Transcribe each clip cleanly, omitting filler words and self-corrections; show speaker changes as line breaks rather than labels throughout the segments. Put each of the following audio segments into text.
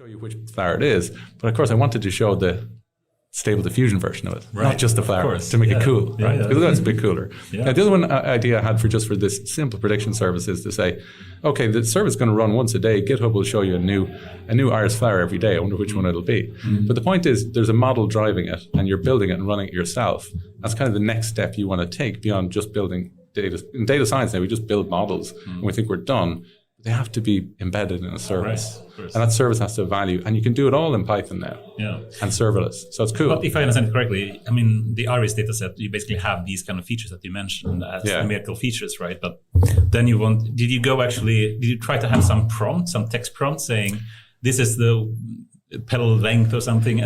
show you which flower it is, but of course I wanted to show the stable diffusion version of it, not just the flower, to make it cool, right? Because that's a bit cooler. Now, the other one idea I had for this simple prediction service is to say, okay, the service is going to run once a day. GitHub will show you a new iris flower every day. I wonder which one it'll be. But the point is, there's a model driving it, and you're building it and running it yourself. That's kind of the next step you want to take beyond just building data. In data science now, we just build models, and we think we're done. They have to be embedded in a service. Right, and that service has to have value. And you can do it all in Python now. And serverless. So it's cool.
But if I understand it correctly, I mean, the iris dataset, you basically have these kind of features that you mentioned as numerical features, right? But then did you try to have some prompt, some text prompt saying, this is the petal length or something?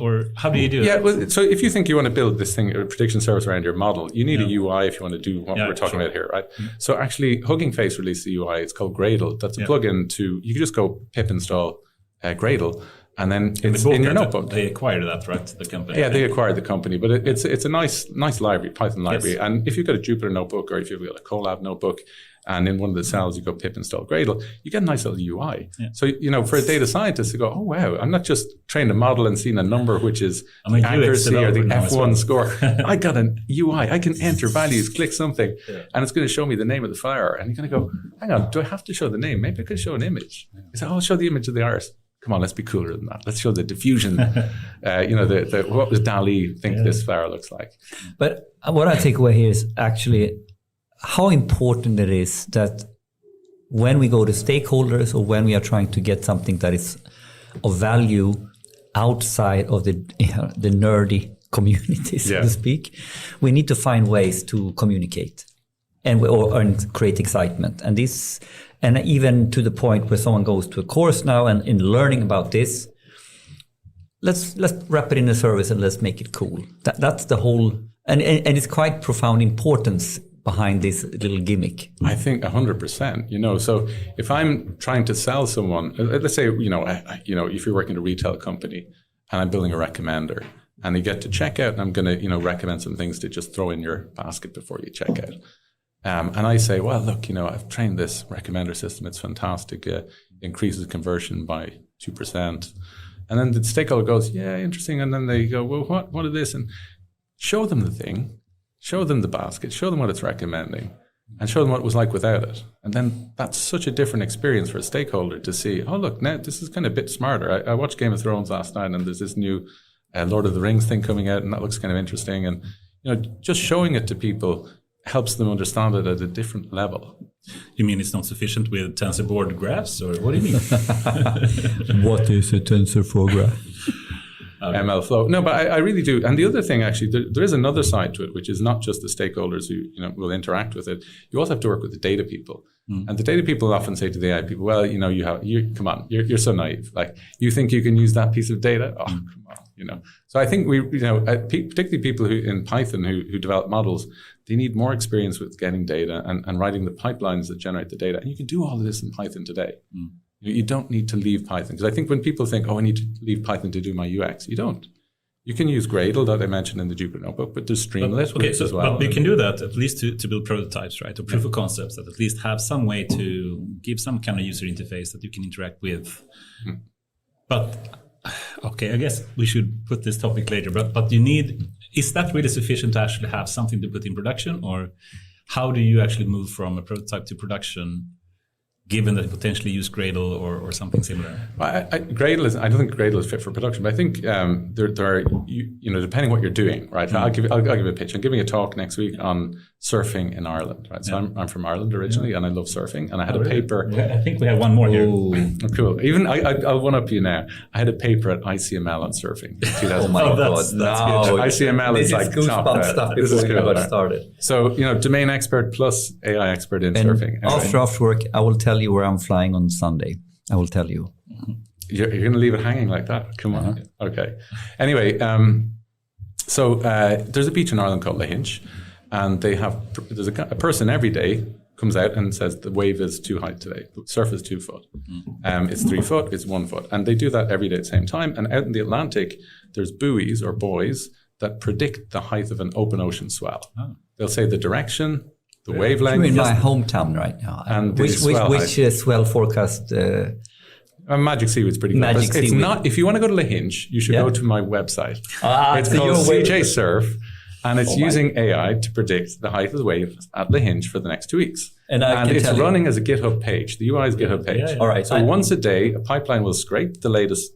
Or how do you do it?
Yeah, well, so if you think you want to build this thing, a prediction service around your model, you need a UI if you want to do what we're talking about here, right? So actually, Hugging Face released the UI. It's called Gradle. That's a plugin to, you can just go pip install Gradle, and then it's in your notebook.
They acquired that, right? The company.
Yeah, they acquired the company, but it's a nice library, Python library. Yes. And if you've got a Jupyter notebook, or if you've got a Colab notebook, and in one of the cells you go pip install Gradle, you get a nice little UI. Yeah. So, for a data scientist to go, oh, wow, I'm not just trained a model and seeing a number, which is the accuracy or the F1 score. I got an UI. I can enter values, click something, and it's going to show me the name of the flower. And you're going to go, hang on, do I have to show the name? Maybe I could show an image. You say, I'll show the image of the iris. Come on, let's be cooler than that. Let's show the diffusion. What does Dali think this flower looks like?
But what I take away here is actually how important it is that when we go to stakeholders or when we are trying to get something that is of value outside of the nerdy community, so to speak, we need to find ways to communicate and create excitement. And even to the point where someone goes to a course now and in learning about this, let's wrap it in a service and let's make it cool. That's the whole, and it's quite profound importance behind this little gimmick.
I think 100%. So if I'm trying to sell someone, let's say, if you're working at a retail company and I'm building a recommender, and you get to checkout, and I'm going to, recommend some things to just throw in your basket before you check out. And I say, well, look, I've trained this recommender system. It's fantastic. It increases conversion by 2%. And then the stakeholder goes, yeah, interesting. And then they go, well, what is this? And show them the thing, show them the basket, show them what it's recommending, and show them what it was like without it. And then that's such a different experience for a stakeholder to see, oh, look, now this is kind of a bit smarter. I watched Game of Thrones last night, and there's this new Lord of the Rings thing coming out, and that looks kind of interesting. And, just showing it to people helps them understand it at a different level.
You mean it's not sufficient with TensorBoard graphs, or what do you mean?
What is a TensorFlow graph?
ML flow. No, but I really do. And the other thing, actually, there is another side to it, which is not just the stakeholders who will interact with it. You also have to work with the data people. And the data people often say to the AI people, well, come on, you're so naive. Like, you think you can use that piece of data? Oh, come on, So I think particularly people who in Python who develop models, they need more experience with getting data and writing the pipelines that generate the data. And you can do all of this in Python today. You don't need to leave Python. Because I think when people think, I need to leave Python to do my UX, you don't. You can use Gradle that I mentioned in the Jupyter Notebook, but there's Streamlit as well.
But you can do that at least to build prototypes, right? Or proof of concepts that at least have some way to give some kind of user interface that you can interact with. But, okay, I guess we should put this topic later. But is that really sufficient to actually have something to put in production? Or how do you actually move from a prototype to production, given that you potentially use Gradle or something similar?
Well, I don't think Gradle is fit for production, but I think there are, depending what you're doing, right? I'll give a pitch. I'm giving a talk next week on surfing in Ireland, right? So I'm from Ireland originally, and I love surfing. And I had a paper.
Yeah, I think we have one more here.
Oh, cool. Even I'll one up you now. I had a paper at ICML on surfing in 2000.
Oh my God, that's good.
ICML is like top
stuff before we got started.
So, domain expert plus AI expert in surfing.
Anyway. After work, I will tell you where I'm flying on Sunday. I will tell you.
You're going to leave it hanging like that? Come on. Okay. Anyway, so there's a beach in Ireland called Lahinch, and there's a person every day comes out and says the wave is too high today. The surf is 2 foot. It's 3 foot. It's 1 foot. And they do that every day at the same time. And out in the Atlantic, there's buoys or buoys that predict the height of an open ocean swell. Oh. They'll say the direction, the wavelength.
You're in my hometown right now.
And
which swell forecast
Magic Seaweed's pretty good.
Magic
It's
Seaweed.
not. If you want to go to the Hinge, you should go to my website. It's
so
called
you're
CJ Surf, and it's
my.
using AI to predict the height of the wave at the Hinge for the next 2 weeks.
And
it's
tell
running as a GitHub page. The UI is a GitHub page.
Yeah.
All right.
So once a day, a pipeline will scrape the latest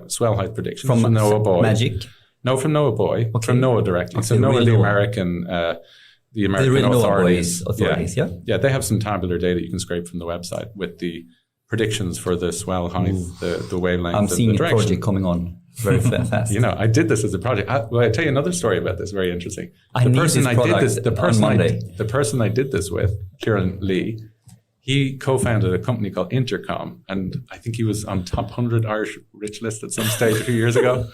swell height predictions from Noah Boy.
Magic.
No, from Noah Boy.
Okay.
From Noah directly.
Okay,
so Noah,
real
the
Noah.
American, the American
real Noah
authorities.
Boys authorities, yeah.
Yeah, they have some tabular data you can scrape from the website with the predictions for the swell height, the wavelength.
I'm seeing
the
a
direction.
project coming on very fast.
You know, I did this as a project. I'll tell you another story about this. Very interesting.
I need this product on Monday.
The person I did this with, Kieran Lee, he co-founded a company called Intercom, and I think he was on top 100 Irish rich list at some stage a few years ago.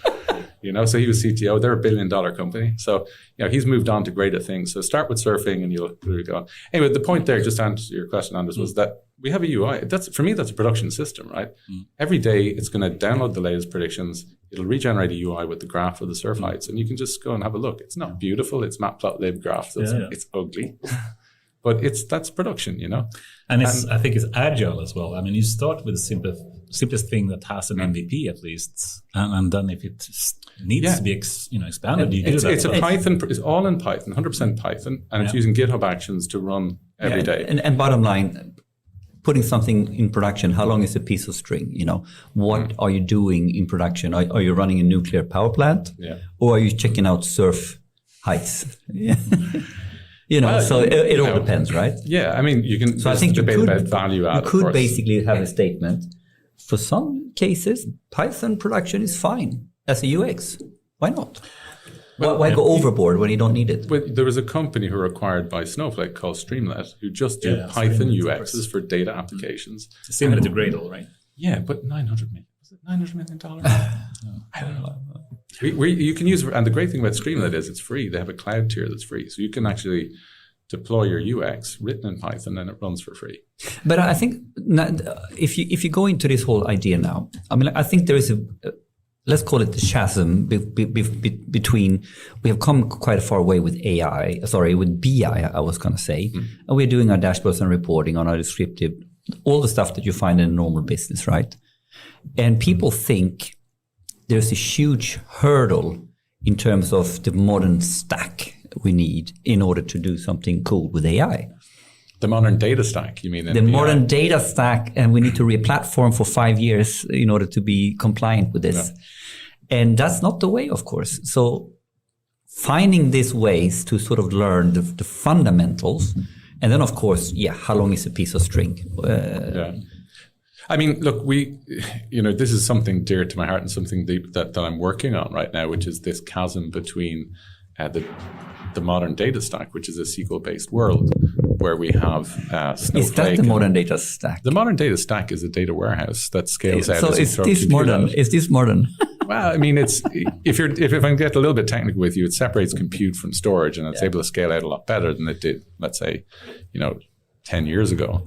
You know, so he was CTO. They're $1 billion company. So, you know, he's moved on to greater things. So start with surfing and you'll go on. Anyway, the point there, just to answer your question, Anders, was that we have a UI. For me, that's a production system, right? Every day it's going to download the latest predictions. It'll regenerate a UI with the graph of the surf heights, and you can just go and have a look. It's not beautiful. It's matplotlib graphs. It's ugly. But that's production, you know?
And I think it's agile as well. I mean, you start with the simplest thing that has an MVP at least, and then if it needs to be expanded, you do that.
It's a Python. It's all in Python, 100% Python, and it's using GitHub Actions to run every day.
And bottom line, putting something in production, how long is a piece of string? You know, what are you doing in production? Are you running a nuclear power plant, or are you checking out surf heights? You know, it all depends, right?
Yeah, I mean, you can.
So I think
debate about value add.
You could basically have a statement. For some cases, Python production is fine as a UX. Why not? Why go overboard when you don't need it?
There was a company who were acquired by Snowflake called Streamlit, who just do Python UXs for data applications.
Similar to Gradle, right?
Yeah, but $900 million. Was it $900 million? I don't know. You can use, and the great thing about Streamlit is it's free. They have a cloud tier that's free, so you can actually deploy your UX written in Python, and it runs for free.
But I think if you go into this whole idea now, I mean, I think there is let's call it the chasm between. We have come quite far away with with BI. I was going to say, and we're doing our dashboards and reporting on our descriptive, all the stuff that you find in a normal business, right? And people think there's a huge hurdle in terms of the modern stack we need in order to do something cool with AI.
The modern data stack, you mean?
The modern data stack, and we need to re-platform for 5 years in order to be compliant with this. Yeah. And that's not the way, of course. So finding these ways to sort of learn the fundamentals, and then, of course, how long is a piece of string? I
mean, look, this is something dear to my heart and something that I'm working on right now, which is this chasm between the modern data stack, which is a SQL-based world, where we have Snowflake.
Is that the modern data stack?
The modern data stack is a data warehouse that scales out.
So is this modern? Is this modern?
Well, I mean, it's if I can get a little bit technical with you, it separates compute from storage, and it's able to scale out a lot better than it did, let's say, 10 years ago.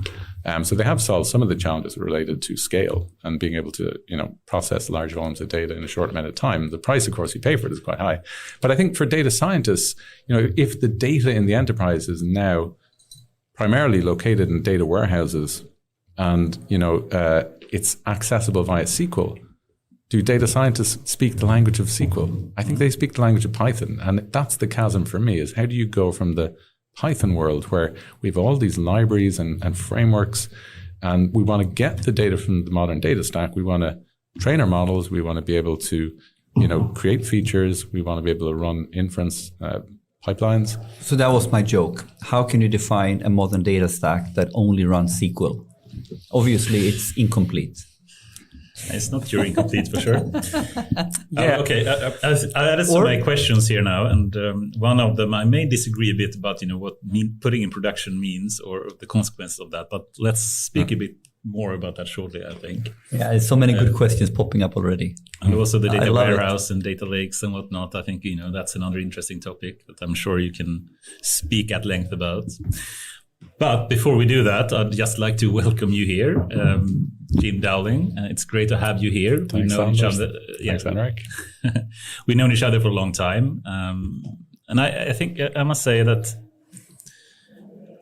So they have solved some of the challenges related to scale and being able to, process large volumes of data in a short amount of time. The price, of course, you pay for it is quite high. But I think for data scientists, if the data in the enterprise is now primarily located in data warehouses and, it's accessible via SQL, do data scientists speak the language of SQL? I think they speak the language of Python. And that's the chasm for me, is how do you go from the Python world where we have all these libraries and frameworks, and we want to get the data from the modern data stack. We want to train our models. We want to be able to, create features. We want to be able to run inference pipelines. So
that was my joke. How can you define a modern data stack that only runs SQL? Obviously, it's incomplete.
It's not your incomplete for sure. Okay, I added some of my questions here now, and one of them I may disagree a bit about, what putting in production means or the consequences of that. But let's speak a bit more about that shortly, I think. Yeah,
there's so many good questions popping up already.
And also the data warehouse and data lakes and whatnot. I think, that's another interesting topic that I'm sure you can speak at length about. But before we do that, I'd just like to welcome you here, Jim Dowling. It's great to have you here.
Thanks, Henrik.
We've known each other for a long time. And I think I must say that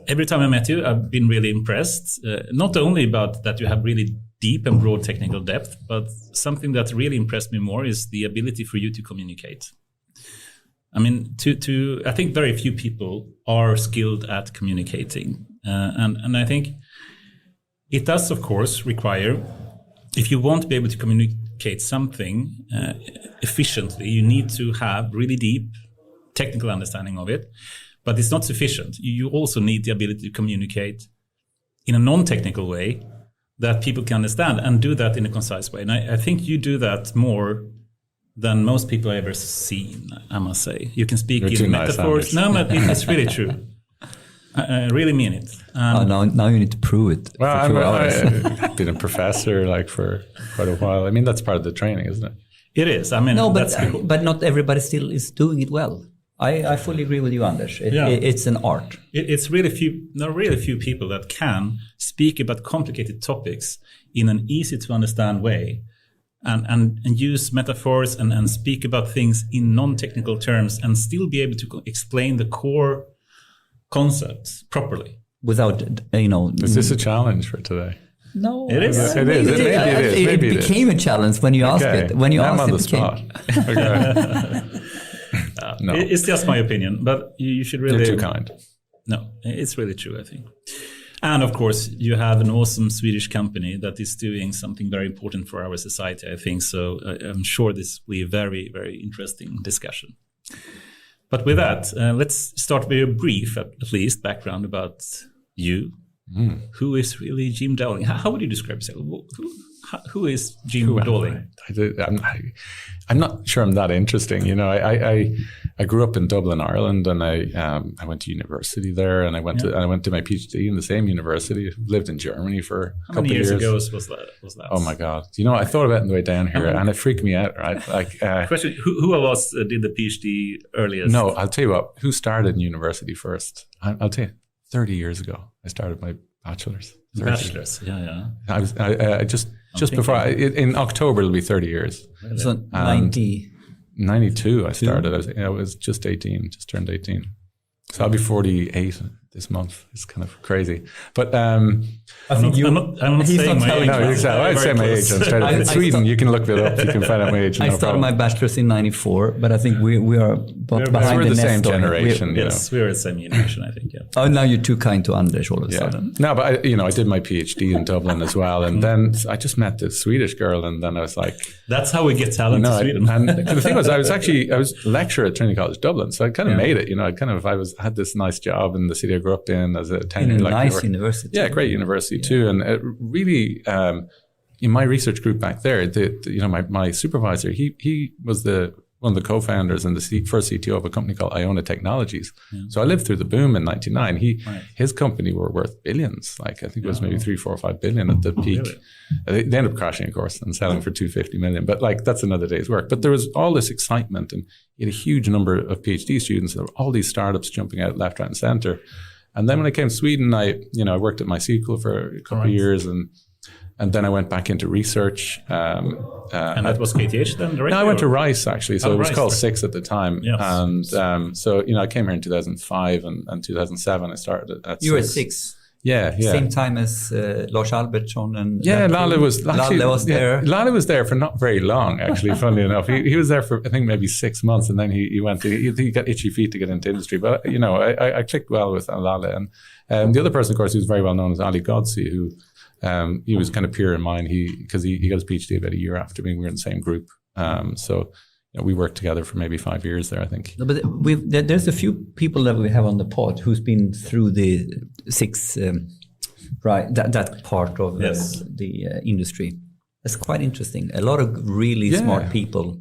every time I met you, I've been really impressed, not only about that you have really deep and broad technical depth, but something that really impressed me more is the ability for you to communicate. I mean, I think very few people are skilled at communicating. And I think it does, of course, require, if you want to be able to communicate something efficiently, you need to have really deep technical understanding of it. But it's not sufficient. You also need the ability to communicate in a non-technical way that people can understand and do that in a concise way. And I think you do that more than most people I've ever seen, I must say. You can speak in metaphors. No, but it's really true. I really mean it.
Now you need to prove it.
Well, I've been a professor for quite a while. I mean, that's part of the training, isn't it?
It is. I mean,
no,
that's cool.
But not everybody still is doing it well. I fully agree with you, Anders. It's an art.
It's really few. There are really few people that can speak about complicated topics in an easy to understand way, and use metaphors and speak about things in non-technical terms and still be able to explain the core concepts properly.
Without,
Is this a challenge for today?
No,
it is.
It is. Maybe it
became a challenge when you asked it. When you asked
I'm on
it,
the spot. Okay. No.
It's just my opinion, but you should really...
You're too kind.
No, it's really true, I think. And of course, you have an awesome Swedish company that is doing something very important for our society, I think. So I'm sure this will be a very, very interesting discussion. But with that, let's start with a brief, at least, background about you. Who is really Jim Dowling? How would you describe yourself? Who is Jim Dowling?
I'm not sure I'm that interesting. I grew up in Dublin, Ireland, and I went to university there, and I went to my PhD in the same university. Lived in Germany for a couple of years.
How many years ago was that?
Oh my God! I thought about it on the way down here, and it freaked me out. Right?
Question: Who of us did the PhD earliest?
No, I'll tell you what. Who started in university first? I'll tell you. 30 years ago, I started my bachelor's.
Yeah.
I was just before in October it'll be 30 years.
Really? So 92
I started. I was just 18, just turned 18. So I'll be 48 this month. It's kind of crazy, but
I'm not saying my age.
No, exactly. I'd say my age. In Sweden, you can look it up. You can find out my age.
I started my bachelor's in 94, but I think we are behind
we're the same
Nestor.
generation.
We're the same generation, I think. Yeah.
Oh, now you're too kind to Anders all of a sudden.
No, but I did my PhD in Dublin as well, and then I just met this Swedish girl, and then I was like,
"That's how we get talent to Sweden."
And the thing was, I was a lecturer at Trinity College Dublin, so I kind of made it. I had this nice job in the city I grew up in as a tenure lecturer.
Nice university.
Yeah, great university too, and it really. In my research group back there, my supervisor, he was one of the co-founders and the first CTO of a company called Iona Technologies. Yeah. So I lived through the boom in '99. His company were worth billions. I think it was maybe 3, 4, or 5 billion at the peak. Really? They ended up crashing, of course, and selling for 250 million. But that's another day's work. But there was all this excitement, and you had a huge number of PhD students. There were all these startups jumping out left, right, and center. And then when I came to Sweden, I worked at MySQL for a couple of years, and then I went back into research.
And that was KTH then, directly?
No, I went to Rice, actually. So it was called SIX at the time.
Yes.
And so, I came here in 2005 and 2007 I started at SIX.
You were at SIX?
Yeah.
Same time as Lars Albertsson and...
Yeah, Lale was
there.
Lale was there for not very long, actually, funnily enough. He was there for, I think, maybe 6 months, and then he got itchy feet to get into industry. But, I clicked well with Lale. And the other person, of course, who's very well known is Ali Godsi, who... he was kind of peer in mine. Because he got his PhD about a year after me. We were in the same group. So we worked together for maybe 5 years there, I think.
No, but there's a few people that we have on the pod who's been through the SIX, right? That part of the industry. That's quite interesting. A lot of really smart people.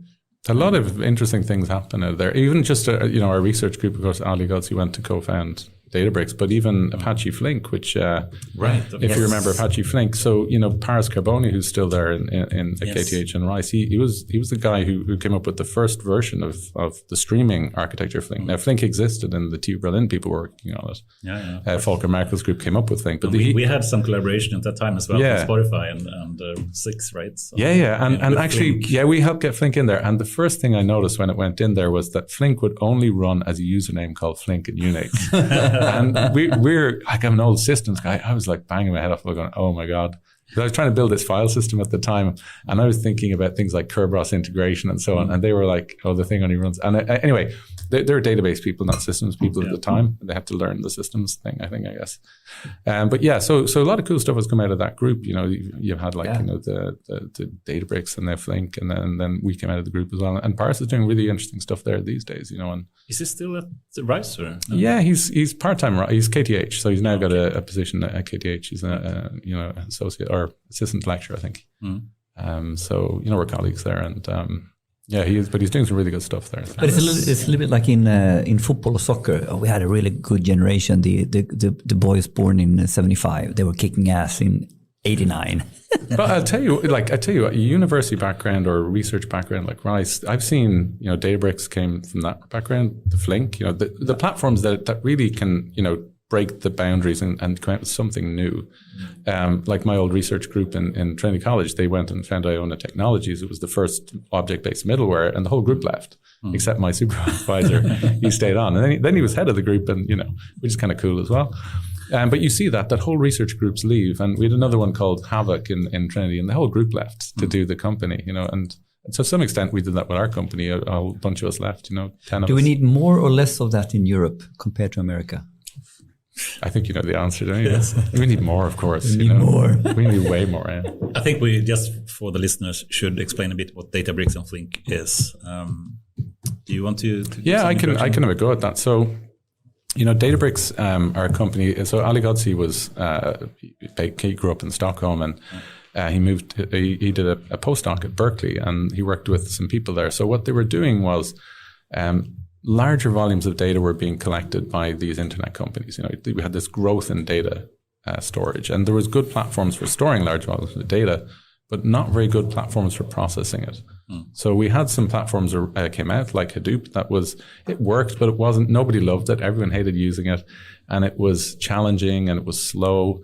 A lot of interesting things happen out there. Even just our research group, of course, Ali Godsi went to co-found Databricks, but even Apache Flink, which if you remember Apache Flink, so Paris Carboni, who's still there in KTH and Rice, he was the guy who came up with the first version of the streaming architecture of Flink. Now Flink existed, and the TU Berlin people were working on it. Volker Merkel's group came up with Flink, but
we had some collaboration at that time as well with Spotify and SIX, right? So,
and actually Flink. We helped get Flink in there. And the first thing I noticed when it went in there was that Flink would only run as a username called Flink in Unix. And we're like, I'm an old systems guy. I was like banging my head off, going, "Oh my God, I was trying to build this file system at the time, and I was thinking about things like Kerberos integration and so on. And they were like, "Oh, the thing only runs." And anyway, they're database people, not systems people at the time. They had to learn the systems thing, I guess. But yeah, so a lot of cool stuff has come out of that group. You know, you've had like the Databricks and Flink, and then we came out of the group as well. And Paris is doing really interesting stuff there these days. You know, and
is he still at Rice? Or no?
Yeah, he's part-time. He's KTH, so he's now got a position at KTH. He's associate or assistant lecturer, I think. So you know, we're colleagues there, and yeah, he is. But he's doing some really good stuff there.
But it's a little bit like in football or soccer. We had a really good generation. The boys born in '75, they were kicking ass in '89.
But I'll tell you, a university background or a research background like Rice, I've seen, you know, Databricks came from that background, the Flink, you know, the platforms that really can, you know, break the boundaries and come out with something new. Like my old research group in Trinity College, they went and found Iona Technologies. It was the first object-based middleware, and the whole group left, except my supervisor. He stayed on. And then he was head of the group, and, you know, which is kind of cool as well. But you see that whole research groups leave. And we had another one called Havoc in Trinity, and the whole group left to do the company, you know, and to some extent we did that with our company. A whole bunch of us left, you know, 10 of us.
Do we need more or less of that in Europe compared to America?
I think you know the answer, don't you? Yes. We need more, of course.
We need more.
We need way more. Yeah.
I think we just, for the listeners, should explain a bit what Databricks and Flink is. Do you want to
yeah, I can have a go at that. So, you know, Databricks are a company. So Ali Godsi he grew up in Stockholm, and he did a postdoc at Berkeley, and he worked with some people there. So what they were doing was larger volumes of data were being collected by these internet companies. You know, we had this growth in data storage, and there was good platforms for storing large volumes of data, but not very good platforms for processing it. So we had some platforms came out like Hadoop it worked, but it wasn't, nobody loved it. Everyone hated using it, and it was challenging and it was slow.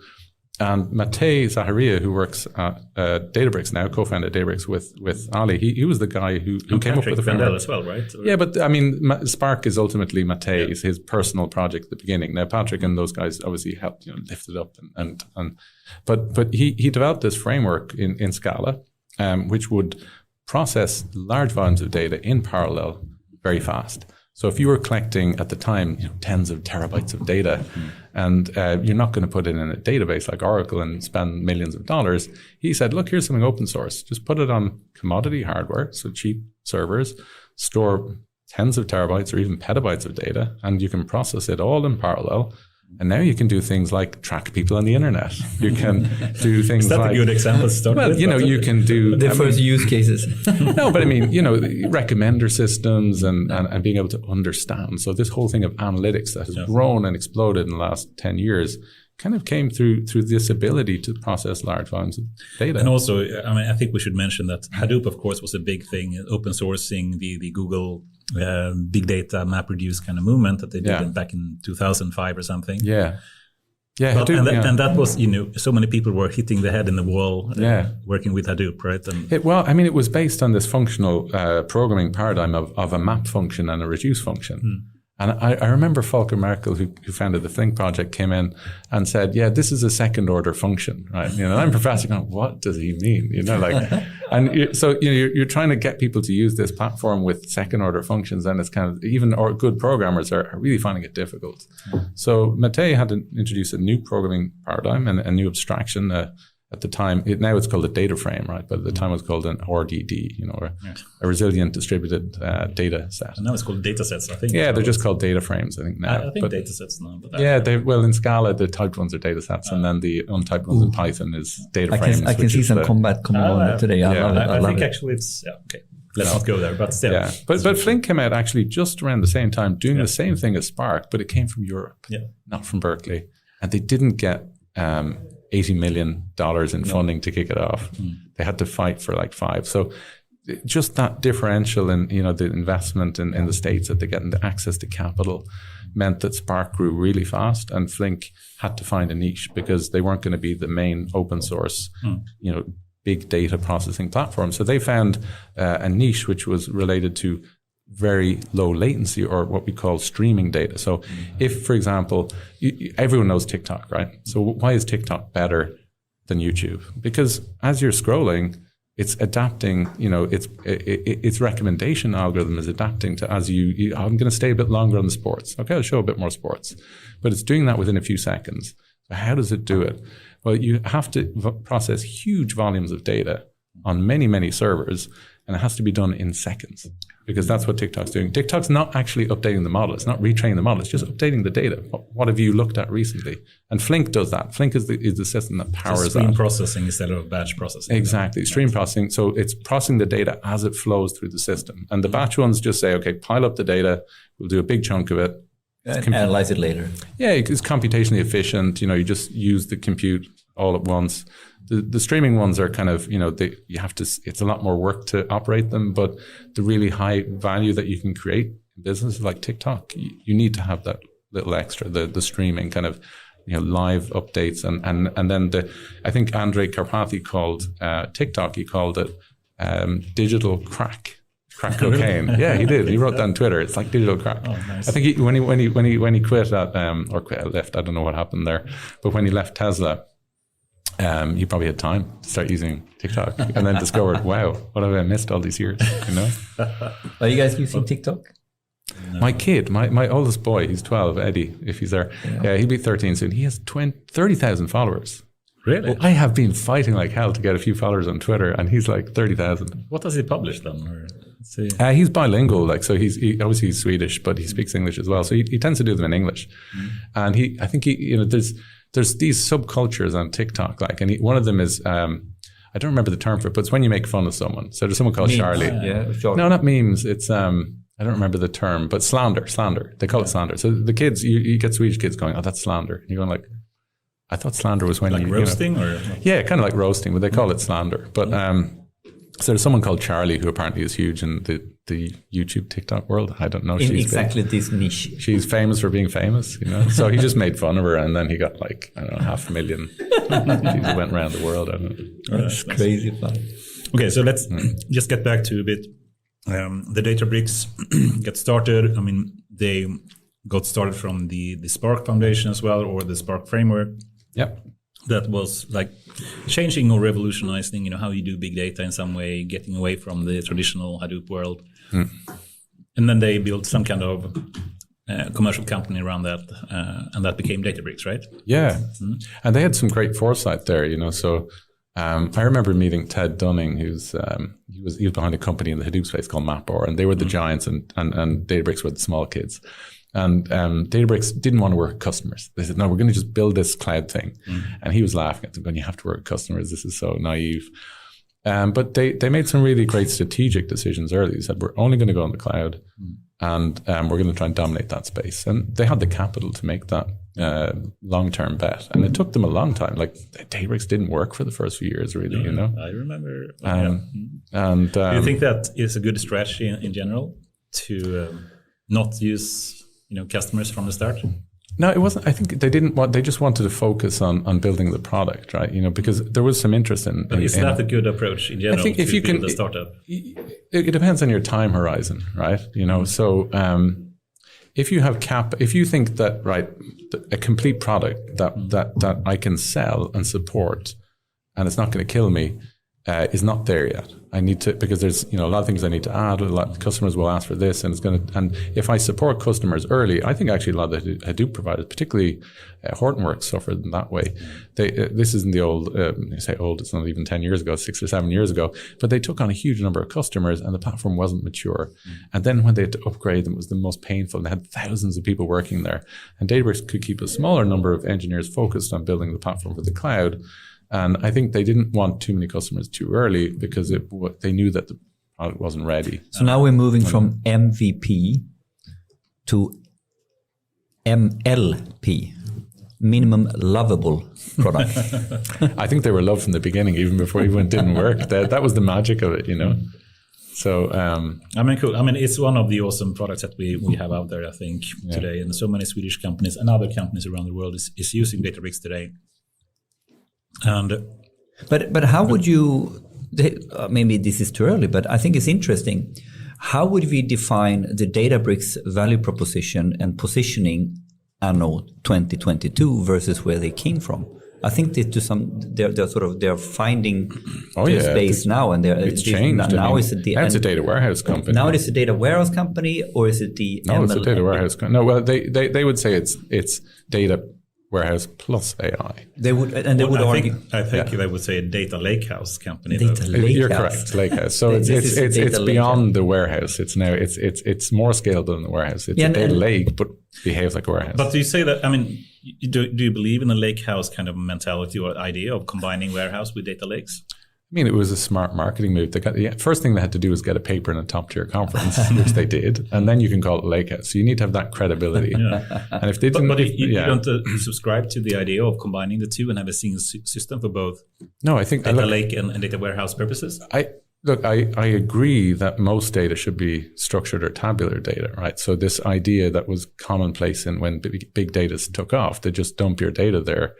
And Matej Zaharia, who works at Databricks now, co-founded Databricks with Ali, he was the guy who came up with the framework
as well, right? Or?
Yeah, but I mean, Spark is ultimately Matej, his personal project at the beginning. Now, Patrick and those guys obviously helped, you know, lift it up, but he developed this framework in Scala, which would process large volumes of data in parallel very fast. So if you were collecting at the time, you know, tens of terabytes of data, and you're not going to put it in a database like Oracle and spend millions of dollars, he said, look, here's something open source. Just put it on commodity hardware, so cheap servers, store tens of terabytes or even petabytes of data, and you can process it all in parallel. And now you can do things like track people on the internet. You can do things
Is that
like...
a good example to start with?
You know, you can do...
The first use cases.
No, but I mean, you know, recommender systems and being able to understand. So this whole thing of analytics that has grown and exploded in the last 10 years kind of came through this ability to process large volumes of data.
And also, I mean, I think we should mention that Hadoop, of course, was a big thing, open sourcing the Google big data MapReduce kind of movement that they did back in 2005 or something. Yeah. Yeah. But, Hadoop, and that was, you know, so many people were hitting the head in the wall working with Hadoop, right? And
it was based on this functional programming paradigm of a map function and a reduce function. And I remember Volker Merkel, who founded the Flink project, came in and said, yeah, this is a second order function, right? You know, and I'm professor going, what does he mean? You know, like, so you're trying to get people to use this platform with second order functions, and it's kind of, even good programmers are really finding it difficult. So Matej had to introduce a new programming paradigm and a new abstraction. At the time, now it's called a data frame, right? But at the time it was called an RDD, you know, a resilient distributed data set.
And now it's called data sets, I think.
Yeah, they're just called data frames, I think now.
I think data sets now. But
in Scala, the typed ones are data sets, and then the untyped ones in Python is data frames.
I can see some combat coming on today.
I think actually it's, okay. Let's not go there, but still.
Yeah, but Flink came out actually just around the same time, doing the same thing as Spark, but it came from Europe, not from Berkeley. And they didn't get... $80 million in funding to kick it off. They had to fight for like 5. So just that differential in, you know, the investment in the States that they get and the access to capital meant that Spark grew really fast, and Flink had to find a niche because they weren't going to be the main open source, you know, big data processing platform. So they found a niche which was related to very low latency, or what we call streaming data. So if, for example, everyone knows TikTok, right? So why is TikTok better than YouTube, because as you're scrolling, it's adapting, its recommendation algorithm is adapting to I'm going to stay a bit longer on the sports. Okay, I'll show a bit more sports. But it's doing that within a few seconds. So how does it do it? Well, you have to process huge volumes of data on many, many servers, and it has to be done in seconds, because that's what TikTok's doing. TikTok's not actually updating the model. It's not retraining the model. It's just updating the data. What have you looked at recently? And Flink does that. Flink is the system that powers that.
Stream processing instead of batch processing.
Exactly. Stream processing. So it's processing the data as it flows through the system. And the batch ones just say, okay, pile up the data. We'll do a big chunk of it.
And analyze it later.
Yeah, it's computationally efficient. You just use the compute all at once. The streaming ones are kind of, it's a lot more work to operate them, but the really high value that you can create in businesses like TikTok, you need to have that little extra, the streaming kind of, live updates. And then I think Andrei Karpathy called TikTok, he called it digital crack cocaine. Yeah, he did. He wrote that on Twitter. It's like digital crack.
Oh, nice.
I think when he quit left, I don't know what happened there, but when he left Tesla, he probably had time to start using TikTok and then discovered, wow, what have I missed all these years?
Are you guys using TikTok?
No. My kid, my oldest boy, he's 12, Eddie, if he's there. Yeah, he'll be 13 soon. He has 30,000 followers.
Really?
Well, I have been fighting like hell to get a few followers on Twitter, and he's like 30,000.
What does he publish then?
He's bilingual, so he's obviously he's Swedish, but he speaks English as well. So he tends to do them in English. And I think there's these subcultures on TikTok, and one of them is, I don't remember the term for it, but it's when you make fun of someone. So there's someone called
memes.
Charlie.
Yeah, sure.
No, not memes. It's, I don't remember the term, but slander. They call it slander. So the kids, you get Swedish kids going, oh, that's slander. And you're going like, I thought slander was when you
roasting or?
Yeah, kind of like roasting, but they call it slander. But so there's someone called Charlie who apparently is huge in the YouTube TikTok world. I don't know.
In exactly this niche.
She's famous for being famous, So he just made fun of her, and then he got 500,000. She went around the world. I don't know.
That's crazy fun.
Okay, so let's just get back to a bit. The Databricks get started. I mean, they got started from the Spark Foundation as well, or the Spark framework.
Yep.
That was like changing or revolutionizing, how you do big data in some way, getting away from the traditional Hadoop world. And then they built some kind of commercial company around that, and that became Databricks, right?
Yeah. And they had some great foresight there, So I remember meeting Ted Dunning, who's he was behind a company in the Hadoop space called Mapor, and they were the giants, and Databricks were the small kids. And Databricks didn't want to work with customers. They said, no, we're going to just build this cloud thing. And he was laughing at them, going, you have to work with customers. This is so naive. But they made some really great strategic decisions early. They said, we're only going to go on the cloud, and we're going to try and dominate that space. And they had the capital to make that long-term bet. And it took them a long time. Databricks didn't work for the first few years, really,
I remember.
And
do you think that is a good strategy in general to not use customers from the start?
No, it wasn't. I think they just wanted to focus on building the product, right? Because there was some interest in.
But is that a good approach in general? I think if you build a startup,
it depends on your time horizon, right? So if you have if you think that a complete product that I can sell and support, and it's not going to kill me, is not there yet. I need to, because there's a lot of things I need to add. A lot of customers will ask for this, and and if I support customers early, I think actually a lot of the Hadoop providers, particularly Hortonworks, suffered in that way. This isn't the old, you say old, it's not even 10 years ago, 6 or 7 years ago, but they took on a huge number of customers, and the platform wasn't mature. And then when they had to upgrade them, it was the most painful. They had thousands of people working there, and Databricks could keep a smaller number of engineers focused on building the platform for the cloud. And I think they didn't want too many customers too early, because they knew that the product wasn't ready.
So now we're moving from MVP to MLP, minimum lovable product.
I think they were loved from the beginning, even before it didn't work. That was the magic of it, So,
cool. It's one of the awesome products that we have out there, I think, today. And so many Swedish companies and other companies around the world is using Databricks today.
But how would you, maybe this is too early, but I think it's interesting. How would we define the Databricks value proposition and positioning anno 2022 versus where they came from? I think they're finding their space now, and
it's changed.
Now it's
a data warehouse company.
Now it is a data warehouse company, or is it the
no? It's a data warehouse company. No, well, they would say it's data warehouse plus AI.
They would, and they would argue.
I think they would say a data lakehouse company.
You're correct, lakehouse. So it's beyond the warehouse. It's now it's more scalable than the warehouse. It's a data lake, but behaves like a warehouse.
But do you say that? I mean, do you believe in a lakehouse kind of mentality or idea of combining warehouse with data lakes?
I mean, it was a smart marketing move. The first thing they had to do was get a paper in a top-tier conference, which they did, and then you can call it lakehouse. So you need to have that credibility. And if they didn't,
but you don't subscribe to the idea of combining the two and have a single system for both.
No, I think
data lake and data warehouse purposes.
I agree that most data should be structured or tabular data, right? So this idea that was commonplace in when big data took off, they just dump your data there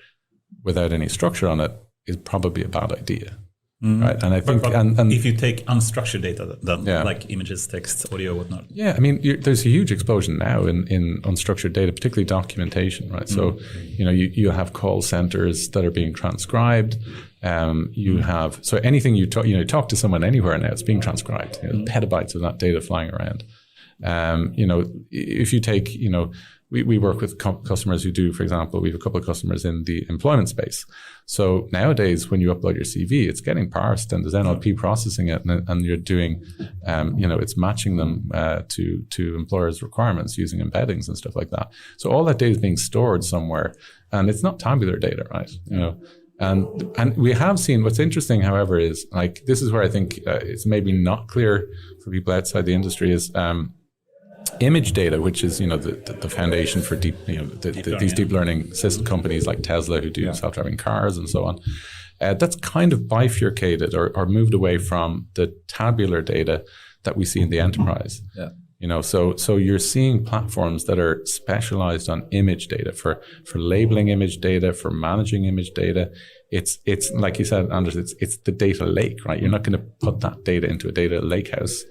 without any structure on it, is probably a bad idea. Right, and I think, and
if you take unstructured data, then like images, text, audio, whatnot.
Yeah, I mean, there's a huge explosion now in unstructured data, particularly documentation, right? So, you have call centers that are being transcribed. You have anything you talk to someone anywhere now, it's being transcribed. Petabytes of that data flying around. If you take, we work with customers who do, for example, we have a couple of customers in the employment space. So nowadays, when you upload your CV, it's getting parsed and there's NLP processing it, and you're doing, it's matching them to employers' requirements using embeddings and stuff like that. So all that data is being stored somewhere, and it's not tabular data, right? And we have seen, what's interesting, however, is like, this is where I think it's maybe not clear for people outside the industry, is image data, which is the foundation for these deep learning system companies like Tesla, who do self-driving cars and so on. That's kind of bifurcated or moved away from the tabular data that we see in the enterprise. So you're seeing platforms that are specialized on image data for labeling image data, for managing image data. It's like you said, Anders, it's the data lake, right? You're not going to put that data into a data lakehouse.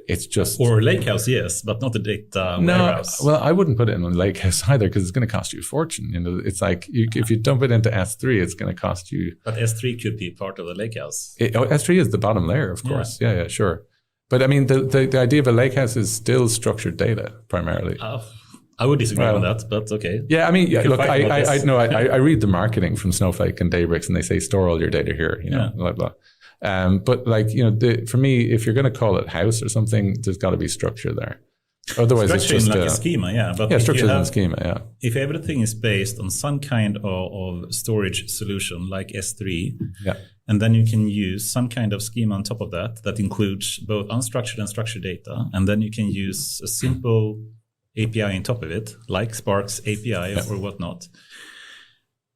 It's just...
Or a lakehouse, yes, but not a data warehouse.
Well, I wouldn't put it in a lakehouse either, because it's going to cost you a fortune. It's like if you dump it into S3, it's going to cost you...
But S3 could be part of the lakehouse.
S3 is the bottom layer, of course. Yeah, sure. But I mean, the idea of a lakehouse is still structured data primarily.
I would disagree on that, but okay.
Yeah, I mean, look, I read the marketing from Snowflake and Databricks, and they say store all your data here, blah blah. But for me, if you're going to call it house or something, there's got to be structure there. Otherwise,
structure
it's just
like a schema, But
structure in schema,
If everything is based on some kind of storage solution like S3, and then you can use some kind of schema on top of that includes both unstructured and structured data, and then you can use a simple API on top of it, like Spark's API or whatnot.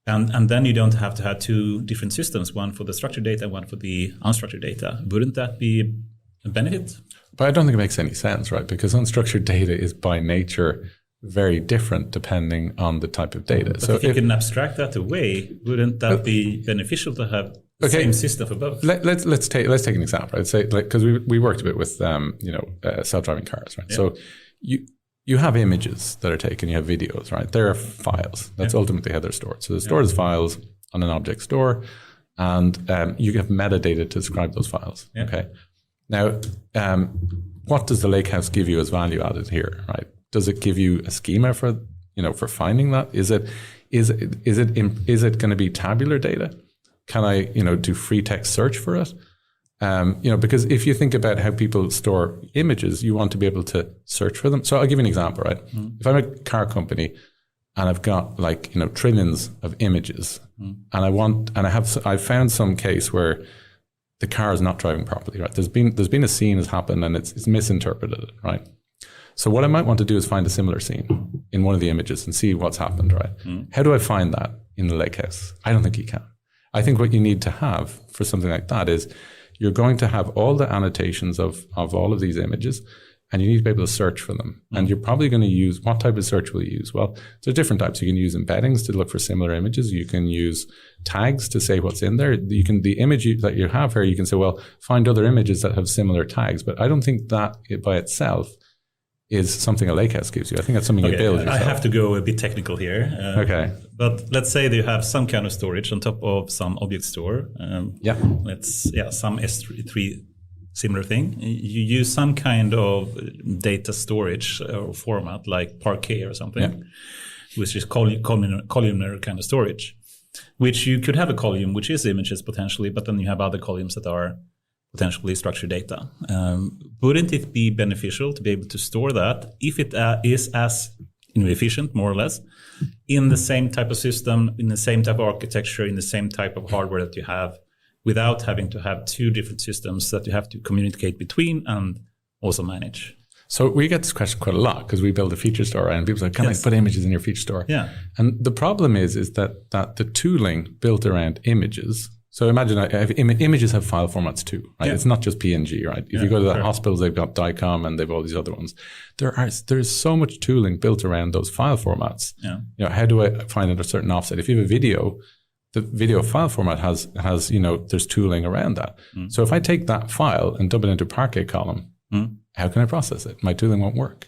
And then you don't have to have two different systems, one for the structured data, one for the unstructured data. Wouldn't that be a benefit?
But I don't think it makes any sense, right? Because unstructured data is by nature very different depending on the type of data.
But so if you can abstract that away, wouldn't that be beneficial to have the same system for both?
Let's take an example. I'd say, because we worked a bit with self-driving cars, right? Yeah. So you have images that are taken, you have videos, right? There are files. That's ultimately how they're stored. So they're stored as files on an object store, and you have metadata to describe those files. Yeah. Okay. Now, what does the lakehouse give you as value added here, right? Does it give you a schema for finding that? Is it going to be tabular data? Can I do free text search for it? Because if you think about how people store images, you want to be able to search for them. So I'll give you an example, right? If I'm a car company and I've got trillions of images, and I've found some case where the car is not driving properly, right? There's been a scene has happened and it's misinterpreted, right? So what I might want to do is find a similar scene in one of the images and see what's happened, right? How do I find that in the lakehouse? I don't think you can. I think what you need to have for something like that is you're going to have all the annotations of all of these images, and you need to be able to search for them. And you're probably going to use, what type of search will you use? Well, there are different types. You can use embeddings to look for similar images. You can use tags to say what's in there. The image that you have here, you can say, well, find other images that have similar tags. But I don't think that by itself is something a lakehouse gives you. I think that's something you build yourself.
I have to go a bit technical here.
Okay.
But let's say that you have some kind of storage on top of some object store. Some S3 similar thing. You use some kind of data storage or format like Parquet or something, which is columnar kind of storage, which you could have a column which is images potentially, but then you have other columns that are potentially structured data. Wouldn't it be beneficial to be able to store that if it is as efficient, more or less, in the same type of system, in the same type of architecture, in the same type of hardware that you have, without having to have two different systems that you have to communicate between and also manage?
So we get this question quite a lot because we build a feature store and people say, can I put images in your feature store?
Yeah.
And the problem is that the tooling built around images. So imagine images have file formats too, right? It's not just PNG, right? If you go to the hospitals, they've got DICOM and they've all these other ones. There's so much tooling built around those file formats. Yeah. How do I find a certain offset? If you have a video, the video file format has there's tooling around that. So if I take that file and dump it into a Parquet column, how can I process it? My tooling won't work.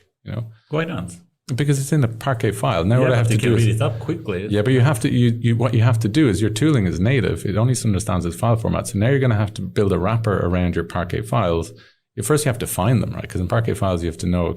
Why not?
Because it's in a Parquet file. Now what I have to do is
read it up quickly.
Yeah, but you have to. What you have to do is your tooling is native. It only understands its file format. So now you're going to have to build a wrapper around your Parquet files. First, you have to find them, right? Because in Parquet files, you have to know,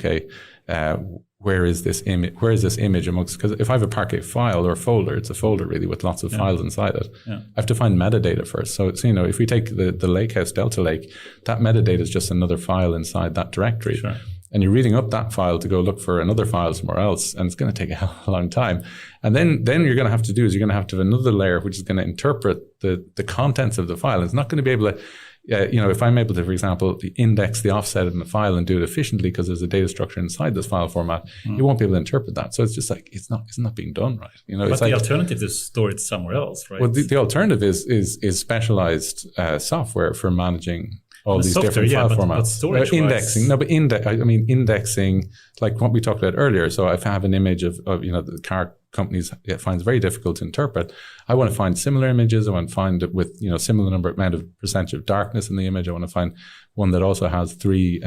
where is this image? Where is this image amongst? Because if I have a Parquet file or folder, it's a folder really with lots of files inside it. Yeah. I have to find metadata first. So it's if we take the Lakehouse Delta Lake, that metadata is just another file inside that directory. Sure. And you're reading up that file to go look for another file somewhere else, and it's going to take a long time. And then you're going to have to do is you're going to have another layer which is going to interpret the contents of the file. It's not going to be able to, if I'm able to, for example, index the offset in the file and do it efficiently because there's a data structure inside this file format, you won't be able to interpret that. So it's just like it's not being done right.
But the alternative is store it somewhere else, right?
Well, the alternative is specialized software for managing all these different file formats.
But
indexing. Indexing, like what we talked about earlier. So if I have an image of the car companies finds very difficult to interpret, I want to find similar images. I want to find it with similar amount of percentage of darkness in the image. I want to find one that also has 3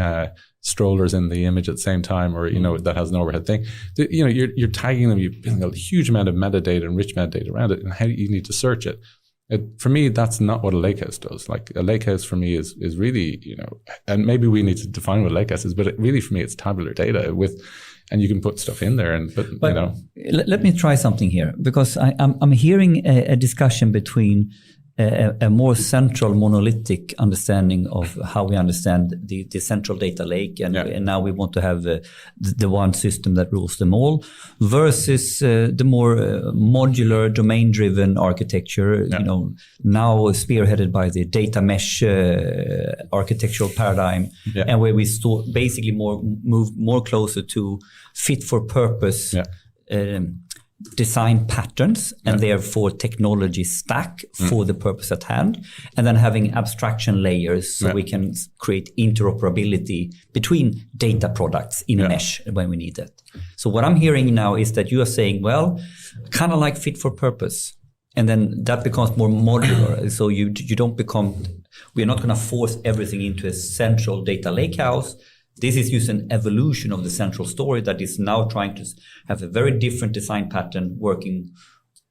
strollers in the image at the same time, or that has an overhead thing. You're tagging them. You're building a huge amount of metadata and rich metadata around it, and how you need to search it. For me, that's not what a lakehouse does. Like a lakehouse for me is really, and maybe we need to define what a lakehouse is, but really for me, it's tabular data and you can put stuff in there. But
let me try something here, because I'm hearing a discussion between a more central monolithic understanding of how we understand the central data lake, and now we want to have the one system that rules them all, versus the more modular domain-driven architecture, now spearheaded by the data mesh architectural paradigm, and where we basically move more closer to fit for purpose design patterns and therefore technology stack for the purpose at hand, and then having abstraction layers so we can create interoperability between data products in a mesh when we need it. So what I'm hearing now is that you are saying, well, kind of like fit for purpose, and then that becomes more modular. So you don't we're not going to force everything into a central data lakehouse. This is just an evolution of the central story that is now trying to have a very different design pattern working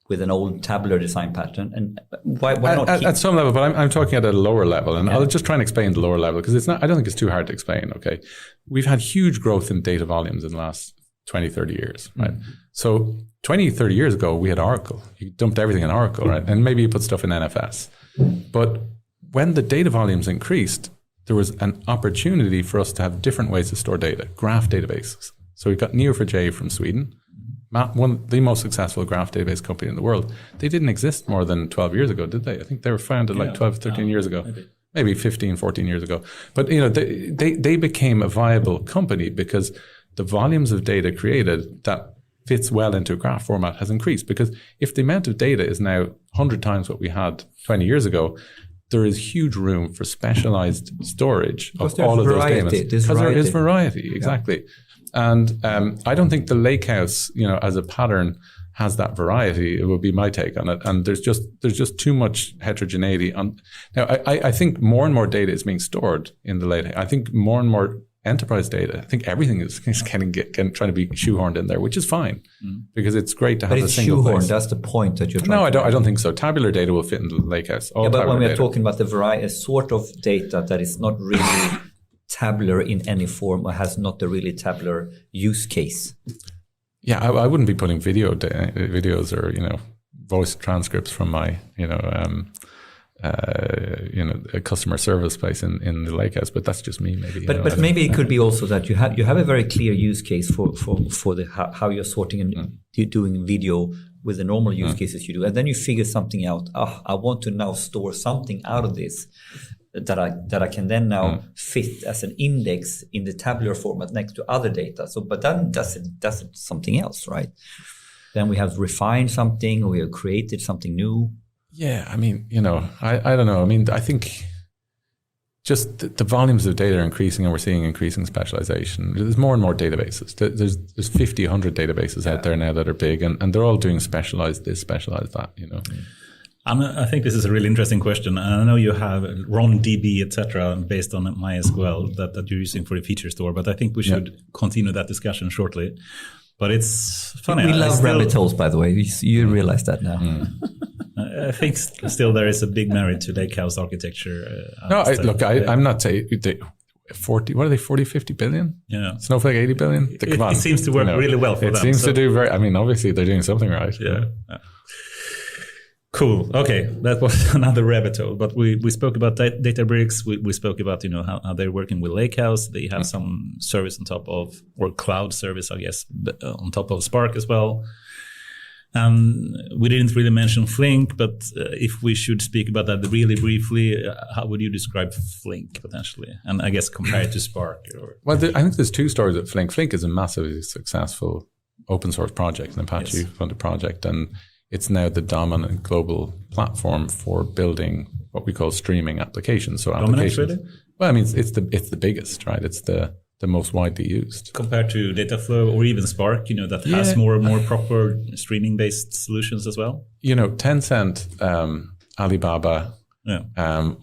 with an old tabular design pattern. And why not?
At some level, but I'm talking at a lower level. And I'll just try and explain the lower level because I don't think it's too hard to explain, okay? We've had huge growth in data volumes in the last 20, 30 years, right? So 20, 30 years ago, we had Oracle. You dumped everything in Oracle, right? And maybe you put stuff in NFS. But when the data volumes increased, there was an opportunity for us to have different ways to store data, graph databases. So we've got Neo4j from Sweden, the most successful graph database company in the world. They didn't exist more than 12 years ago, did they? I think they were founded 12, 13 years ago, maybe 15, 14 years ago. But they became a viable company because the volumes of data created that fits well into a graph format has increased. Because if the amount of data is now 100 times what we had 20 years ago, there is huge room for specialized storage of all of those data. Because there is variety, exactly. And I don't think the lakehouse, as a pattern, has that variety. It would be my take on it. And there's just too much heterogeneity. Now, I think more and more data is being stored in the lakehouse. I think more and more enterprise data. I think everything is trying to be shoehorned in there, which is fine because it's great to have a single place.
That's the point that you're trying
to make. I don't think so. Tabular data will fit in the lakehouse.
But when we're talking about the variety, a sort of data that is not really tabular in any form or has not a really tabular use case.
Yeah, I wouldn't be putting videos or voice transcripts from my a customer service place in the lakehouse, but that's just me maybe.
But maybe it could be also that you have a very clear use case for the how you're sorting and you're doing video with the normal use cases you do, and then you figure something out. I want to now store something out of this that I can then now fit as an index in the tabular format next to other data. So, but then that's something else, right? Then we have refined something, or we have created something new.
Yeah, I mean, I don't know. I mean, I think just the volumes of data are increasing, and we're seeing increasing specialization. There's more and more databases. There's 50, 100 databases out there now that are big, and they're all doing specialized this, specialized that,
I think this is a really interesting question. And I know you have RonDB, etc., based on MySQL that you're using for the feature store, but I think we should continue that discussion shortly. But it's funny.
We love rabbit holes, by the way. You realize that now.
I think still there is a big merit to lakehouse architecture.
I'm not saying 40. What are they? 40, 50 billion?
Yeah.
Snowflake 80 billion.
It seems to work really well for them.
It seems to do very. I mean, obviously they're doing something right.
Yeah. Cool. Okay, that was another rabbit hole. But we spoke about Databricks. We spoke about how they're working with Lakehouse. They have some service on top of, or cloud service, I guess, on top of Spark as well. We didn't really mention Flink, but if we should speak about that really briefly, how would you describe Flink potentially? And I guess compare it to Spark.
Well, I think there's two stories at Flink. Flink is a massively successful open source project, an Apache funded project, and it's now the dominant global platform for building what we call streaming applications. So applications. Dominant, really? Well, I mean, it's the biggest, right? It's the most widely used.
Compared to Dataflow or even Spark, that has more and more proper streaming-based solutions as well?
Tencent, Alibaba,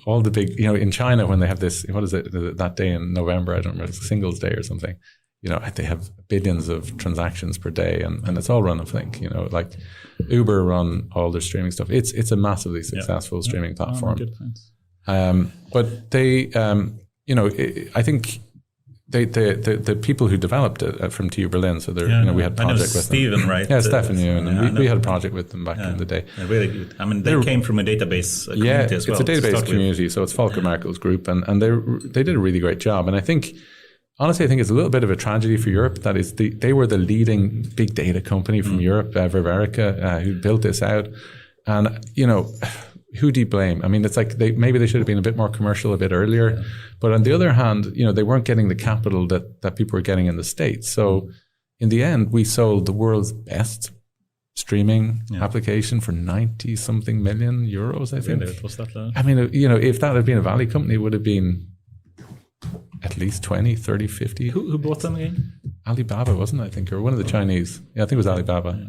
all the big, in China when they have this, what is it, that day in November, I don't remember, it's Singles Day or something. They have billions of transactions per day, and it's all run on Flink. Like Uber run all their streaming stuff. It's a massively successful streaming platform.
Good points.
But they, I think the people who developed it from TU Berlin, so they're, we had a project with
Steven,
them.
right?
Yeah, Stefan, and we had a project with them back in the day.
They're really good. I mean, they came from a database community as well.
It's a database community, so it's Volker Merkel's group, and they did a really great job. And I think, honestly, I think it's a little bit of a tragedy for Europe. That is, they were the leading big data company from Europe, Ververica, who built this out. And, who do you blame? I mean, it's like maybe they should have been a bit more commercial a bit earlier. Yeah. But on the other hand, they weren't getting the capital that people were getting in the States. So in the end, we sold the world's best streaming application for 90-something million euros, I think.
Really? It was that low?
I mean, if that had been a Valley company, it would have been at least 20, 30, 50.
Who bought them again?
Alibaba, wasn't it, I think, or one of the Chinese. Yeah, I think it was Alibaba.
Yeah.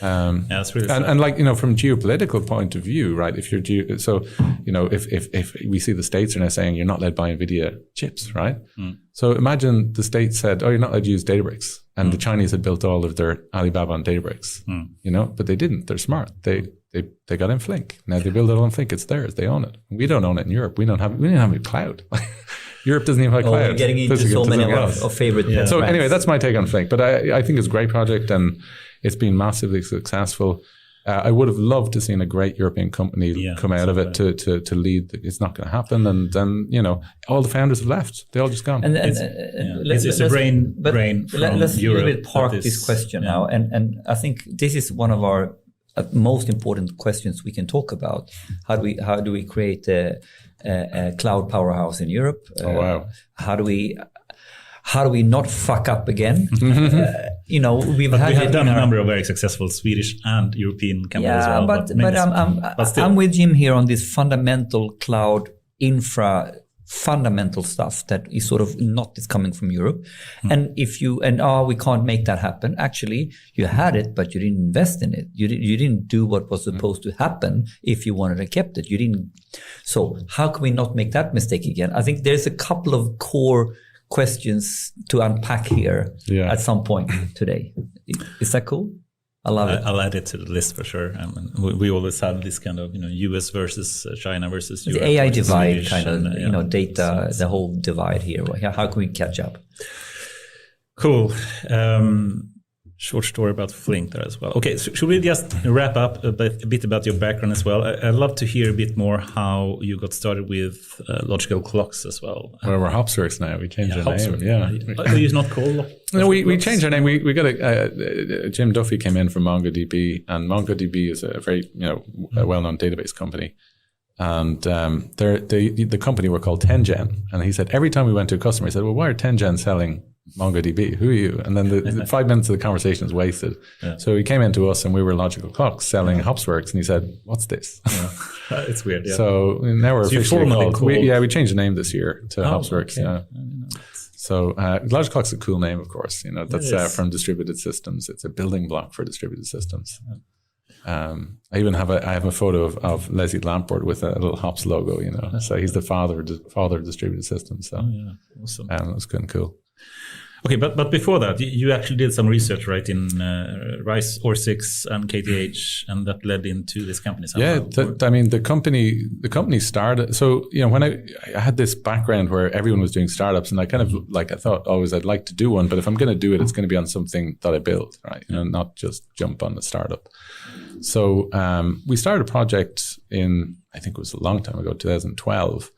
That's really
and like, from geopolitical point of view, right? If you're if we see the States are now saying you're not allowed to buy NVIDIA chips, right? So imagine the States said, oh, you're not allowed to use Databricks. And the Chinese had built all of their Alibaba on Databricks, but they didn't. They're smart. They got in Flink. Now they build it on Flink. It's theirs. They own it. We don't own it in Europe. We don't have a cloud. Europe doesn't even have a cloud.
We're getting into so many of favorite.
Yeah. So anyway, that's my take on Flink. But I think it's a great project, and it's been massively successful. I would have loved to seen a great European company come out of it to lead. It's not going to happen. And then, all the founders have left. They all just gone.
It's a brain from
let's
Europe.
Let's a little bit park this question now. And I think this is one of our most important questions we can talk about. How do we create a cloud powerhouse in Europe?
Wow.
How do we not fuck up again? We have
done a number of very successful Swedish and European companies as well.
But I'm with Jim here on this fundamental cloud infra fundamental stuff that is sort of not is coming from Europe. And we can't make that happen. Actually, you had it, but you didn't invest in it. You didn't do what was supposed to happen. If you wanted to kept it, you didn't. So how can we not make that mistake again? I think there's a couple of core questions to unpack here at some point today. Is that cool? I love it.
I'll add it to the list for sure. I mean, we always have this kind of, US versus China versus Europe.
The AI divide
Swedish
kind of,
and,
data, the whole divide here. How can we catch up?
Cool. Short story about Flink there as well. Okay, so should we just wrap up a bit about your background as well? I'd love to hear a bit more how you got started with logical clocks as well.
Well, we're Hopsworks now. We changed our name. Yeah.
Are you not called?
No, we changed our name. We got Jim Duffy came in from MongoDB, and MongoDB is a very a well-known database company. And the company were called 10gen, and he said every time we went to a customer, he said, "Well, why are 10gen selling MongoDB? Who are you?" And then the 5 minutes of the conversation is wasted. Yeah. So he came into us, and we were Logical Clocks selling Hopsworks, and he said, "What's this?"
Yeah. It's weird. Yeah.
So now we're officially called. We changed the name this year to Hopsworks. Okay. Yeah. So Logical Clocks is a cool name, of course. That's from distributed systems. It's a building block for distributed systems. Yeah. I even have a photo of Leslie Lamport with a little Hops logo. So he's the father of distributed systems. So
awesome.
It was good and cool.
Okay, but before that, you actually did some research, right, in Rice, OR6, and KTH, and that led into this company.
Somehow. Yeah, the company started. So when I had this background where everyone was doing startups, and I kind of I thought always I'd like to do one, but if I'm going to do it, it's going to be on something that I build, right? Not just jump on the startup. So we started a project in, I think it was a long time ago, 2012.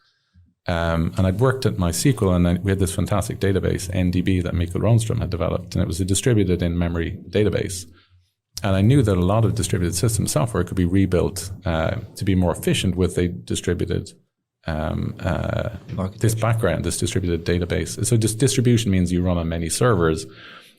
And I'd worked at MySQL, and we had this fantastic database, NDB, that Mikael Ronström had developed, and it was a distributed in-memory database. And I knew that a lot of distributed system software could be rebuilt to be more efficient with a distributed this distributed database. So distribution means you run on many servers,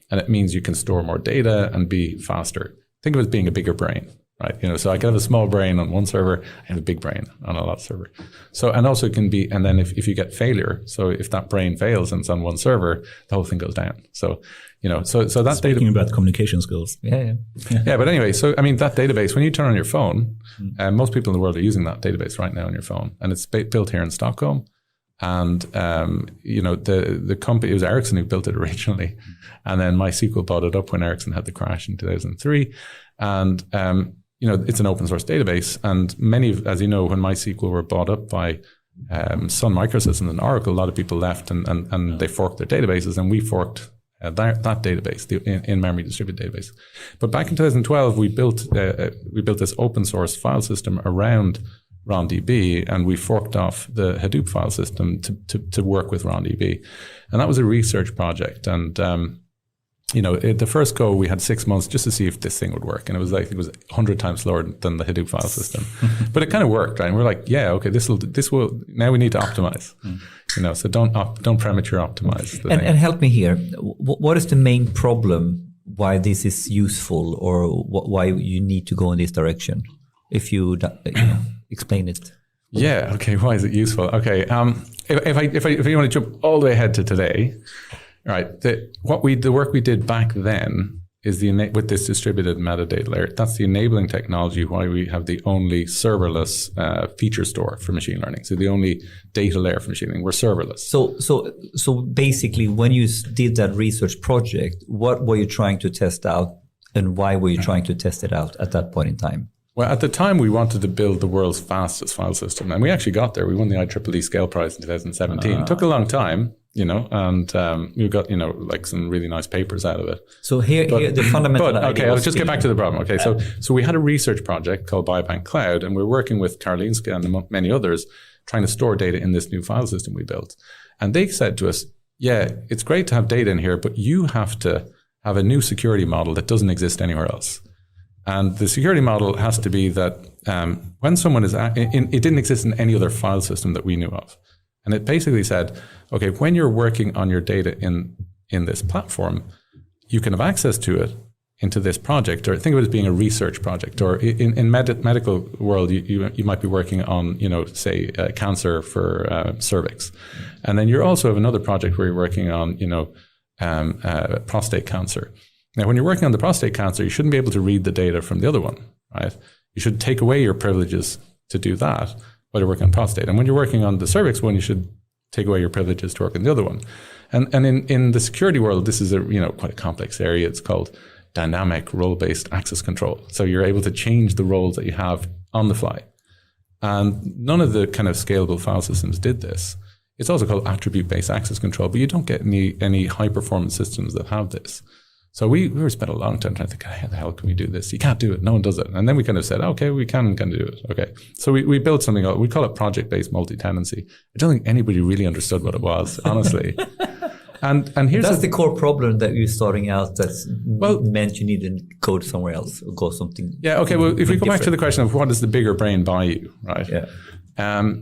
and it means you can store more data and be faster. Think of it as being a bigger brain. Right, so I can have a small brain on one server, I have a big brain on another server. So, and also it can be, and then if you get failure, so if that brain fails and it's on one server, the whole thing goes down. So, so that's
speaking about communication skills.
Yeah. But anyway, so that database, when you turn on your phone, most people in the world are using that database right now on your phone, and it's built here in Stockholm. And the company, it was Ericsson who built it originally, and then MySQL bought it up when Ericsson had the crash in 2003, and it's an open source database, and as you know, when MySQL were bought up by Sun Microsystems and Oracle, a lot of people left and they forked their databases, and we forked that database, the in-memory distributed database. But back in 2012, we built this open source file system around RonDB, and we forked off the Hadoop file system to work with RonDB, and that was a research project. And at the first go, we had 6 months just to see if this thing would work. And it was 100 times slower than the Hadoop file system. But it kind of worked, right? And we're like, yeah, okay, this will, now we need to optimize. So don't premature optimize.
And help me here. What is the main problem why this is useful, or why you need to go in this direction? If you explain it.
Yeah, okay, why is it useful? Okay, if you want to jump all the way ahead to today, right, the work we did back then is with this distributed metadata layer. That's the enabling technology why we have the only serverless feature store for machine learning. So the only data layer for machine learning. We're serverless.
So basically, when you did that research project, what were you trying to test out, and why were you trying to test it out at that point in time?
Well, at the time, we wanted to build the world's fastest file system, and we actually got there. We won the IEEE Scale Prize in 2017. It took a long time, and we got, some really nice papers out of it.
So here the fundamental idea.
Okay, I'll just get back to the problem. Okay, so we had a research project called Biobank Cloud, and we're working with Karolinska and many others trying to store data in this new file system we built. And they said to us, yeah, it's great to have data in here, but you have to have a new security model that doesn't exist anywhere else. And the security model has to be that when someone it didn't exist in any other file system that we knew of. And it basically said, okay, when you're working on your data in this platform, you can have access to it into this project, or think of it as being a research project, or in medical world, you might be working on, say, cancer for cervix. And then you also have another project where you're working on, prostate cancer. Now, when you're working on the prostate cancer, you shouldn't be able to read the data from the other one, right? You should take away your privileges to do that while you're working on prostate. And when you're working on the cervix one, you should take away your privileges to work in the other one. And in the security world, this is quite a complex area. It's called dynamic role-based access control. So you're able to change the roles that you have on the fly. And none of the kind of scalable file systems did this. It's also called attribute-based access control, but you don't get any high-performance systems that have this. So we spent a long time trying to think, how the hell can we do this? You can't do it. No one does it. And then we kind of said, okay, we can do it. Okay. So we built something, we call it project-based multi-tenancy. I don't think anybody really understood what it was, honestly. And here's
that's the core problem that you're starting out. That's meant you need to go somewhere else or go something.
Yeah. Okay. Well, if we go back to the question of what does the bigger brain buy you, right?
Yeah.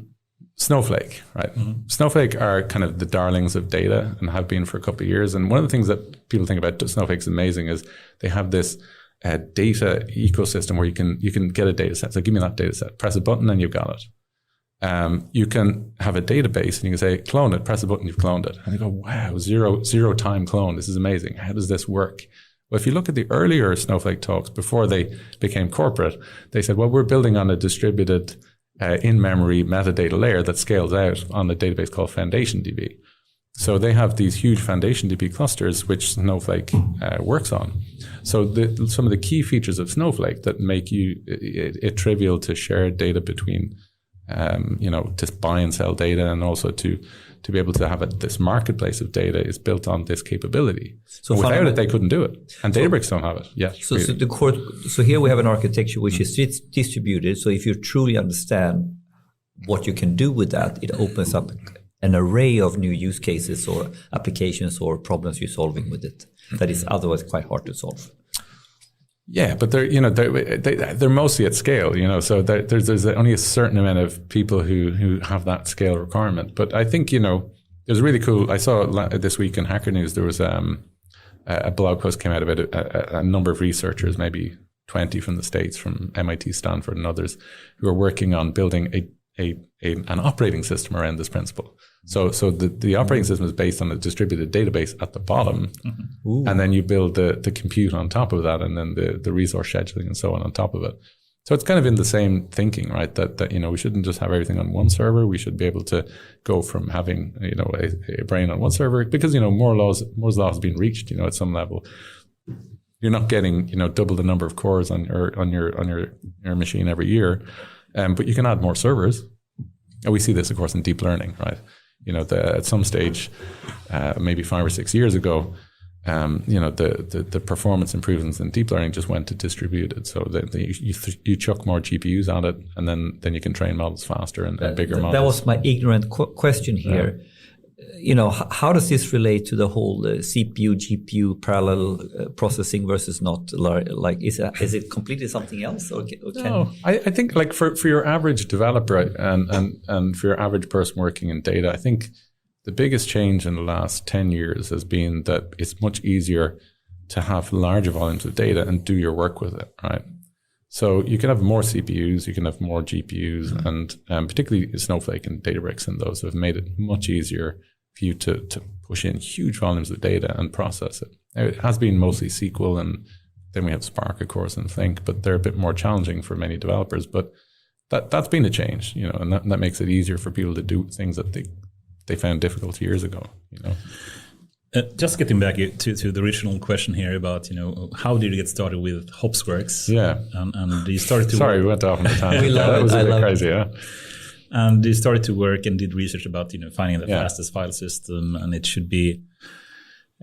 Snowflake, right? Mm-hmm. Snowflake are kind of the darlings of data and have been for a couple of years. And one of the things that people think about Snowflake's amazing is they have this data ecosystem where you can get a data set. So give me that data set, press a button and you've got it. You can have a database and you can say, clone it, press a button, you've cloned it. And you go, wow, zero time clone. This is amazing. How does this work? Well, if you look at the earlier Snowflake talks before they became corporate, they said, well, we're building on a distributed in-memory metadata layer that scales out on a database called Foundation DB. So they have these huge Foundation DB clusters, which Snowflake works on. So some of the key features of Snowflake that make it trivial to share data between, to buy and sell data, and also to be able to have this marketplace of data is built on this capability. So without it, they couldn't do it. And Databricks don't have it yet.
So here we have an architecture which is distributed. So if you truly understand what you can do with that, it opens up an array of new use cases or applications or problems you're solving with it that is otherwise quite hard to solve.
Yeah, but they're mostly at scale, so there's only a certain amount of people who have that scale requirement. But I think, there's really cool, I saw this week in Hacker News, there was a blog post came out about a number of researchers, maybe 20 from the States, from MIT, Stanford and others, who are working on building an operating system around this principle. So the operating system is based on a distributed database at the bottom, and then you build the compute on top of that, and then the resource scheduling and so on top of it. So it's kind of in the same thinking, right? That we shouldn't just have everything on one server. We should be able to go from having a brain on one server, because Moore's law has been reached, at some level. You're not getting double the number of cores on your machine every year, but you can add more servers. And we see this, of course, in deep learning, right? At some stage, maybe 5 or 6 years ago, the performance improvements in deep learning just went to distributed. So you chuck more GPUs on it, and then you can train models faster and bigger models.
That was my ignorant question here. How does this relate to the whole CPU, GPU parallel processing versus not? Like, is it completely something else?
No, I think like for your average developer and for your average person working in data, I think the biggest change in the last 10 years has been that it's much easier to have larger volumes of data and do your work with it, right? So you can have more CPUs, you can have more GPUs, and particularly Snowflake and Databricks and those have made it much easier for you to push in huge volumes of data and process it. Now, it has been mostly SQL, and then we have Spark, of course, and Flink, but they're a bit more challenging for many developers. But that's been a change, and that makes it easier for people to do things that they found difficult years ago,
Just getting back to the original question here about, how did you get started with Hopsworks?
Yeah.
And you started to
Sorry, we went off on the tangent. That was a bit crazy, yeah.
And you started to work and did research about, finding the fastest file system, and it should be,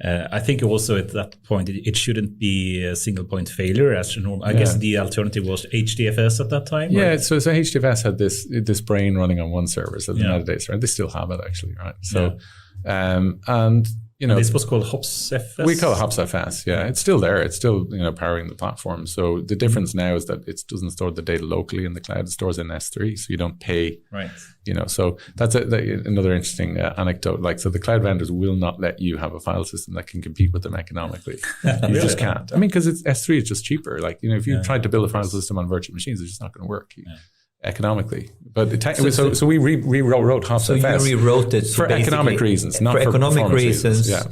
I think also at that point, it shouldn't be a single point failure as normal. I guess the alternative was HDFS at that time?
Yeah, so HDFS had this brain running on one server, so the metadata, right? They still have it actually, right? So, and
this was called HopsFS?
We call it HopsFS, yeah. It's still there. It's still, powering the platform. So the difference now is that it doesn't store the data locally in the cloud. It stores in S3, so you don't pay.
Right.
So that's another interesting anecdote. Like, so the cloud vendors will not let you have a file system that can compete with them economically. You just can't. I mean, because S3 is just cheaper. Like, if you tried to build a file system on virtual machines, it's just not going to work. Economically, but so we rewrote HopsFS.
So you rewrote it
for economic reasons, not for
economic reasons.
Yeah.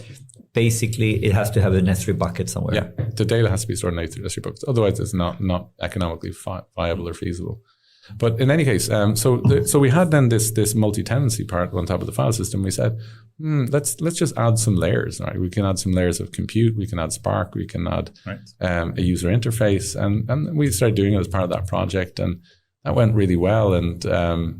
Basically, it has to have an S3 bucket somewhere.
Yeah, the data has to be stored in S3 buckets. Otherwise, it's not economically viable or feasible. But in any case, so we had then this multi-tenancy part on top of the file system. We said, let's just add some layers. Right? We can add some layers of compute. We can add Spark. We can add a user interface, and we started doing it as part of that project, and that went really well. And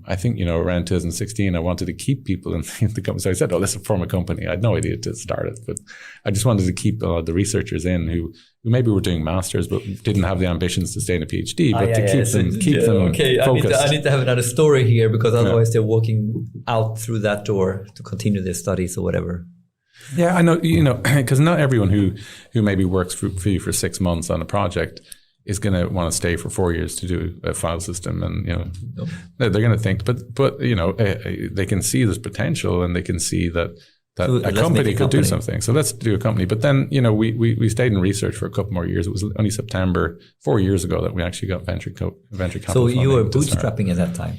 I think around 2016, I wanted to keep people in the company. So I said, let's form a company. I had no idea to start it, but I just wanted to keep the researchers in who maybe were doing masters but didn't have the ambitions to stay in a PhD, but to keep them focused.
I need to have another story here, because otherwise they're walking out through that door to continue their studies or whatever.
Yeah, I know, because not everyone who maybe works for you for 6 months on a project is going to want to stay for 4 years to do a file system, and they're going to think, but they can see this potential, and they can see that a company could do something. So let's do a company. But then we stayed in research for a couple more years. It was only September 4 years ago that we actually got venture capital.
So you were bootstrapping at that time.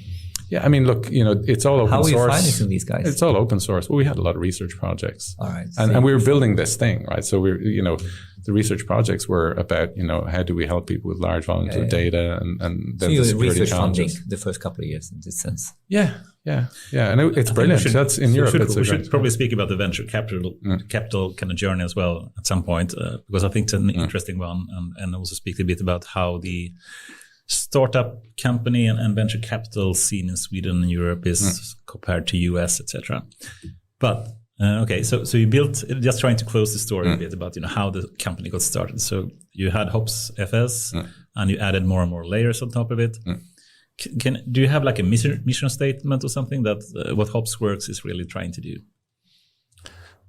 Yeah, I mean, look, it's all open source.
How are you financing these guys?
It's all open source. Well, we had a lot of research projects.
All right.
And we were building this thing, right? So the research projects were about, how do we help people with large volumes of data, and then
so you
the security
research
challenges.
funding the first couple of years in this sense.
Yeah. And it's brilliant. That's in Europe.
We should probably speak about the venture capital kind of journey as well at some point, because I think it's an interesting one, and also speak a bit about how the startup company and venture capital scene in Sweden and Europe is compared to US, etc. But okay, so you built, just trying to close the story a bit about how the company got started. So you had Hops FS, and you added more and more layers on top of it. Do you have like a mission statement or something that what Hopsworks is really trying to do?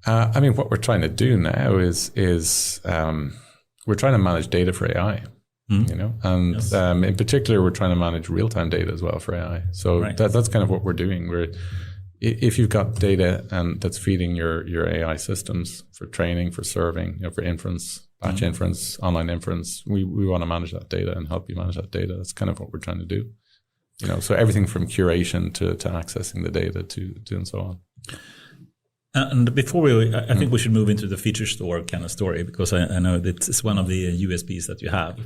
I mean, what we're trying to do now is we're trying to manage data for AI. And in particular, we're trying to manage real-time data as well for AI. So that's kind of what we're doing. If you've got data and that's feeding your AI systems for training, for serving, for inference, batch inference, online inference, we want to manage that data and help you manage that data. That's kind of what we're trying to do. So everything from curation to accessing the data to and so on.
And before I think we should move into the feature store kind of story, because I know that it's one of the USPs that you have.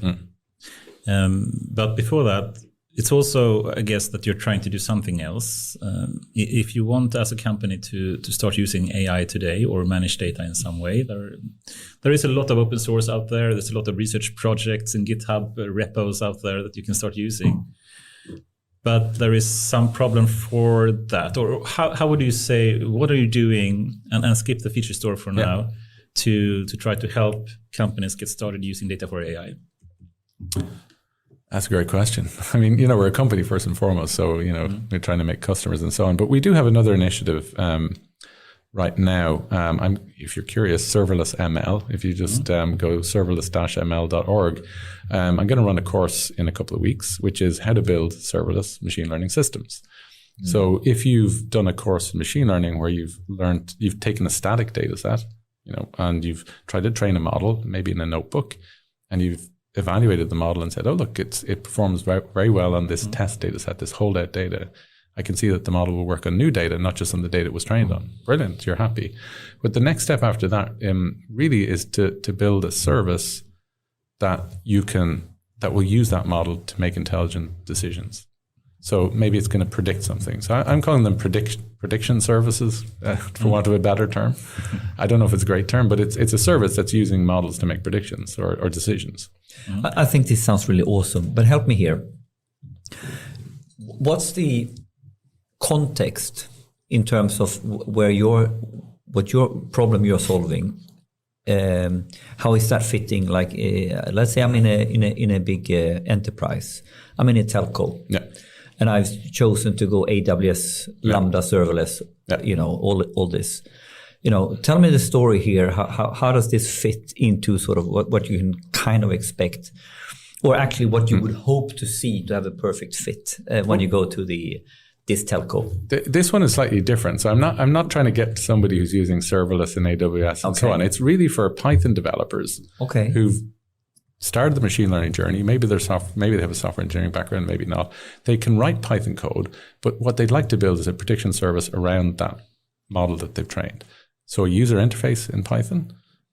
But before that, it's also, I guess, that you're trying to do something else. If you want, as a company, to start using AI today or manage data in some way, there is a lot of open source out there. There's a lot of research projects and GitHub repos out there that you can start using. But there is some problem for that. Or how would you say, what are you doing, and skip the feature store for now, to try to help companies get started using data for AI?
That's a great question. I mean, we're a company first and foremost, so, we're trying to make customers and so on. But we do have another initiative right now. If you're curious, serverless ML, if you just go serverless-ml.org, I'm going to run a course in a couple of weeks, which is how to build serverless machine learning systems. So if you've done a course in machine learning where you've taken a static data set, and you've tried to train a model, maybe in a notebook, and you've evaluated the model and said, oh, look, it performs very, very well on this test data set, this holdout data. I can see that the model will work on new data, not just on the data it was trained on. Brilliant, you're happy. But the next step after that really is to build a service that will use that model to make intelligent decisions. So maybe it's going to predict something. So I'm calling them prediction services, for want of a better term. I don't know if it's a great term, but it's a service that's using models to make predictions or decisions.
I think this sounds really awesome, but help me here. What's the context in terms of what your problem you're solving? How is that fitting? Like, let's say I'm in a big enterprise. I'm in a telco.
Yeah.
And I've chosen to go AWS, Lambda, serverless, all this. Tell me the story here. How does this fit into sort of what you can kind of expect, or actually what you would hope to see to have a perfect fit when you go to this telco?
This one is slightly different. So I'm not trying to get somebody who's using serverless in AWS and so on. It's really for Python developers who've started the machine learning journey. Maybe they have a software engineering background, maybe not. They can write Python code, but what they'd like to build is a prediction service around that model that they've trained. So a user interface in Python,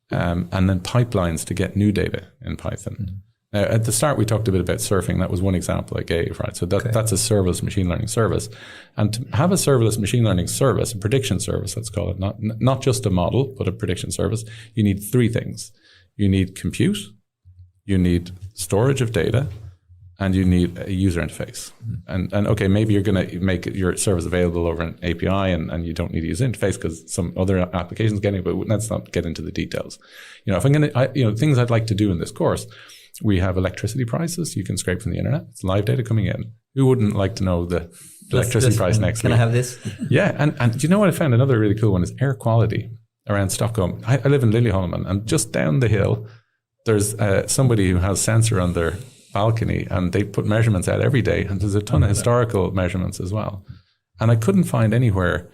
and then pipelines to get new data in Python. Now, at the start, we talked a bit about surfing. That was one example I gave, right? So that's a serverless machine learning service. And to have a serverless machine learning service, a prediction service, let's call it, not just a model, but a prediction service, you need three things. You need compute, you need storage of data, and you need a user interface. And okay, maybe you're going to make your service available over an API and you don't need a user interface because some other applications getting it, but let's not get into the details. If I'm going to, things I'd like to do in this course, we have electricity prices you can scrape from the internet. It's live data coming in. Who wouldn't like to know the electricity price next week?
Can I have this?
Yeah. And do you know what I found? Another really cool one is air quality around Stockholm. I live in Liljeholmen, and just down the hill, there's somebody who has sensor on their balcony, and they put measurements out every day, and there's a ton of historical measurements as well. And I couldn't find anywhere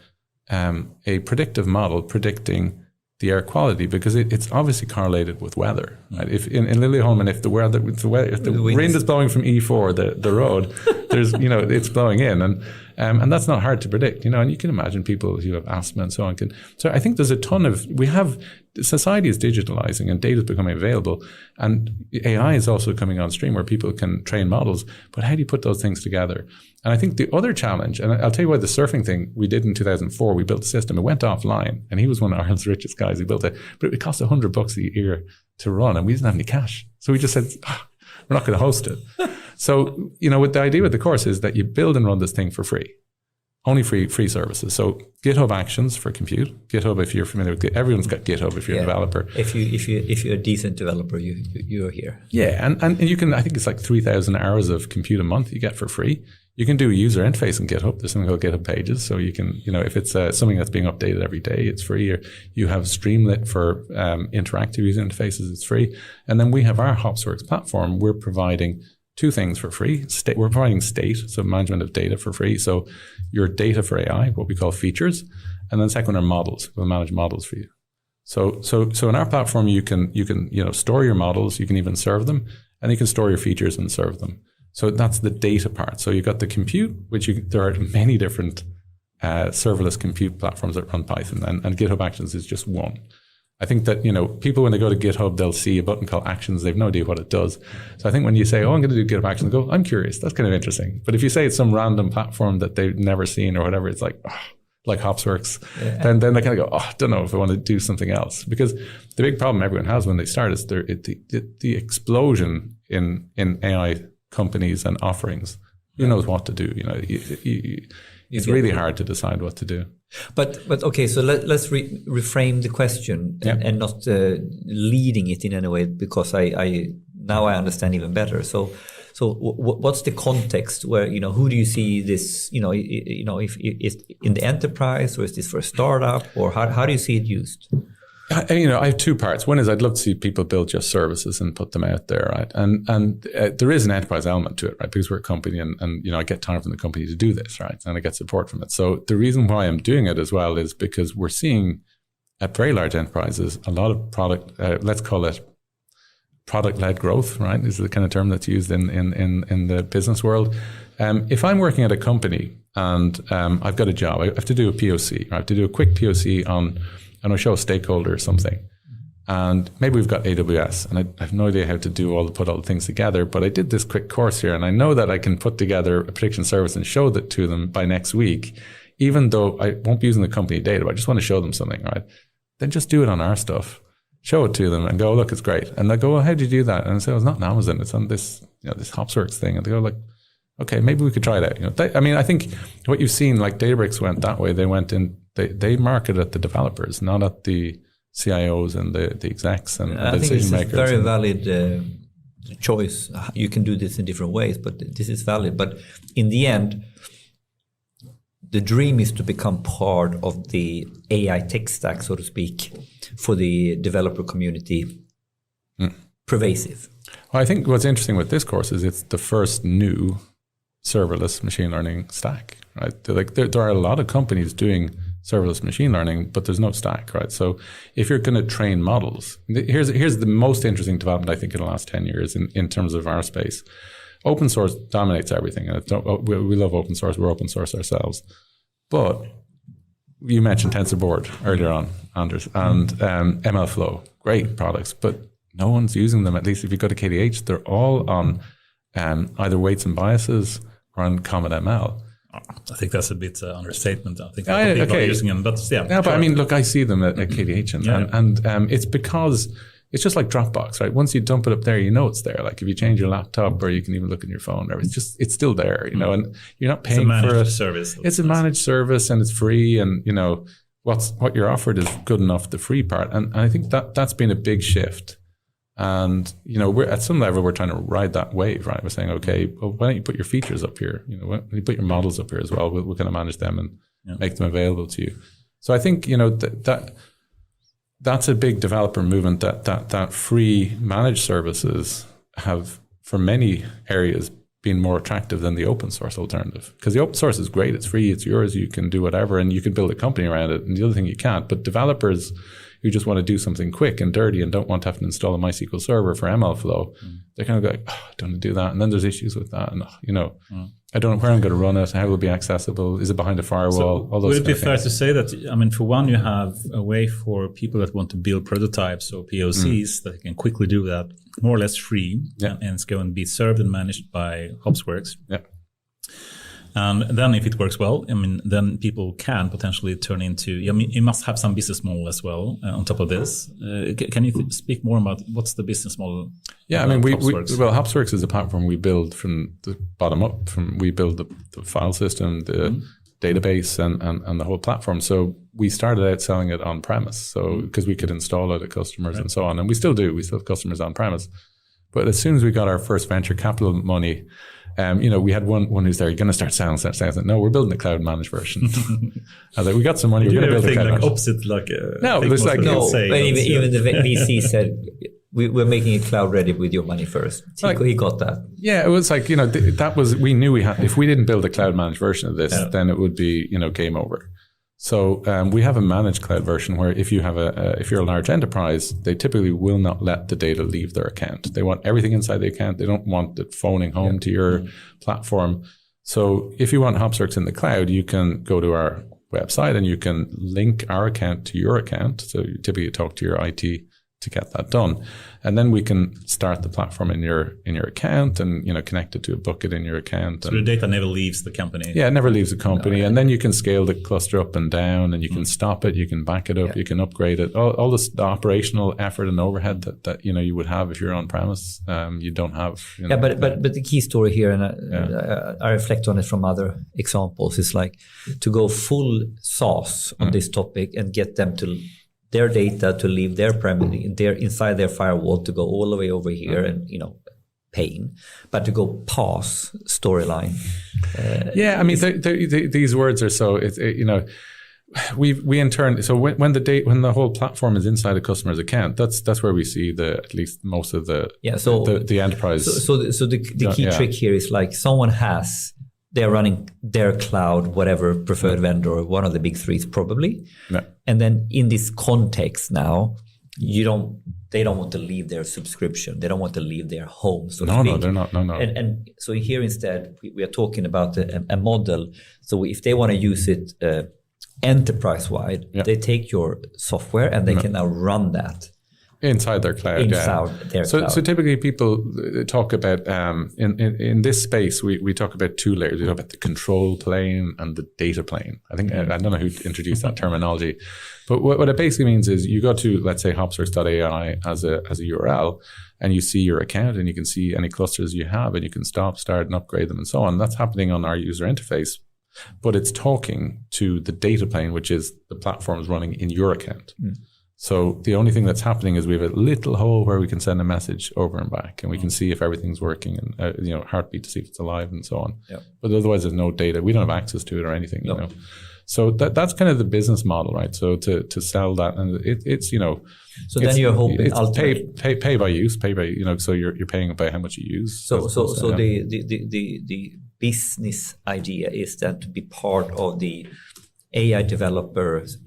a predictive model predicting the air quality, because it's obviously correlated with weather. Right? If in Liljeholmen, if the wind is blowing from E4, the road, there's it's blowing in, and that's not hard to predict. And you can imagine people who have asthma and so on can. So I think there's a ton of society is digitalizing and data is becoming available, and AI is also coming on stream where people can train models. But how do you put those things together? And I think the other challenge, and I'll tell you why the surfing thing we did in 2004, we built a system. It went offline, and he was one of Ireland's richest guys who built it. But it cost $100 a year to run, and we didn't have any cash. So we just said, we're not going to host it. So, with the idea with the course is that you build and run this thing for free. Only free services. So GitHub Actions for compute. GitHub, if you're familiar with everyone's got GitHub if you're a developer.
If you're a decent developer, you're here.
Yeah, and you can, I think it's like 3,000 hours of compute a month you get for free. You can do a user interface in GitHub. There's something called GitHub Pages. So you can, if it's something that's being updated every day, it's free. Or you have Streamlit for interactive user interfaces, it's free. And then we have our Hopsworks platform. We're providing two things for free. We're providing state, so management of data for free. So your data for AI, what we call features, and then second are models. We'll manage models for you. So in our platform, you can store your models. You can even serve them, and you can store your features and serve them. So that's the data part. So you've got the compute, there are many different serverless compute platforms that run Python, and GitHub Actions is just one. I think that, people, when they go to GitHub, they'll see a button called Actions. They've no idea what it does. So I think when you say, I'm going to do GitHub Actions, go, I'm curious. That's kind of interesting. But if you say it's some random platform that they've never seen or whatever, it's like Hopsworks, then they kind of go, I don't know if I want to do something else. Because the big problem everyone has when they start is the explosion in AI companies and offerings. Who knows what to do? It's really hard to decide what to do.
But okay, so let's reframe the question and not leading it in any way, because I now understand even better. So what's the context where who do you see this? If it's in the enterprise, or is this for a startup, or how do you see it used?
I have two parts. One is I'd love to see people build just services and put them out there, right? And there is an enterprise element to it, right? Because we're a company, and I get time from the company to do this, right? And I get support from it. So the reason why I'm doing it as well is because we're seeing at very large enterprises a lot of product. Let's call it product-led growth, right? This is the kind of term that's used in the business world. If I'm working at a company and I've got a job, I have to do a POC. I have to do a quick POC on. And I'll show a stakeholder something. And maybe we've got AWS, and I have no idea how to put all the things together, but I did this quick course here, and I know that I can put together a prediction service and show that to them by next week, even though I won't be using the company data, but I just want to show them something, right? Then just do it on our stuff. Show it to them and go, look, it's great. And they go, well, how did you do that? And I say, it's not on Amazon, it's on this, this Hopsworks thing. And they go like, okay, maybe we could try that. I think what you've seen, like Databricks went that way. They went in, they market at the developers, not at the CIOs and the execs and the decision makers.
I think it's a very valid choice. You can do this in different ways, but this is valid. But in the end, the dream is to become part of the AI tech stack, so to speak, for the developer community, pervasive.
Well, I think what's interesting with this course is it's the first new serverless machine learning stack, right? There are a lot of companies doing serverless machine learning, but there's no stack, right? So if you're going to train models, here's the most interesting development, I think, in the last 10 years in terms of our space. Open source dominates everything. We love open source. We're open source ourselves. But you mentioned TensorBoard earlier on, Anders, and MLflow, great products, but no one's using them. At least if you go to KDH, they're all on either weights and biases or on Common ML.
I think that's a bit understatement. I think people are using them, but yeah.
Yeah, but I mean, look, I see them at KDH, and it's because it's just like Dropbox, right? Once you dump it up there, you know it's there. Like if you change your laptop, or you can even look in your phone, or it's still there, you know. And you're not paying for it.
Service.
It's a managed service, and it's free, and you know what you're offered is good enough. The free part, and I think that's been a big shift. And you know, we're at some level we're trying to ride that wave, right? We're saying, okay, well, why don't you put your features up here? You know, why don't you put your models up here as well? We're going to manage them and make them available to you. So I think you know that's a big developer movement. That free managed services have, for many areas, been more attractive than the open source alternative. Because the open source is great; it's free, it's yours, you can do whatever, and you can build a company around it. And the other thing you can't. But developers who just want to do something quick and dirty and don't want to have to install a MySQL server for MLflow, they're kind of like, I don't want to do that. And then there's issues with that. And, you know, I don't know where I'm going to run it. How will it be accessible? Is it behind a firewall? All those
would it be fair to say that, I mean, for one, you have a way for people that want to build prototypes or POCs that can quickly do that more or less free and it's going to be served and managed by Hopsworks.
Yeah.
And then if it works well, I mean, then people can potentially turn into, I mean, you must have some business model as well on top of this. Can you speak more about what's the business model?
Yeah, I mean, Hopsworks is a platform we build from the bottom up. We build the file system, the database, and the whole platform. So we started out selling it on premise, so because we could install it at customers and so on, and we still do. We still have customers on premise. But as soon as we got our first venture capital money, you know, we had one who's there. You're going to start selling. No, we're building a cloud managed version. I was like, we got some money. We're going to build a cloud managed.
Opposite, like
no, it's like
even the VC said we're making it cloud ready with your money first. He got that.
Yeah, it was like, you know, that was, we knew we had, if we didn't build a cloud managed version of this, then it would be, you know, game over. So we have a managed cloud version where if you have if you're a large enterprise, they typically will not let the data leave their account. They want everything inside the account. They don't want it phoning home to your platform. So if you want Hopsworks in the cloud, you can go to our website and you can link our account to your account. So you typically talk to your IT to get that done. And then we can start the platform in your account and, you know, connect it to a bucket in your account.
So the data never leaves the company.
Yeah, it never leaves the company. And then you can scale the cluster up and down, and you can stop it, you can back it up, you can upgrade it. All this, the operational effort and overhead that you know you would have if you're on premise, you don't have. You know,
yeah, but the key story here, and I reflect on it from other examples, is like to go full SaaS on this topic and get them to their data to leave their premise, inside their firewall, to go all the way over here, and you know, pain. But to go PaaS storyline.
I mean, these words are so. You know, we in turn. So when the whole platform is inside a customer's account, that's where we see at least most of the the enterprise.
So the key trick here is like someone has. They're running their cloud, whatever preferred vendor, one of the big threes probably.
Yeah.
And then in this context now, they don't want to leave their subscription. They don't want to leave their home. So
No, they're not. No.
And so here instead, we are talking about a model. So if they want to use it enterprise-wide, they take your software and they can now run that.
Inside their cloud,
cloud.
So typically people talk about, in this space, we talk about two layers. We talk about the control plane and the data plane. I think, I don't know who introduced that terminology, but what it basically means is you go to, let's say, hopsworks.ai as a URL, and you see your account and you can see any clusters you have, and you can stop, start, and upgrade them and so on. That's happening on our user interface, but it's talking to the data plane, which is the platforms running in your account. So the only thing that's happening is we have a little hole where we can send a message over and back, and we can see if everything's working, and you know, heartbeat to see if it's alive and so on. Yeah. But otherwise, there's no data. We don't have access to it or anything. You know, so that's kind of the business model, right? So to sell that, and it's you know,
so then you're hoping
pay by use, you know, so you're paying by how much you use.
So the business idea is that to be part of the AI developers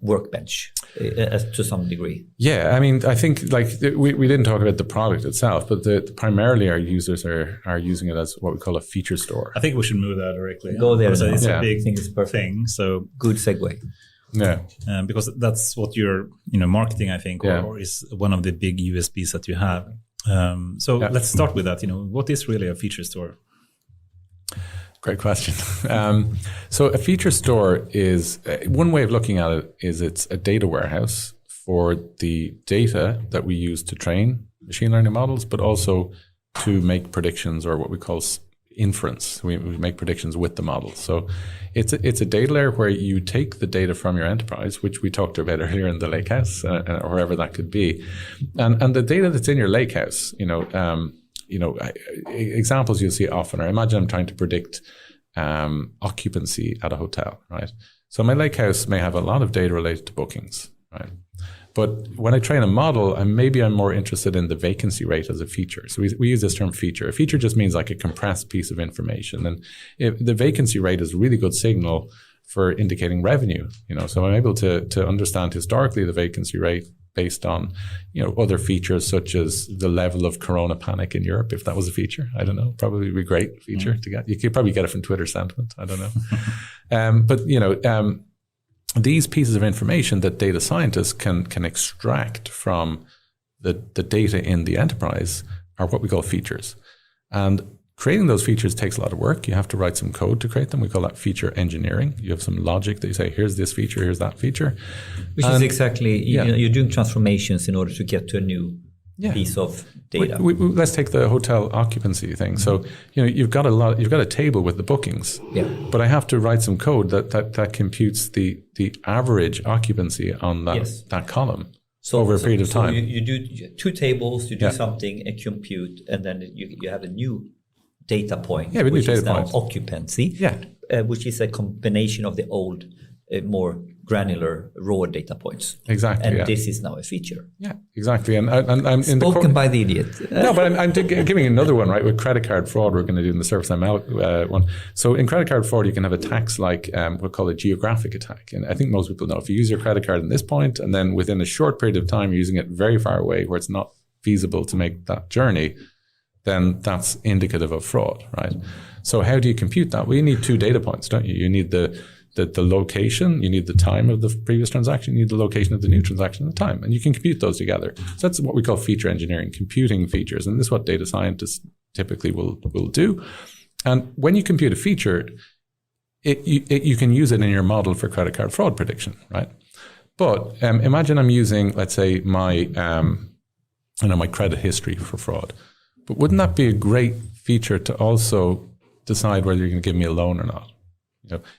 workbench to some degree.
Yeah, I mean, I think like we didn't talk about the product itself, but primarily our users are using it as what we call a feature store.
I think we should move that directly.
Go there.
It's a big thing. So
good segue.
Yeah.
Because that's what you're, marketing, I think, or is one of the big USPs that you have. Let's start with that. What is really a feature store?
Great question. So a feature store is, one way of looking at it is it's a data warehouse for the data that we use to train machine learning models, but also to make predictions, or what we call inference. We make predictions with the model. So it's a data layer where you take the data from your enterprise, which we talked about earlier in the lakehouse, or wherever that could be, and the data that's in your lakehouse, examples you'll see often are, imagine I'm trying to predict occupancy at a hotel, right? So my lakehouse may have a lot of data related to bookings, right? But when I train a model, I'm more interested in the vacancy rate as a feature. So we use this term feature. A feature just means like a compressed piece of information. And the vacancy rate is a really good signal for indicating revenue. So I'm able to understand historically the vacancy rate based on, other features such as the level of corona panic in Europe. If that was a feature, I don't know, probably be a great feature to get. You could probably get it from Twitter sentiment. I don't know. These pieces of information that data scientists can extract from the data in the enterprise are what we call features. And creating those features takes a lot of work. You have to write some code to create them. We call that feature engineering. You have some logic that you say, here's this feature, here's that feature.
Which is exactly, you're doing transformations in order to get to a new piece of data.
Let's take the hotel occupancy thing. So, you've got a table with the bookings, but I have to write some code that computes the average occupancy on that column over a period of time.
So you do two tables, you do something, a compute, and then you have a new data point, which is now occupancy, which is a combination of the old, more granular raw data points.
Exactly.
And this is now a feature.
Yeah, exactly. And I'm
spoken by the idiot.
No, but I'm giving another one, right? With credit card fraud, we're going to do in the Surface ML one. So in credit card fraud, you can have attacks like we'll call a geographic attack. And I think most people know if you use your credit card in this point, and then within a short period of time, you're using it very far away where it's not feasible to make that journey, then that's indicative of fraud, right? So how do you compute that? Well, you need two data points, don't you? You need the location, you need the time of the previous transaction, you need the location of the new transaction at the time, and you can compute those together. So that's what we call feature engineering, computing features, and this is what data scientists typically will do. And when you compute a feature, you can use it in your model for credit card fraud prediction, right? But imagine I'm using, let's say, my credit history for fraud. But wouldn't that be a great feature to also decide whether you're going to give me a loan or not?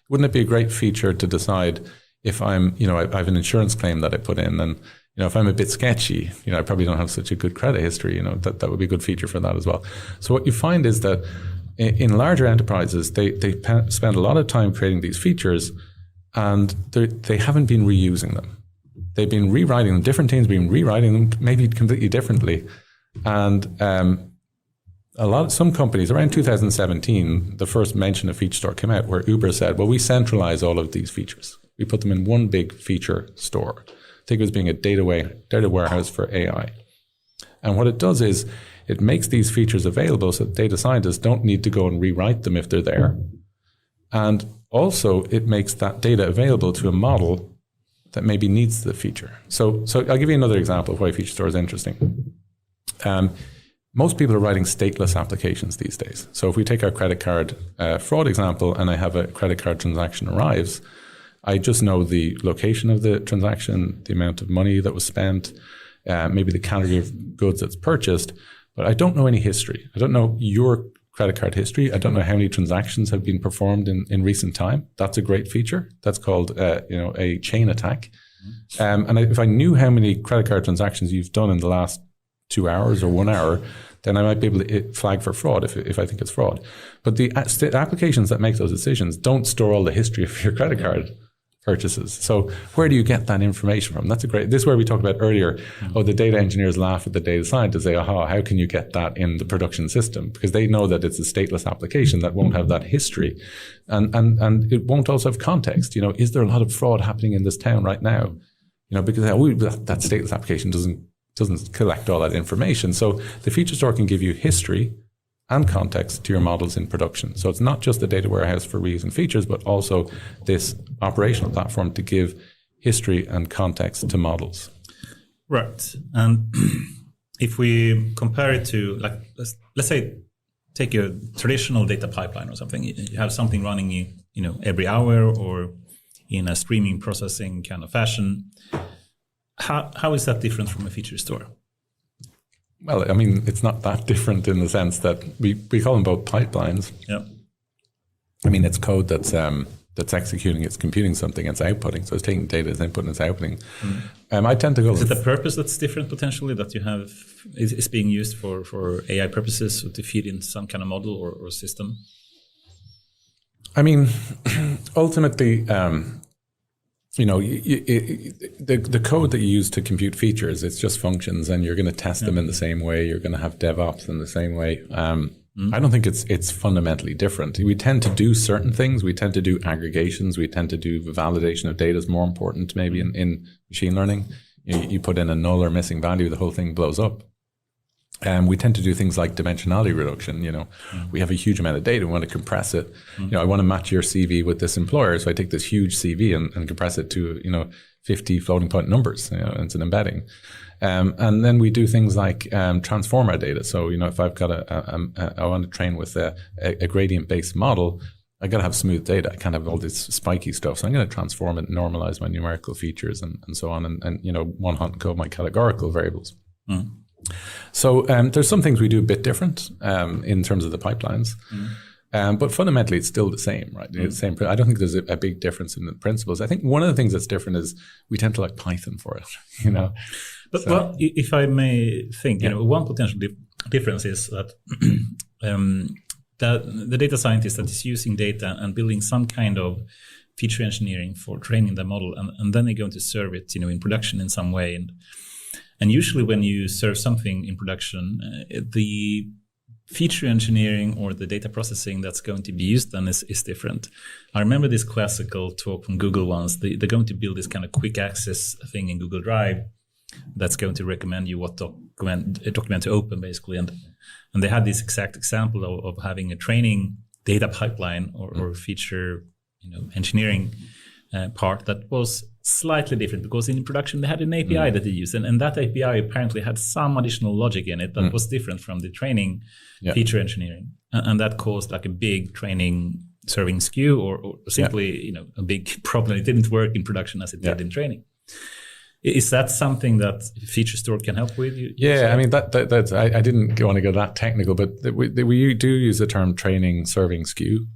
Wouldn't it be a great feature to decide if I have an insurance claim that I put in, and if I'm a bit sketchy, I probably don't have such a good credit history. That would be a good feature for that as well. So what you find is that in larger enterprises, they spend a lot of time creating these features, and they haven't been reusing them. They've been rewriting them. Different teams have been rewriting them, maybe completely differently, and some companies, around 2017, the first mention of feature store came out where Uber said, well, we centralize all of these features. We put them in one big feature store. Think of it as being a data warehouse for AI. And what it does is it makes these features available so that data scientists don't need to go and rewrite them if they're there. And also it makes that data available to a model that maybe needs the feature. So I'll give you another example of why feature store is interesting. Most people are writing stateless applications these days. So if we take our credit card fraud example, and I have a credit card transaction arrives, I just know the location of the transaction, the amount of money that was spent, maybe the category of goods that's purchased, but I don't know any history. I don't know your credit card history. I don't know how many transactions have been performed in recent time. That's a great feature. That's called a chain attack. And if I knew how many credit card transactions you've done in the last 2 hours or 1 hour, then I might be able to flag for fraud if I think it's fraud. But the applications that make those decisions don't store all the history of your credit card purchases. So where do you get that information from? This is where we talked about earlier, the data engineers laugh at the data scientists, say, how can you get that in the production system? Because they know that it's a stateless application that won't have that history. And it won't also have context. Is there a lot of fraud happening in this town right now? Because that stateless application doesn't collect all that information. So the feature store can give you history and context to your models in production. So it's not just the data warehouse for reusing features, but also this operational platform to give history and context to models.
Right. And if we compare it to, like, let's say, take a traditional data pipeline or something. You have something running, every hour or in a streaming processing kind of fashion. How is that different from a feature store?
Well, I mean, it's not that different in the sense that we call them both pipelines.
Yeah.
I mean, it's code that's executing, it's computing something, it's outputting. So it's taking data, it's input, and it's outputting. I tend to go.
Is it the purpose that's different potentially that you have is being used for AI purposes to feed in some kind of model or system?
I mean, ultimately, the code that you use to compute features, it's just functions, and you're going to test them in the same way. You're going to have DevOps in the same way. I don't think it's fundamentally different. We tend to do certain things. We tend to do aggregations. We tend to do the validation of data is more important maybe in machine learning. You put in a null or missing value, the whole thing blows up. We tend to do things like dimensionality reduction. We have a huge amount of data. We want to compress it. I want to match your CV with this employer. So I take this huge CV and compress it to, 50 floating point numbers. It's an embedding. And then we do things like transform our data. So, if I've got I want to train with a gradient-based model, I got to have smooth data. I can't have all this spiky stuff. So I'm going to transform it, normalize my numerical features and so on. And one hot encode my categorical variables. So there's some things we do a bit different in terms of the pipelines. But fundamentally, it's still the same, right? It's the same. I don't think there's a big difference in the principles. I think one of the things that's different is we tend to like Python for it,
But
so,
well, if I may think, one potential difference is that the data scientist that is using data and building some kind of feature engineering for training the model, and then they're going to serve it, in production in some way. And usually when you serve something in production, the feature engineering or the data processing that's going to be used then is different. I remember this classical talk from Google once. They're going to build this kind of quick access thing in Google Drive that's going to recommend you what document to open, basically. And they had this exact example of having a training data pipeline or feature engineering part that was slightly different, because in production they had an API that they used, and that API apparently had some additional logic in it that was different from the training feature engineering, and that caused like a big training serving skew or simply a big problem. It didn't work in production as it did in training. Is that something that Feature Store can help with?
I mean that's I didn't want to go that technical, but we do use the term training serving skew.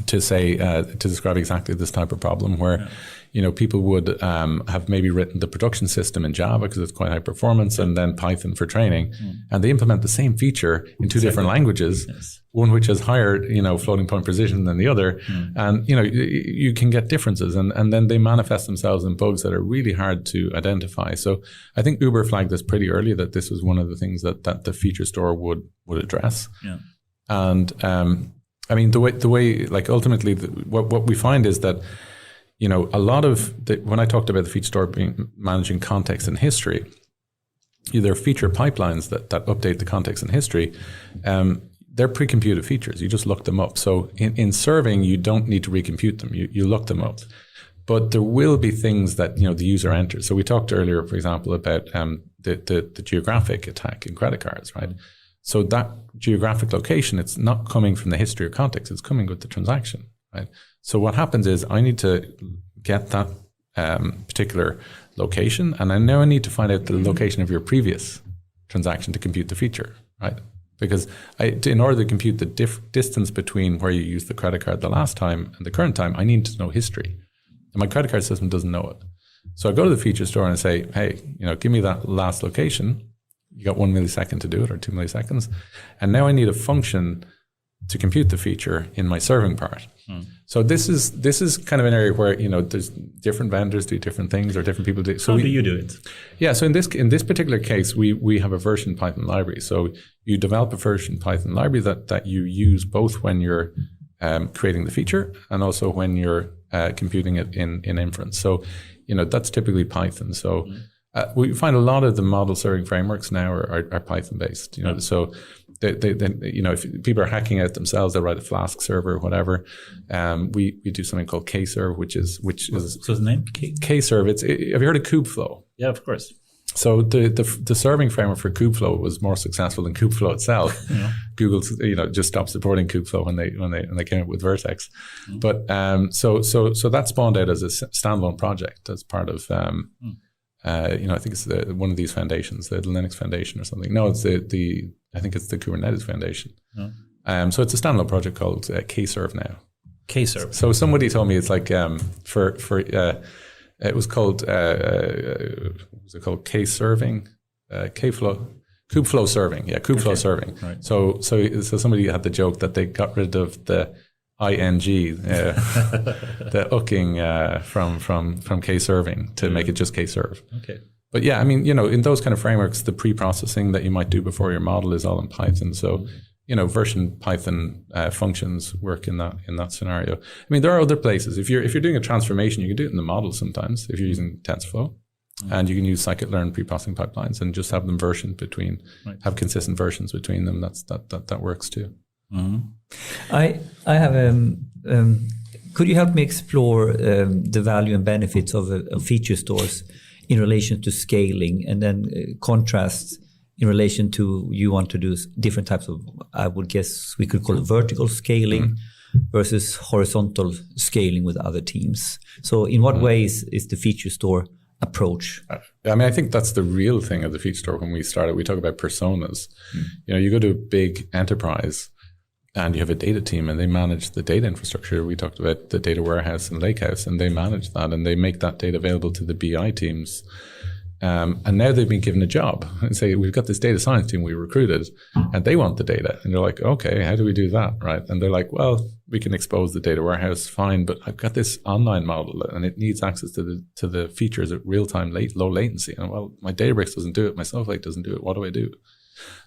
To say to describe exactly this type of problem where people would have maybe written the production system in Java because it's quite high performance, and then Python for training, and they implement the same feature in two different languages, one which has higher floating point precision than the other, and you can get differences, and then they manifest themselves in bugs that are really hard to identify. So I think Uber flagged this pretty early that this was one of the things that the Feature Store would address, and I mean, the way, like ultimately, what we find is that, a lot of when I talked about the Feature Store managing context and history, there are feature pipelines that update the context and history. They're pre-computed features. You just look them up. So in serving, you don't need to recompute them. You look them up. But there will be things that, the user enters. So we talked earlier, for example, about the geographic attack in credit cards, right? So that geographic location, it's not coming from the history or context, it's coming with the transaction, right? So what happens is I need to get that particular location, and I now need to find out the location of your previous transaction to compute the feature, right? Because in order to compute the distance between where you used the credit card the last time and the current time, I need to know history. And my credit card system doesn't know it. So I go to the Feature Store and I say, hey, give me that last location. You got 1 millisecond to do it, or 2 milliseconds. And now I need a function to compute the feature in my serving part. So this is kind of an area where, there's different vendors do different things, or different people do. So
how do you do it?
Yeah. So in this particular case, we have a version Python library. So you develop a version Python library that you use both when you're creating the feature and also when you're computing it in inference. So, that's typically Python. So we find a lot of the model serving frameworks now are Python based. So if people are hacking out themselves, they'll write a Flask server or whatever. We do something called Kserve, which is
so the name
Kserve. Have you heard of Kubeflow?
Yeah, of course.
So the serving framework for Kubeflow was more successful than Kubeflow itself. Yeah. Google, just stopped supporting Kubeflow when they came up with Vertex. Mm. But so that spawned out as a standalone project as part of I think it's one of these foundations, the Linux Foundation or something. No, it's I think it's the Kubernetes Foundation. Oh. So it's a standalone project called Kserve now.
Kserve.
So somebody told me it's like it was called K-serving, Kubeflow serving. Yeah, Kubeflow serving. Right. So somebody had the joke that they got rid of the ing, the hooking from K-serving to make it just Kserve.
Okay.
But yeah, I mean, in those kind of frameworks, the pre-processing that you might do before your model is all in Python. So, version Python functions work in that scenario. I mean, there are other places. If you're doing a transformation, you can do it in the model sometimes if you're using TensorFlow. And you can use scikit-learn pre-processing pipelines and just have them versioned have consistent versions between them. That works too.
Mm-hmm. I have could you help me explore the value and benefits of feature stores in relation to scaling, and then contrast in relation to you want to do different types of, I would guess we could call it vertical scaling versus horizontal scaling with other teams. So in what ways is the feature store approach?
I mean, I think that's the real thing of the feature store. When we started, we talk about personas. You go to a big enterprise and you have a data team and they manage the data infrastructure. We talked about the data warehouse and lakehouse, and they manage that and they make that data available to the BI teams. And now they've been given a job and say, we've got this data science team we recruited and they want the data. And you're like, okay, how do we do that? Right. And they're like, well, we can expose the data warehouse, fine, but I've got this online model and it needs access to the features at real time, low latency. And well, my Databricks doesn't do it. My Snowflake doesn't do it. What do I do?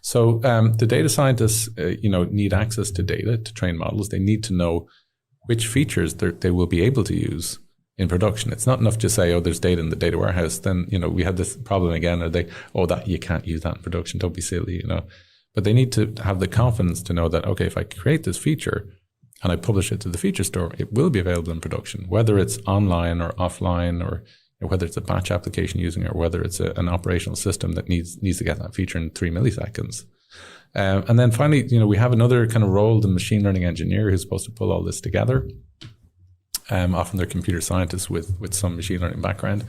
So the data scientists, need access to data to train models. They need to know which features they will be able to use in production. It's not enough to say, oh, there's data in the data warehouse. Then, we have this problem again. That you can't use that in production. Don't be silly, But they need to have the confidence to know that, okay, if I create this feature and I publish it to the feature store, it will be available in production, whether it's online or offline, or whether it's a batch application using it, or whether it's an operational system that needs to get that feature in 3 milliseconds. And then finally, we have another kind of role, the machine learning engineer, who's supposed to pull all this together. Often they're computer scientists with some machine learning background.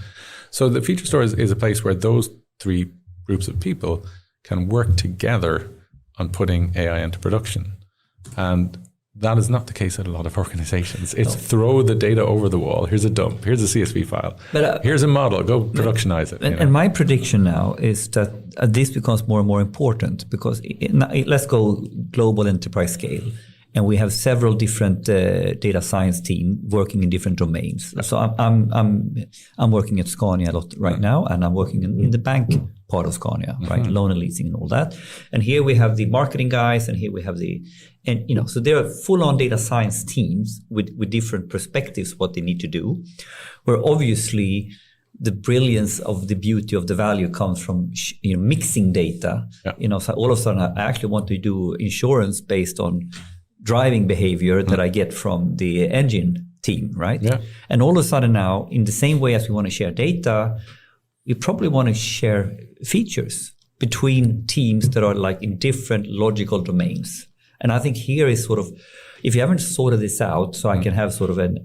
So the feature store is a place where those 3 groups of people can work together on putting AI into production. And that is not the case at a lot of organizations. It's throw the data over the wall. Here's a dump. Here's a CSV file. But, here's a model. Go productionize it.
And my prediction now is that this becomes more and more important because let's go global enterprise scale. And we have several different data science teams working in different domains. So I'm working at Scania a lot right now, and I'm working in the bank part of Scania, right? Loan and leasing and all that. And here we have the marketing guys, and here we have so there are full-on data science teams with different perspectives what they need to do, where obviously the brilliance of the beauty of the value comes from mixing data. Yeah. So all of a sudden I actually want to do insurance based on driving behavior that I get from the engine team, right? Yeah. And all of a sudden now, in the same way as we want to share data, we probably want to share features between teams that are like in different logical domains. And I think here is sort of, if you haven't sorted this out, so I can have sort of an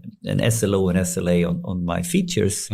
SLO and SLA on my features,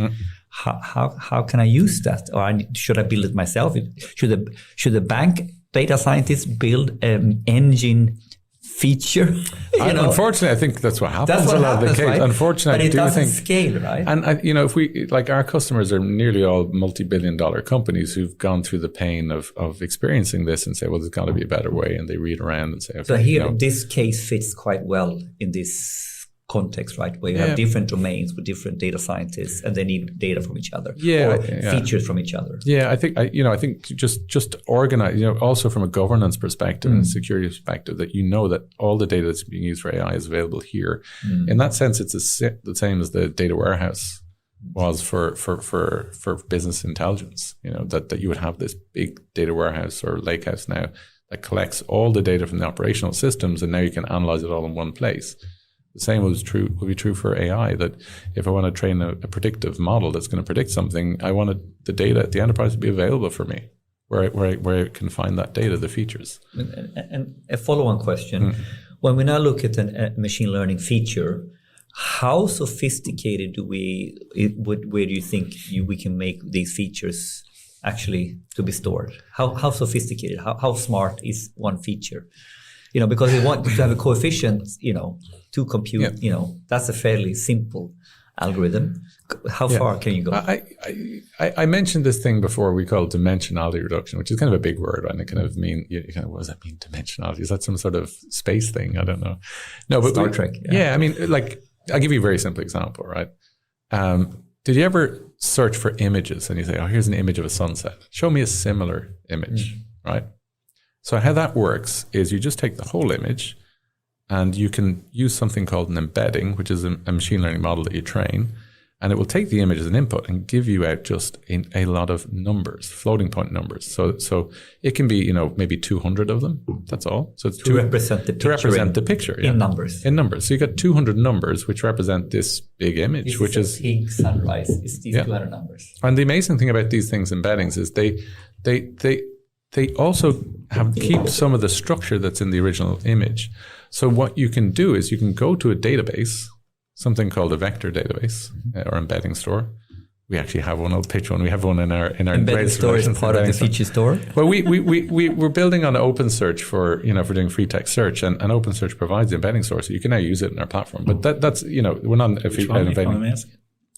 how can I use that? Or should I build it myself? Should the bank data scientist build an engine feature?
Unfortunately, I think that's what happens a lot of the case. Right? Unfortunately,
but it doesn't scale, right?
And if we our customers are nearly all multi-billion-dollar companies who've gone through the pain of experiencing this and say, well, there's got to be a better way, and they read around and say, okay.
So here, this case fits quite well in this context, right? Where you have different domains with different data scientists, and they need data from each other, or features from each other.
Yeah, I think just organize, also from a governance perspective and security perspective, that that all the data that's being used for AI is available here. In that sense, it's the same as the data warehouse was for business intelligence. That you would have this big data warehouse or lakehouse now that collects all the data from the operational systems, and now you can analyze it all in one place. The same would be true for AI, that if I want to train a predictive model that's going to predict something, I wanted the data at the enterprise to be available for me, where I can find that data, the features.
And a follow-on question. When we now look at a machine learning feature, how sophisticated where do you think we can make these features actually to be stored? How sophisticated, how smart is one feature? Because we want to have a coefficient, to compute, that's a fairly simple algorithm. How far can you go?
I mentioned this thing before we call dimensionality reduction, which is kind of a big word, and it kind of what does that mean, dimensionality? Is that some sort of space thing? I don't know. No, but
Star Trek.
Yeah, I mean, like, I'll give you a very simple example, right? Did you ever search for images and you say, oh, here's an image of a sunset. Show me a similar image, right? So how that works is you just take the whole image and you can use something called an embedding, which is a machine learning model that you train, and it will take the image as an input and give you out just a lot of numbers, floating point numbers. So it can be, maybe 200 of them. That's all. So it's
to represent the picture
yeah.
in numbers.
In numbers. So you got 200 numbers which represent this big image, which is
big sunrise. It's these 200 numbers.
And the amazing thing about these things, embeddings, is they also keep some of the structure that's in the original image. So what you can do is you can go to a database, something called a vector database or embedding store. We actually have one. I'll pitch one. We have one in our
embedding store is part of the feature store.
Well, we're building on OpenSearch for doing free text search, and OpenSearch provides the embedding store, so you can now use it in our platform. But that's we're not embedding.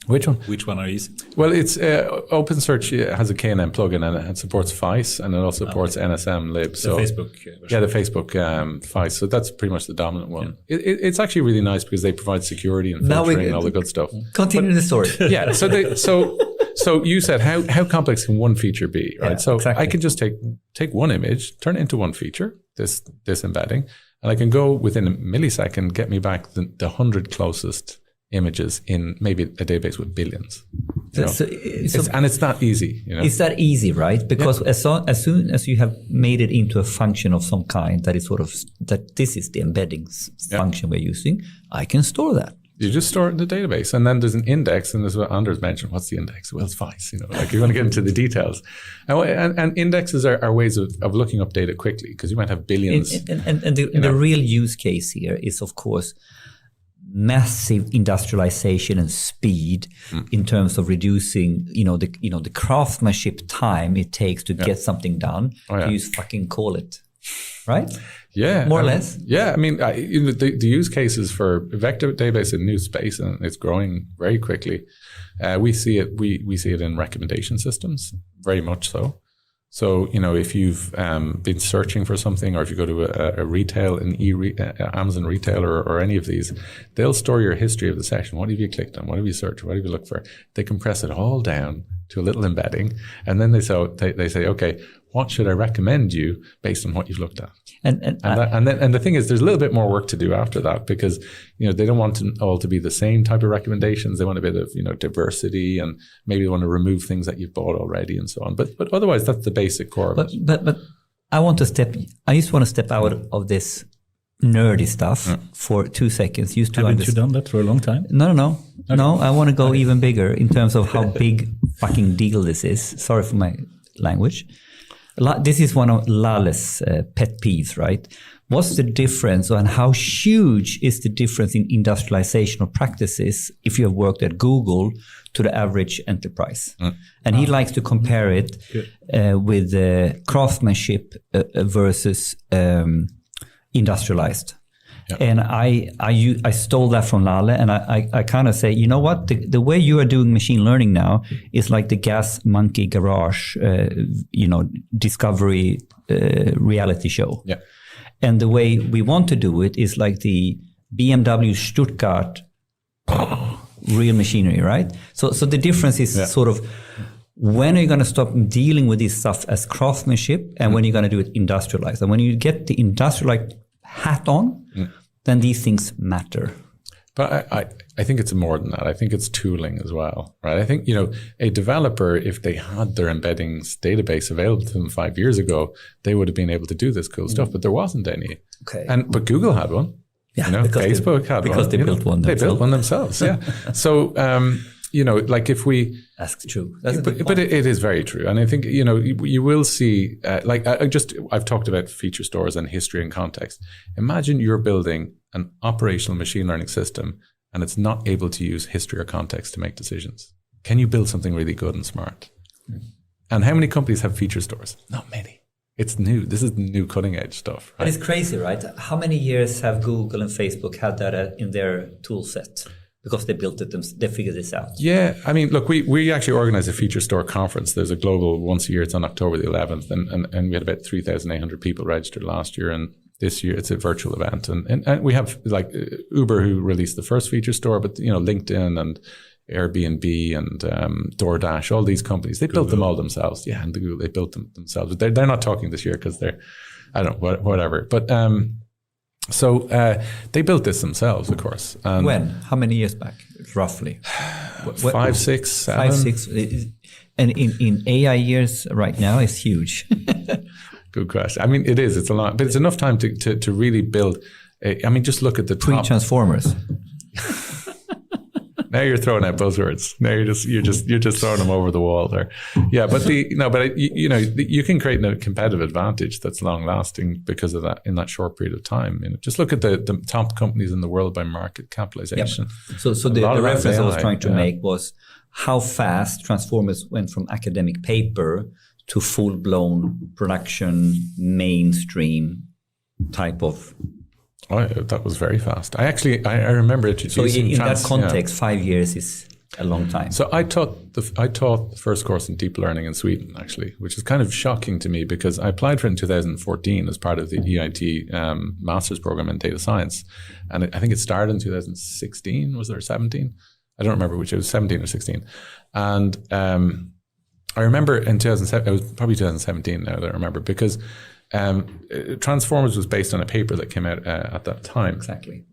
Which one?
Which one are you using?
Well, it's OpenSearch has a K&N plugin, and it supports FICE, and it also supports NSM lib. So
the Facebook version.
Yeah, the Facebook FICE. So that's pretty much the dominant one. Yeah. It's actually really nice because they provide security and filtering and all the good stuff.
Continue the story.
Yeah. So you said how complex can one feature be, right?
Yeah,
so
exactly.
I can just take one image, turn it into one feature, this embedding, and I can go within a millisecond get me back the 100 closest images in maybe a database with billions. And it's that easy.
It's that easy, right? Because as soon as you have made it into a function of some kind that is that this is the embedding function we're using, I can store that.
You just store it in the database, and then there's an index, and there's what Anders mentioned. What's the index? Well, it's FICE. Like you want to get into the details, and indexes are ways of looking up data quickly because you might have billions.
And the real use case here is, of course, massive industrialization and speed in terms of reducing, the craftsmanship time it takes to get something done. You just fucking call it, right?
Yeah,
more or less.
Yeah, I mean, the use cases for vector database in new space, and it's growing very quickly. We see it. We see it in recommendation systems, very much so. So, if you've been searching for something, or if you go to a retail, Amazon retailer or any of these, they'll store your history of the session. What have you clicked on? What have you searched? What have you looked for? They compress it all down to a little embedding, and then they say, okay, what should I recommend you based on what you've looked at? And the thing is, there's a little bit more work to do after that because they don't want all to be the same type of recommendations. They want a bit of diversity, and maybe they want to remove things that you've bought already and so on. But otherwise, that's the basic core of it.
But I just want to step out of this nerdy stuff for 2 seconds.
Haven't you done that for a long time?
No. I want to go even bigger in terms of how big fucking deal this is. Sorry for my language. This is one of Lale's pet peeves, right? What's the difference, and how huge is the difference in industrialization of practices if you have worked at Google to the average enterprise? And he likes to compare it with craftsmanship versus industrialized. Yeah. And I stole that from Lale, and I kind of say, you know what? The way you are doing machine learning now is like the Gas Monkey Garage, Discovery reality show.
Yeah.
And the way we want to do it is like the BMW Stuttgart real machinery, right? So the difference is sort of when are you going to stop dealing with this stuff as craftsmanship, and when you're going to do it industrialized. And when you get the industrialized hat on, then these things matter.
But I think it's more than that. I think it's tooling as well, right? I think, a developer, if they had their embeddings database available to them 5 years ago, they would have been able to do this cool stuff, but there wasn't any.
Okay.
But Google had one.
Yeah,
Facebook had one.
Because they built one themselves.
They built one themselves, yeah. So, like if we...
That's true.
But it is very true. And I think, you will see, I've talked about feature stores and history and context. Imagine you're building an operational machine learning system and it's not able to use history or context to make decisions. Can you build something really good and smart? And how many companies have feature stores? Not many. It's new. This is new cutting edge stuff. Right?
And it's crazy, right? How many years have Google and Facebook had that in their tool set? Because they built it, they figured this out. Yeah,
I mean, look, we actually organize a feature store conference. There's a global once a year. It's on October the 11th, and we had about 3,800 people registered last year, and this year it's a virtual event. And we have like Uber, who released the first feature store, but LinkedIn and Airbnb and DoorDash, all these companies, they built them all themselves. Yeah, and Google, they built them themselves. But they're not talking this year because they're, I don't know, whatever. But so they built this themselves, of course.
When? How many years back, roughly?
5, 6, 7.
5, 6. And in AI years right now, it's huge.
Good question. I mean, it is. It's a lot, but it's enough time to really build. Just look at the top.
Pre-Transformers.
Now you're throwing out buzzwords. Now you're just throwing them over the wall there. Yeah, but you can create a competitive advantage that's long lasting because of that in that short period of time. Just look at the top companies in the world by market capitalization.
Yep. So the reference I was trying to make was how fast Transformers went from academic paper to full blown production mainstream type of.
Oh, that was very fast. I remember introducing.
So in that context, 5 years is a long time.
So I taught the first course in deep learning in Sweden, actually, which is kind of shocking to me because I applied for it in 2014 as part of the EIT master's program in data science, and I think it started in 2016. Was there 17? I don't remember which. It was 17 or 16, and I remember in 2007. It was probably 2017 now that I remember because. Transformers was based on a paper that came out at that time.
Exactly.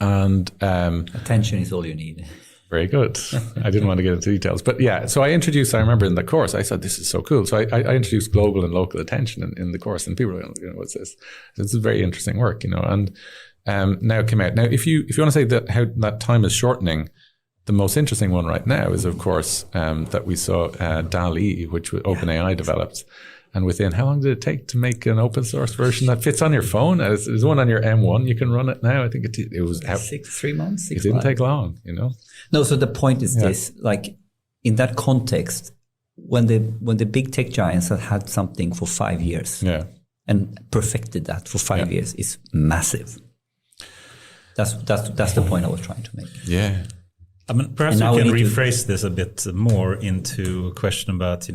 And
attention is all you need.
Very good. I didn't want to get into details. But yeah, so I remember in the course, I said, this is so cool. So I introduced global and local attention in the course, and people were like, what's this? This is very interesting work, and now it came out. Now, if you want to say that how that time is shortening, the most interesting one right now is, of course, that we saw DALL-E, which OpenAI developed. And within, how long did it take to make an open source version that fits on your phone? There's one on your M1. You can run it now. I think it was
3 months.
It didn't take long,
No, so the point is this: like in that context, when the big tech giants have had something for 5 years, and perfected that for 5 years, is massive. That's the point I was trying to make.
Yeah.
I mean, perhaps we can rephrase this a bit more into a question about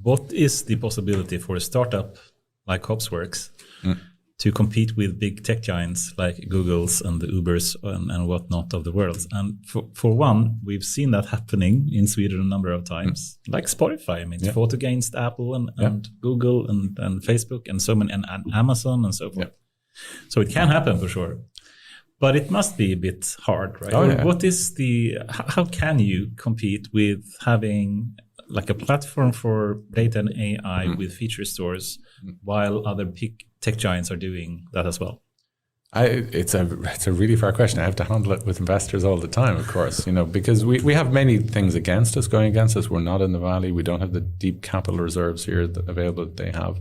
what is the possibility for a startup like Hopsworks to compete with big tech giants like Google's and the Ubers and whatnot of the world? And for one, we've seen that happening in Sweden a number of times, like Spotify. I mean, it's fought against Apple and Google and Facebook and so many, and Amazon and so forth. Yeah. So it can happen for sure. But it must be a bit hard, right?
Oh, yeah.
What is how can you compete with having like a platform for data and AI with feature stores while other big tech giants are doing that as well?
It's a really fair question. I have to handle it with investors all the time, of course, because we have many things going against us. We're not in the valley. We don't have the deep capital reserves here available that they have.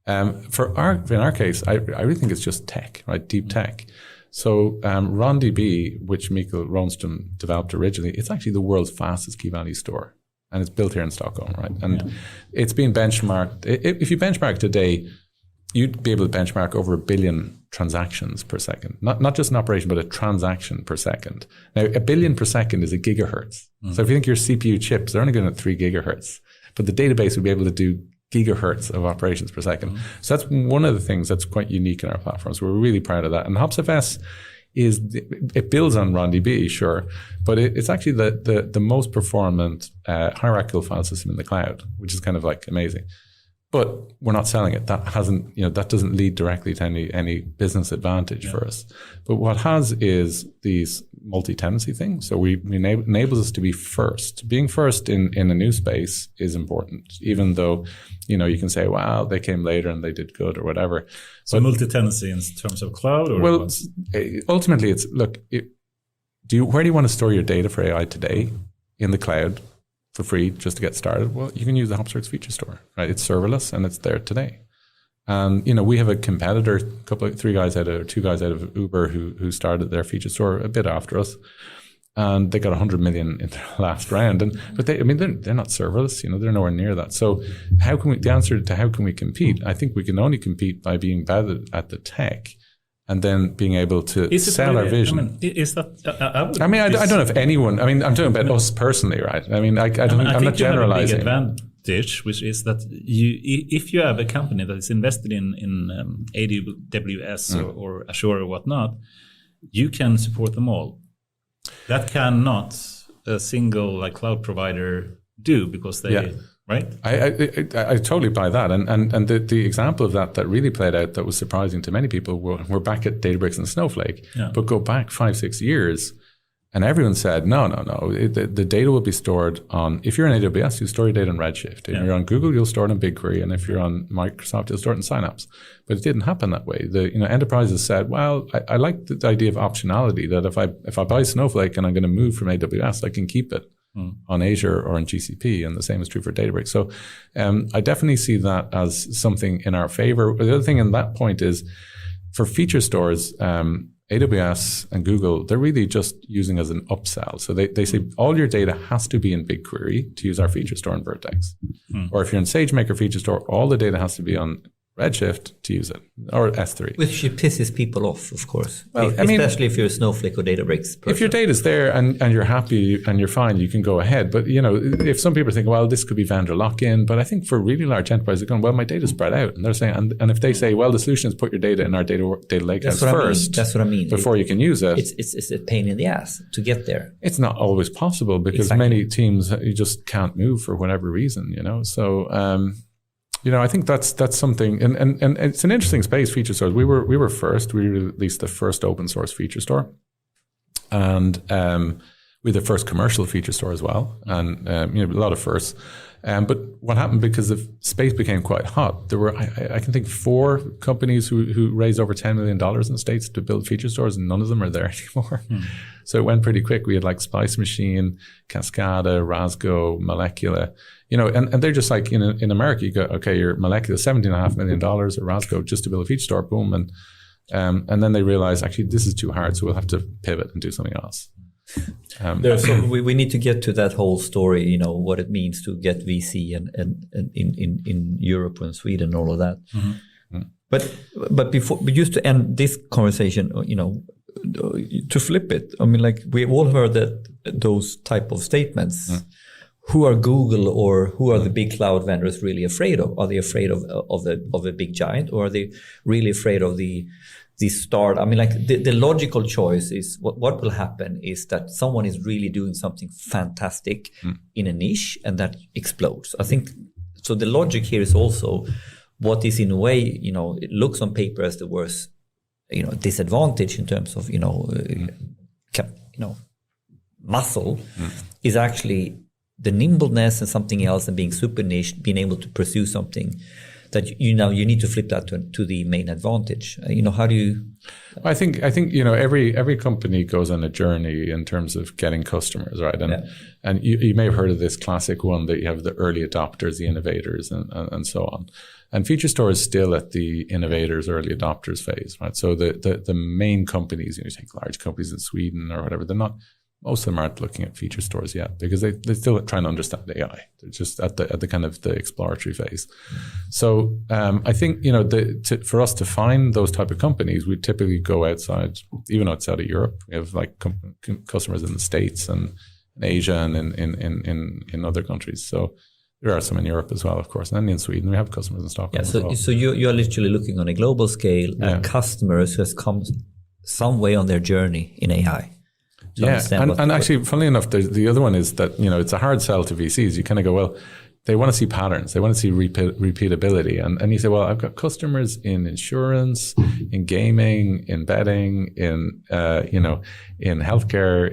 In our case, I really think it's just tech, right? Deep tech. So RonDB, which Mikael Ronström developed originally, it's actually the world's fastest key value store. And it's built here in Stockholm, right? And it's been benchmarked. If you benchmark today, you'd be able to benchmark over 1 billion transactions per second. Not just an operation, but a transaction per second. Now, 1 billion per second is a gigahertz. So if you think your CPU chips, they're only going at 3 gigahertz. But the database would be able to do gigahertz of operations per second. So that's one of the things that's quite unique in our platforms. We're really proud of that. And HopsFS it builds on RonDB, sure, but it's actually the most performant hierarchical file system in the cloud, which is kind of like amazing. but we're not selling it. That hasn't, that doesn't lead directly to any business advantage for us. But what has is these multi-tenancy things. So we enables us to be first. Being first in a new space is important, even though, you can say, wow, they came later and they did good or whatever.
So multi-tenancy in terms of cloud? Or
well, ultimately it's, look, where do you want to store your data for AI today? In the cloud for free, just to get started? Well, you can use the Hopsworks feature store, right? It's serverless and it's there today. And, we have a competitor, two guys out of Uber who started their feature store a bit after us. And they got 100 million in their last round. But they're not serverless, they're nowhere near that. So the answer to how can we compete? I think we can only compete by being better at the tech and then being able to sell our vision.
Is that?
I don't know if anyone. I'm talking about us personally, right? I'm not generalizing.
You have a big advantage, which is that if you have a company that is invested in AWS or Azure or whatnot, you can support them all. That cannot a single cloud provider do because they. Right.
I totally buy that. And the example of that really played out that was surprising to many people we're back at Databricks and Snowflake, but go back 5-6 years and everyone said, no. The data will be stored on, if you're on AWS, you store your data on Redshift. If you're on Google, you'll store it on BigQuery. And if you're on Microsoft, you'll store it in Synapse. But it didn't happen that way. Enterprises said, well, I like the idea of optionality that if I buy Snowflake and I'm going to move from AWS, I can keep it on Azure or on GCP, and the same is true for Databricks. So I definitely see that as something in our favor. The other thing in that point is for feature stores, AWS and Google, they're really just using as an upsell. So they say all your data has to be in BigQuery to use our feature store in Vertex. Or if you're in SageMaker feature store, all the data has to be on Redshift to use it, or S3.
Which pisses people off, of course. Well, especially if you're a Snowflake or Databricks person.
If your data's there and you're happy and you're fine, you can go ahead. But, if some people think, well, this could be vendor lock-in, but I think for really large enterprises, they're going, well, my data's spread out. And they're saying, and if they say, well, the solution is put your data in our data lakehouse first.
That's what I mean.
Before you can use it.
It's a pain in the ass to get there.
It's not always possible because many teams, you just can't move for whatever reason, So, I think that's something, and it's an interesting space. Feature stores. We were first. We released the first open source feature store, and we were the first commercial feature store as well. And a lot of firsts. But what happened, because the space became quite hot, there were I can think 4 companies who raised over $10 million in the States to build feature stores, and none of them are there anymore. So it went pretty quick. We had Spice Machine, Cascada, Rasgo, Molecular. And they're just in America, you go, okay, your Molecular, $17.5 million at Rasgo just to build a feature store, boom. And then they realize, actually, this is too hard, so we'll have to pivot and do something else.
So we need to get to that whole story, what it means to get VC and in Europe and Sweden and all of that. But just to end this conversation, to flip it, we've all heard those type of statements. Who are Google or who are the big cloud vendors really afraid of? Are they afraid of a big giant, or are they really afraid of the start? The logical choice is what will happen is that someone is really doing something fantastic in a niche and that explodes. I think so. The logic here is also what is in a way, it looks on paper as the worst, disadvantage in terms of, muscle is actually the nimbleness and something else, and being super niche, being able to pursue something that you need to flip that to the main advantage. How do you?
I think every company goes on a journey in terms of getting customers, right? And you may have heard of this classic one that you have the early adopters, the innovators, and so on. And feature store is still at the innovators, early adopters phase, right? So the main companies, you take large companies in Sweden or whatever, they're not. Most of them aren't looking at feature stores yet because they're still trying to understand AI. They're just at the kind of the exploratory phase. So I think for us to find those type of companies, we typically go outside, even outside of Europe. We have customers in the States and in Asia and in other countries. So there are some in Europe as well, of course, and in Sweden we have customers in Stockholm.
Yeah, so you're literally looking on a global scale at customers who has come some way on their journey in AI.
Yeah, and actually, funnily enough, the other one is that it's a hard sell to VCs. You kind of go, well, they want to see patterns. They want to see repeatability. And you say, well, I've got customers in insurance, in gaming, in betting, in in healthcare,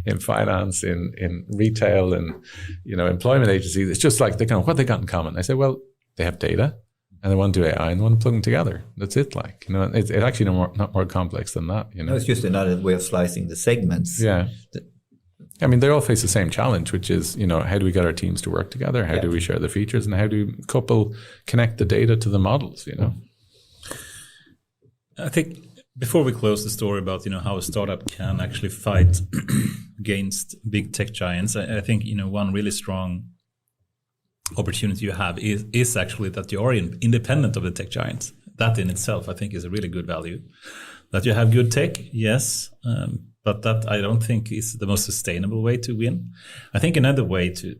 in finance, in retail, and employment agencies. It's just like what they got in common. I say, well, they have data, and they want to do AI, and they want to plug them together. That's it. It's actually not more complex than that.
No, it's just another way of slicing the segments.
Yeah. I mean, they all face the same challenge, which is, how do we get our teams to work together? How do we share the features? And how do we connect the data to the models,
I think before we close the story about, how a startup can actually fight against big tech giants, I think, one really strong opportunity you have is actually that you are independent of the tech giants. That in itself, I think, is a really good value. That you have good tech, yes, but that I don't think is the most sustainable way to win. I think another way to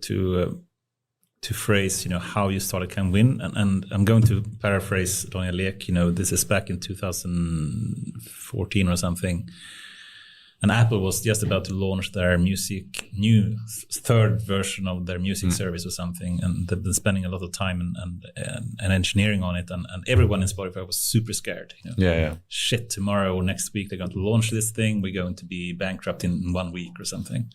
phrase, how you started can win, and I'm going to paraphrase Daniel Ek. This is back in 2014 or something, and Apple was just about to launch their new third version of their music service or something, and they've been spending a lot of time and engineering on it, and everyone in Spotify was super scared. Shit, tomorrow or next week they're going to launch this thing. We're going to be bankrupt in 1 week or something.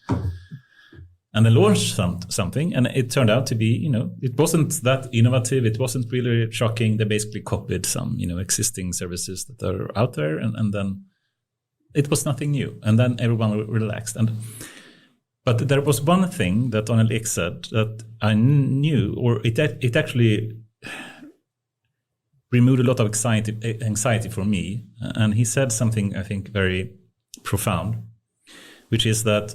And they launched something, and it turned out to be, it wasn't that innovative. It wasn't really shocking. They basically copied some, existing services that are out there, and then it was nothing new, and then everyone relaxed. But there was one thing that Daniel Ek said that I knew, or it actually removed a lot of anxiety for me. And he said something, I think, very profound, which is that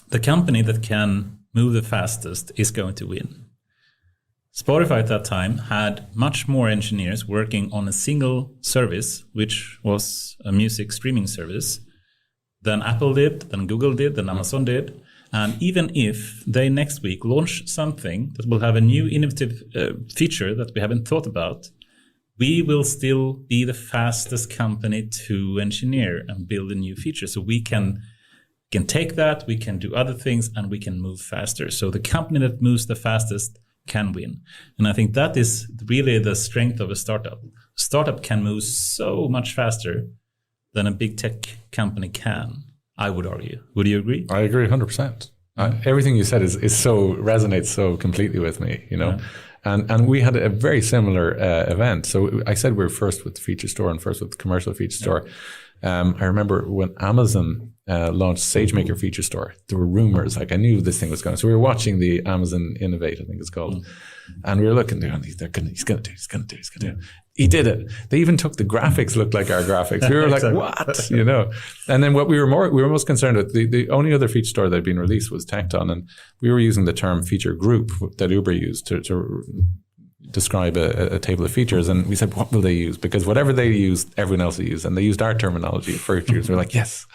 the company that can move the fastest is going to win. Spotify at that time had much more engineers working on a single service, which was a music streaming service, than Apple did, than Google did, than Amazon did. And even if they next week launch something that will have a new innovative feature that we haven't thought about, we will still be the fastest company to engineer and build a new feature. So we can take that, we can do other things, and we can move faster. So the company that moves the fastest can win. And I think that is really the strength of a startup. Startup can move so much faster than a big tech company can, I would argue. Would you agree?
I agree 100%. Everything you said resonates so completely with me, Yeah. And we had a very similar event. So I said we were first with the feature store and first with the commercial feature store. I remember when Amazon launched SageMaker Feature Store, there were rumors, I knew this thing was going. So we were watching the Amazon Innovate, I think it's called, and we were looking there, and he's going to do. He did it. They even took the graphics, looked like our graphics. We were like, exactly. What? And then what we were most concerned with, the only other feature store that had been released was Tecton, and we were using the term feature group that Uber used to describe a table of features, and we said, what will they use? Because whatever they used, everyone else will use, and they used our terminology for features. We're like, yes.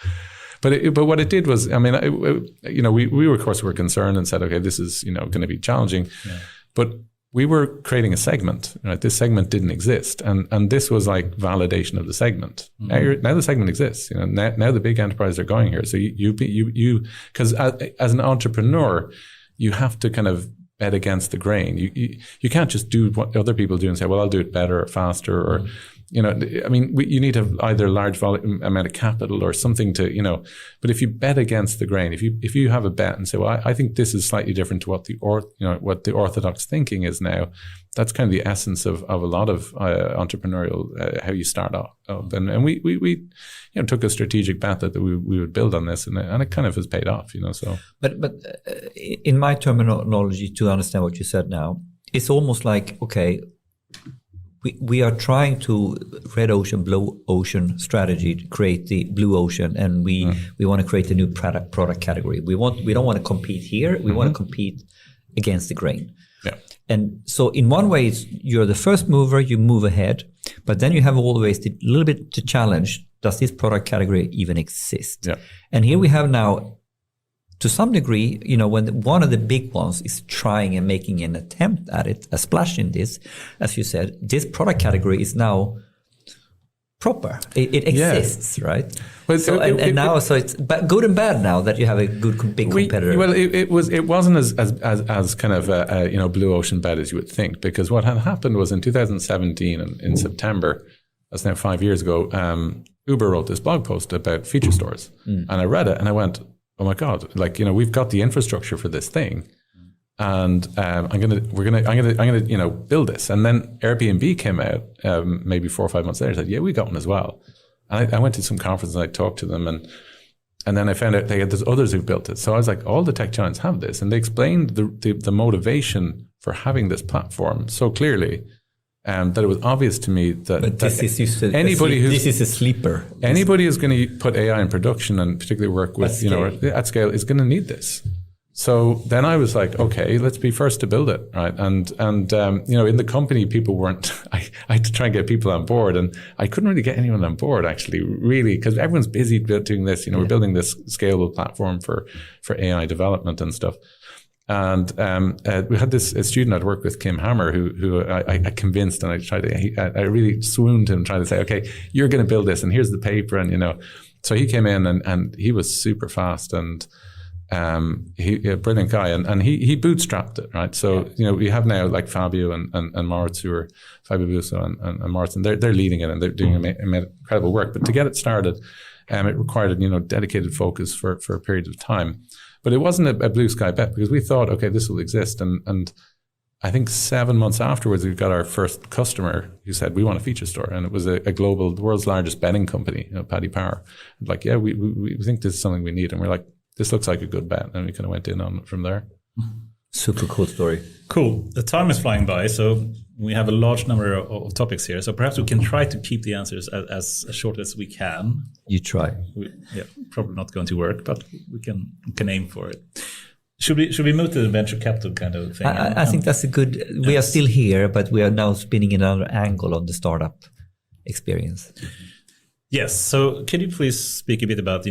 But what it did was, we were, of course, were concerned and said, okay, this is, going to be challenging. Yeah. But we were creating a segment, right? This segment didn't exist. And this was like validation of the segment. Mm-hmm. Now the segment exists. Now the big enterprises are going here. So you because as an entrepreneur, you have to kind of bet against the grain. You can't just do what other people do and say, well, I'll do it better or faster or, you need to have either a large amount of capital or something to, but if you bet against the grain, if you have a bet and say, well, I think this is slightly different to what the orthodox thinking is now, that's kind of the essence of a lot of entrepreneurial, how you start off. And we took a strategic bet that we would build on this, and it kind of has paid off, so.
But in my terminology, to understand what you said now, it's almost like, okay, we are trying to red ocean, blue ocean strategy to create the blue ocean, and we want to create a new product category. We don't want to compete here. We want to compete against the grain.
Yeah.
And so in one way, you're the first mover, you move ahead, but then you have always a little bit to challenge, does this product category even exist?
Yeah.
And here we have now, to some degree, when one of the big ones is trying and making an attempt at it, a splash in this, as you said, this product category is now proper. It exists, right?
Well,
so it's good and bad now that you have a good big competitor.
Well, it wasn't as kind of a blue ocean bet as you would think, because what had happened was in 2017 in September, that's now 5 years ago, Uber wrote this blog post about feature stores, and I read it and I went, oh my God, we've got the infrastructure for this thing. And I'm gonna build this. And then Airbnb came out maybe 4 or 5 months later and said, yeah, we got one as well. And I went to some conference and I talked to them, and then I found out there's others who built it. So I was like, all the tech giants have this, and they explained the motivation for having this platform so clearly that it was obvious to me that
this is a sleeper.
Anybody who's going to put AI in production and particularly work with at scale is going to need this. So then I was like, okay, let's be first to build it, right? And in the company, people weren't. I had to try and get people on board, and I couldn't really get anyone on board actually, really, because everyone's busy doing this. We're building this scalable platform for AI development and stuff. And we had a student I'd worked with, Kim Hammer, who I convinced, and I really swooned him trying to say, okay, you're going to build this, and here's the paper, and So he came in and he was super fast and. He a brilliant guy, and he bootstrapped it, right? So we have now like Fabio and Moritz, who are Fabio Busso and Moritz, and they're leading it and they're doing incredible work. But to get it started, it required dedicated focus for a period of time. But it wasn't a blue sky bet, because we thought, okay, this will exist, and I think 7 months afterwards, we got our first customer who said, we want a feature store. And it was the world's largest betting company, Paddy Power. Like, yeah, we think this is something we need, and we're like, this looks like a good bet, and we kind of went in on it from there.
Super cool story.
Cool. The time is flying by, so we have a large number of topics here. So perhaps we can try to keep the answers as short as we can.
You try.
Probably not going to work, but we can aim for it. Should we move to the venture capital kind of thing?
I think that's a good. We are still here, but we are now spinning another angle on the startup experience.
Yes. So can you please speak a bit about,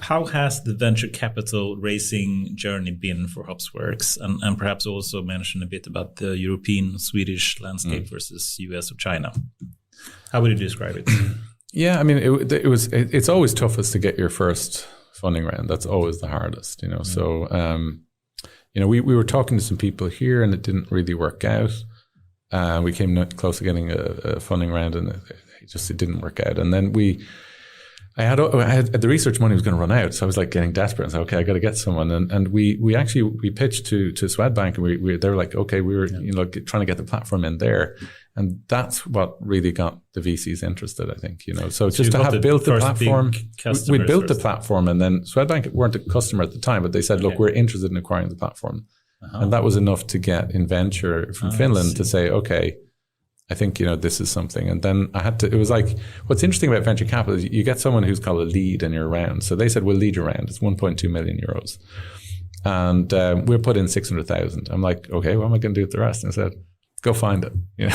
how has the venture capital raising journey been for Hopsworks, and perhaps also mention a bit about the European, Swedish landscape versus US or China? How would you describe it?
Yeah, I mean, it's always toughest to get your first funding round. That's always the hardest, So, we were talking to some people here and it didn't really work out. We came close to getting a funding round and it didn't work out. And then I had the research money was going to run out, so I was like getting desperate. I said, okay, I got to get someone. And we pitched to Swedbank, and they were like, okay, we were trying to get the platform in there, and that's what really got the VCs interested, I think. So just to have built the platform, we built the platform, and then Swedbank weren't a customer at the time, but they said, look, we're interested in acquiring the platform, and that was enough to get Inventure from Finland to say, okay, I think, this is something. And then it was like, what's interesting about venture capital is you get someone who's called a lead in your round. So they said, we'll lead your round. It's 1.2 million euros. And we'll put in 600,000. I'm like, okay, what am I going to do with the rest? And I said, go find it.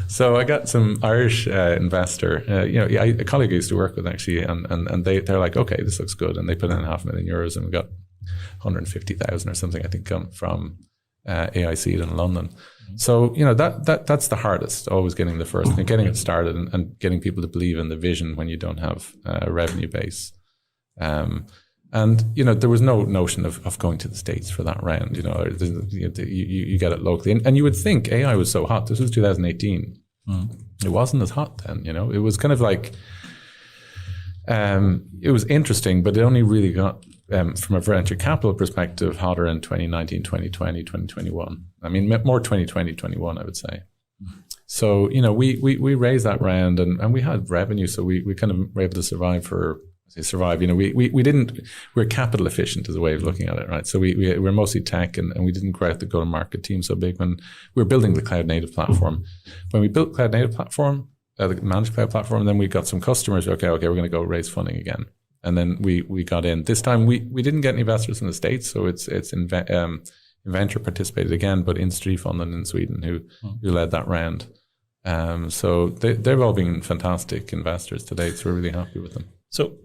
So I got some Irish investor, a colleague I used to work with actually, and they're like, okay, this looks good. And they put in €500,000 and we got 150,000 or something, I think, from AIC in London. So, that's the hardest, always getting the first, getting it started and getting people to believe in the vision when you don't have a revenue base. And there was no notion of going to the States for that round. You get it locally. And you would think AI was so hot. This was 2018. It wasn't as hot then, It was kind of like, it was interesting, but it only really got, from a venture capital perspective, hotter in 2019, 2020, 2021. I mean, more 2020, 21, I would say. So, we raised that round and we had revenue. So we kind of were able to survive. We're capital efficient is a way of looking at it, right? So we're mostly tech and we didn't grow out the go-to-market team so big when we were building the cloud native platform. When we built cloud native platform, the managed cloud platform, then we got some customers. Okay, we're going to go raise funding again. And then we got in. This time we didn't get any investors in the States, so it's Inventure participated again, but Industry Funding in Sweden who led that round. So they've all been fantastic investors to date, so we're really happy with them.
So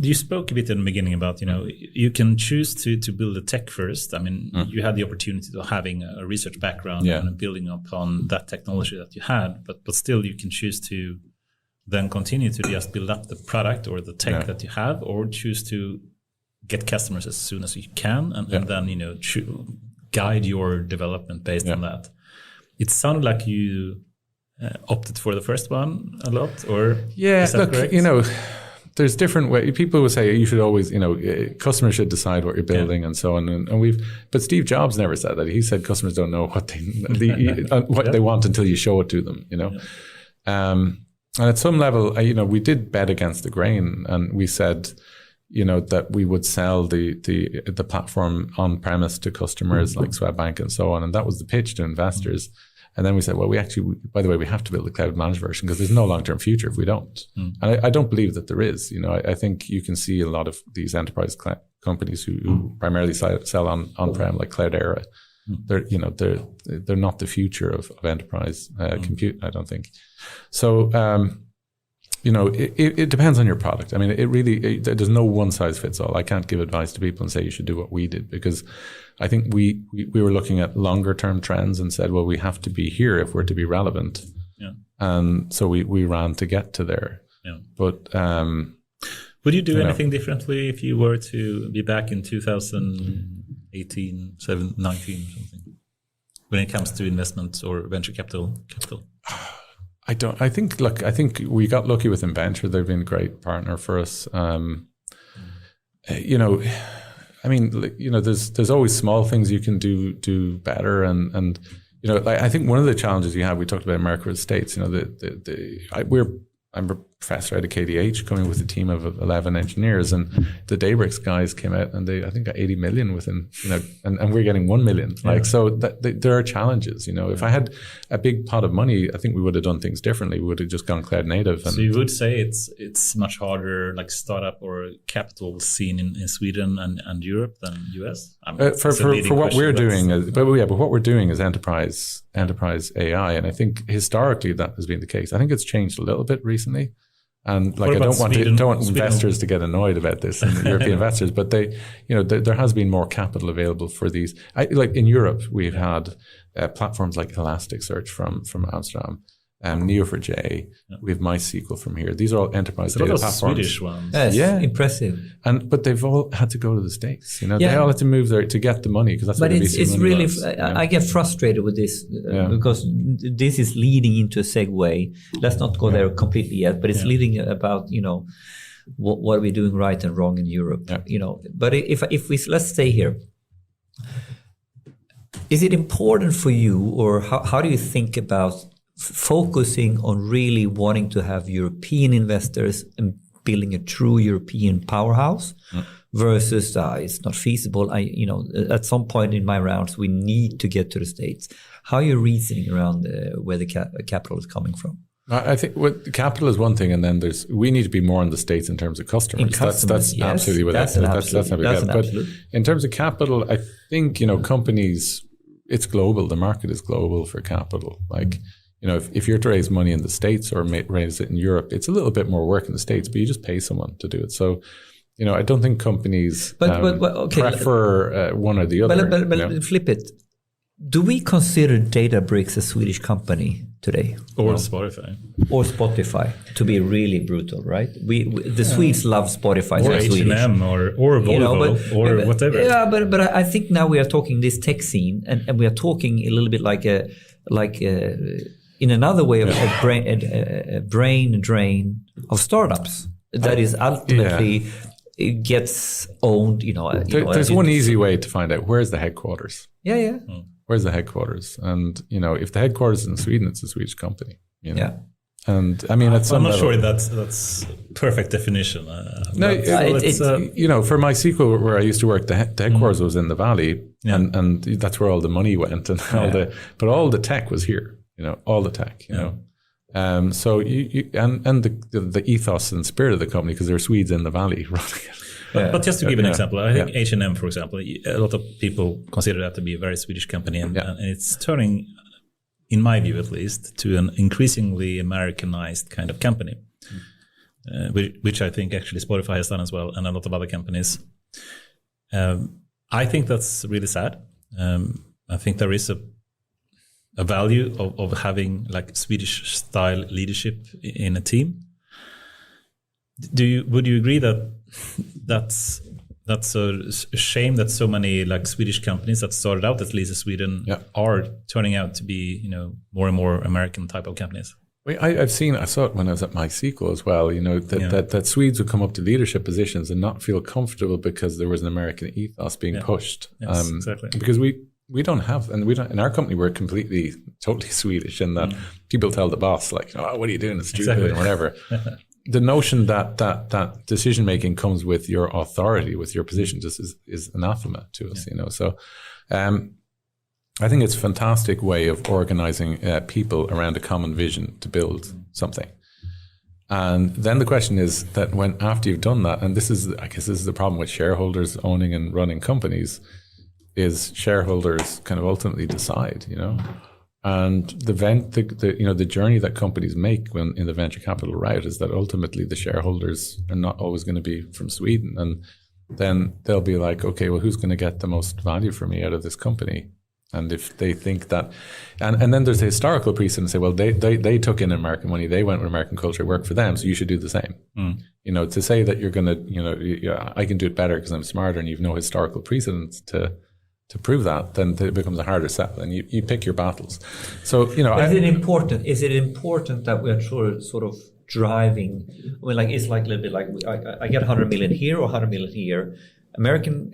you spoke a bit in the beginning about, you can choose to build a tech first. I mean, you had the opportunity of having a research background and building upon that technology that you had, but still you can choose to then continue to just build up the product or the tech that you have, or choose to get customers as soon as you can, and then guide your development based on that. It sounded like you opted for the first one a lot, or is that correct?
There's different ways. People would say you should always, customers should decide what you're building and so on. And but Steve Jobs never said that. He said customers don't know what they want until you show it to them. And at some level, we did bet against the grain, and we said, that we would sell the platform on premise to customers like Swedbank and so on, and that was the pitch to investors. And then we said, well, we by the way, we have to build a cloud managed version because there's no long-term future if we don't. And I don't believe that there is. I think you can see a lot of these enterprise companies who primarily sell on-prem, like Cloudera. They're not the future of enterprise compute, I don't think. So, it depends on your product. I mean, there's no one size fits all. I can't give advice to people and say you should do what we did, because I think we were looking at longer term trends and said, well, we have to be here if we're to be relevant. Yeah. And so we ran to get to there. Yeah. But
would you do anything differently if you were to be back in 2018, 19, something, when it comes to investments or venture capital?
I think we got lucky with Inventure. They've been a great partner for us. There's always small things you can do better. And I think one of the challenges you have, we talked about America with the States, I'm a professor at KDH coming with a team of 11 engineers, and the Databricks guys came out and they, I think, got 80 million within, and we're getting 1 million. So there are challenges, If I had a big pot of money, I think we would have done things differently. We would have just gone cloud native.
So you would say it's much harder, like startup or capital scene in Sweden and Europe than US?
For what we're doing, but what we're doing is enterprise AI, and I think historically that has been the case. I think it's changed a little bit recently, and I don't want investors to get annoyed about this, and European investors, but there has been more capital available for these. Like in Europe, we've had platforms like Elasticsearch from Amsterdam, Neo4j. We have MySQL from here. These are all enterprise data platforms.
Swedish ones.
Yes, impressive.
But they've all had to go to the States. They all had to move there to get the money, because that's
but
where
it's really. I get frustrated with this because this is leading into a segue. Let's not go there completely yet, but it's leading about what are we doing right and wrong in Europe. But if we let's stay here. Is it important for you, or how do you think about focusing on really wanting to have European investors and building a true European powerhouse versus it's not feasible. At some point in my rounds, we need to get to the States. How are you reasoning around where the capital is coming from?
I think capital is one thing, and then we need to be more in the States in terms of customers. That's absolutely what that's But in terms of capital, I think companies, it's global. The market is global for capital. If you're to raise money in the States or raise it in Europe, it's a little bit more work in the States, but you just pay someone to do it. So, I don't think companies prefer one or the other.
But flip it. Do we consider Databricks a Swedish company today?
Or Spotify.
Or Spotify, to be really brutal, right? The Swedes love Spotify.
Or H&M or Volvo or whatever.
Yeah, but I think now we are talking this tech scene, and we are talking a little bit like in another way of a brain drain of startups that is ultimately it gets owned.
There's one easy way to find out where's the headquarters.
Yeah.
Where's the headquarters? And if the headquarters is in Sweden, it's a Swedish company.
Yeah.
And I mean, I'm
not sure that's perfect definition.
For MySQL, where I used to work, the headquarters was in the Valley, and that's where all the money went, and all the tech was here. All the tech. So the ethos and spirit of the company, because there are Swedes in the Valley running it.
But just to give an example, I think H&M, for example, a lot of people consider that to be a very Swedish company, and it's turning, in my view at least, to an increasingly Americanized kind of company, which I think actually Spotify has done as well, and a lot of other companies. I think that's really sad. I think there is a value of having like Swedish style leadership in a team. Would you agree that that's a shame that so many like Swedish companies that started out at least in Sweden are turning out to be, you know, more and more American type of companies?
Well, I saw it when I was at MySQL as well, you know, that Swedes would come up to leadership positions and not feel comfortable because there was an American ethos being pushed.
Yes, exactly.
Because we don't have, and we don't, in our company, we're totally Swedish in that people tell the boss, like, oh, what are you doing? It's stupid or whatever. The notion that decision-making comes with your authority, with your position, just is anathema to us, you know. So I think it's a fantastic way of organizing people around a common vision to build something. And then the question is that after you've done that, and I guess this is the problem with shareholders owning and running companies, is shareholders kind of ultimately decide, you know. And the journey that companies make when in the venture capital route is that ultimately the shareholders are not always going to be from Sweden, and then they'll be like, okay, well, who's going to get the most value for me out of this company? And if they think that, and then there's a historical precedent, say, well, they took in American money, they went with American culture, worked for them, so you should do the same. You know, to say that you're going to, you know, I can do it better because I'm smarter, and you've no historical precedents to prove that, then it becomes a harder sell, and you pick your battles. So, you know,
is it important that we are sort of driving? I mean, like, it's like a little bit like I get 100 million here or 100 million here, American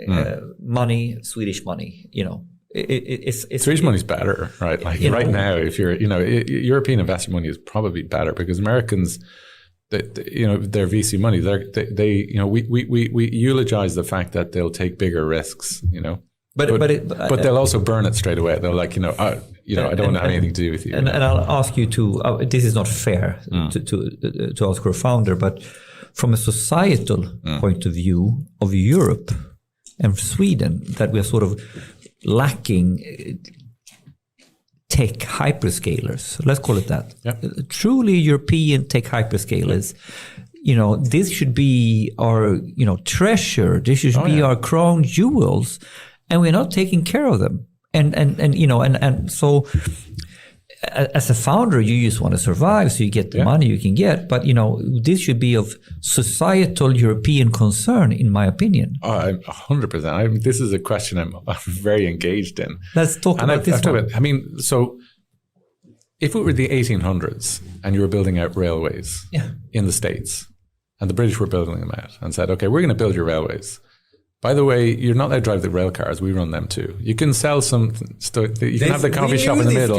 money, Swedish money, you know. It's
Swedish money's better, right? Like right now, if you're, you know, European investor money is probably better because Americans, you know, their VC money, they you know, we eulogize the fact that they'll take bigger risks, you know. But they'll also burn it straight away. They're like, I don't want to have anything to do with you.
And I'll ask you to. This is not fair to ask our founder, but from a societal point of view of Europe and Sweden, that we are sort of lacking tech hyperscalers. Let's call it that. Yep. Truly European tech hyperscalers. You know, this should be our, you know, treasure. This should be our crown jewels. And we're not taking care of them. And you know, and so as a founder, you just want to survive, so you get the money you can get. But, you know, this should be of societal European concern, in my opinion.
100%. This is a question I'm very engaged in.
Let's talk about this one.
I mean, so if it were the 1800s and you were building out railways in the States, and the British were building them out and said, okay, we're going to build your railways. By the way, you're not allowed to drive the rail cars. We run them too. You can sell some stuff. You can have the coffee shop in the middle.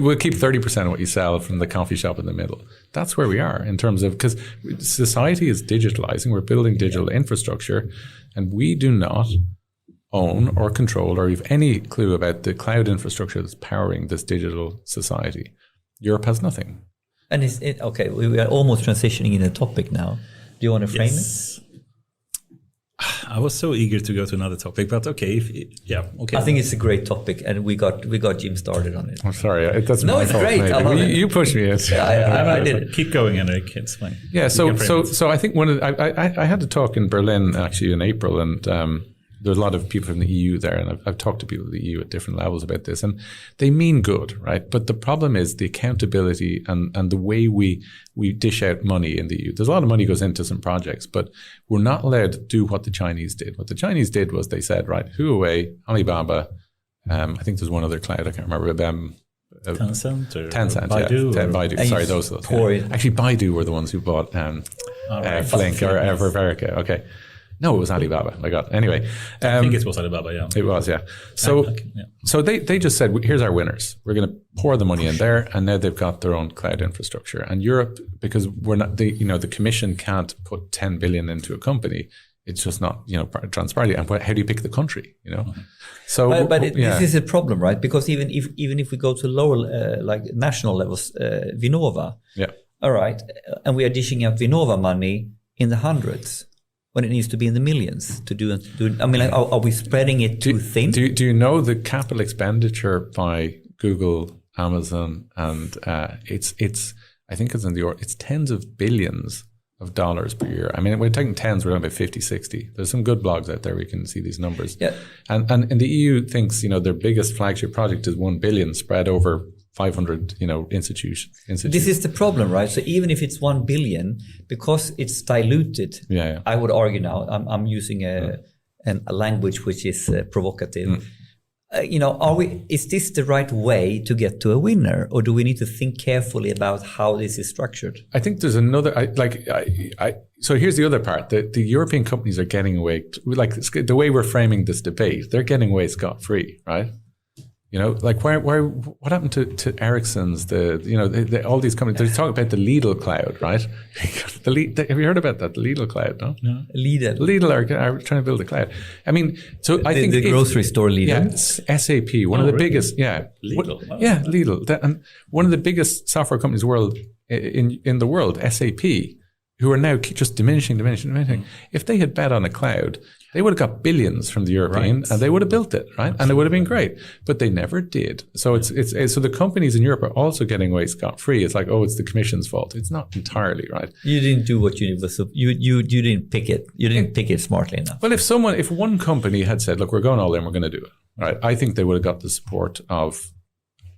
We'll keep 30% of what you sell from the coffee shop in the middle. That's where we are in terms of, because society is digitalizing. We're building digital infrastructure, and we do not own or control or have any clue about the cloud infrastructure that's powering this digital society. Europe has nothing. And
okay, we are almost transitioning in a topic now. Do you want to frame it?
I was so eager to go to another topic, but okay. Okay.
I think it's a great topic, and we got Jim started on it.
I'm sorry, that's my fault.
Great. I love it.
You pushed me.
I did it. Keep going, Henrik. It's fine.
Yeah. So I think I had to talk in Berlin actually in April, and there's a lot of people from the EU there, and I've talked to people in the EU at different levels about this, and they mean good, right? But the problem is the accountability and the way we dish out money in the EU. There's a lot of money goes into some projects, but we're not allowed to do what the Chinese did. What the Chinese did was they said, right, Huawei, Alibaba, I think there's one other cloud, I can't remember,
Tencent or
Baidu. Baidu. Sorry, those. Actually, Baidu were the ones who bought Flink or Verica. Okay. No, it was Alibaba. My God. Anyway.
I think it was Alibaba, yeah.
It was, yeah. So they just said, here's our winners. We're going to pour the money in there, and now they've got their own cloud infrastructure. And Europe, because we're not, the Commission can't put 10 billion into a company. It's just not, transparent. And how do you pick the country, So,
but this is a problem, right? Because even if we go to lower, like national levels, Vinnova.
Yeah.
All right. And we are dishing out Vinnova money in the hundreds, when it needs to be in the millions to do. I mean, like, are we spreading it too thin?
Do you know the capital expenditure by Google, Amazon, and it's I think it's it's tens of billions of dollars per year. I mean, we're taking tens, we're talking about 50, 60. There's some good blogs out there where you can see these numbers.
Yeah.
And the EU thinks, their biggest flagship project is 1 billion spread over 500, institutions.
This is the problem, right? So even if it's 1 billion, because it's diluted, I would argue now, I'm using a language which is provocative. Is this the right way to get to a winner, or do we need to think carefully about how this is structured?
I think there's another, so here's the other part. The European companies are getting away, like the way we're framing this debate, they're getting away scot-free, right? What happened to Ericsson's, all these companies, they talk about the Lidl cloud, right? Have you heard about that? The Lidl cloud, no?
No. Lidl
are trying to build a cloud. I mean, so I think
the grocery store Lidl.
Yeah, SAP, one of the biggest,
Lidl.
Lidl. And one of the biggest software companies in the world, SAP, who are now just diminishing. If they had bet on a cloud, they would have got billions from the European, and they would have built it, right? And it would have been great, but they never did. So so the companies in Europe are also getting away scot-free. It's like, it's the Commission's fault. It's not entirely, right?
You didn't do what you didn't pick it. You didn't pick it smartly enough.
Well, if one company had said, look, we're going all in, we're going to do it, right? I think they would have got the support of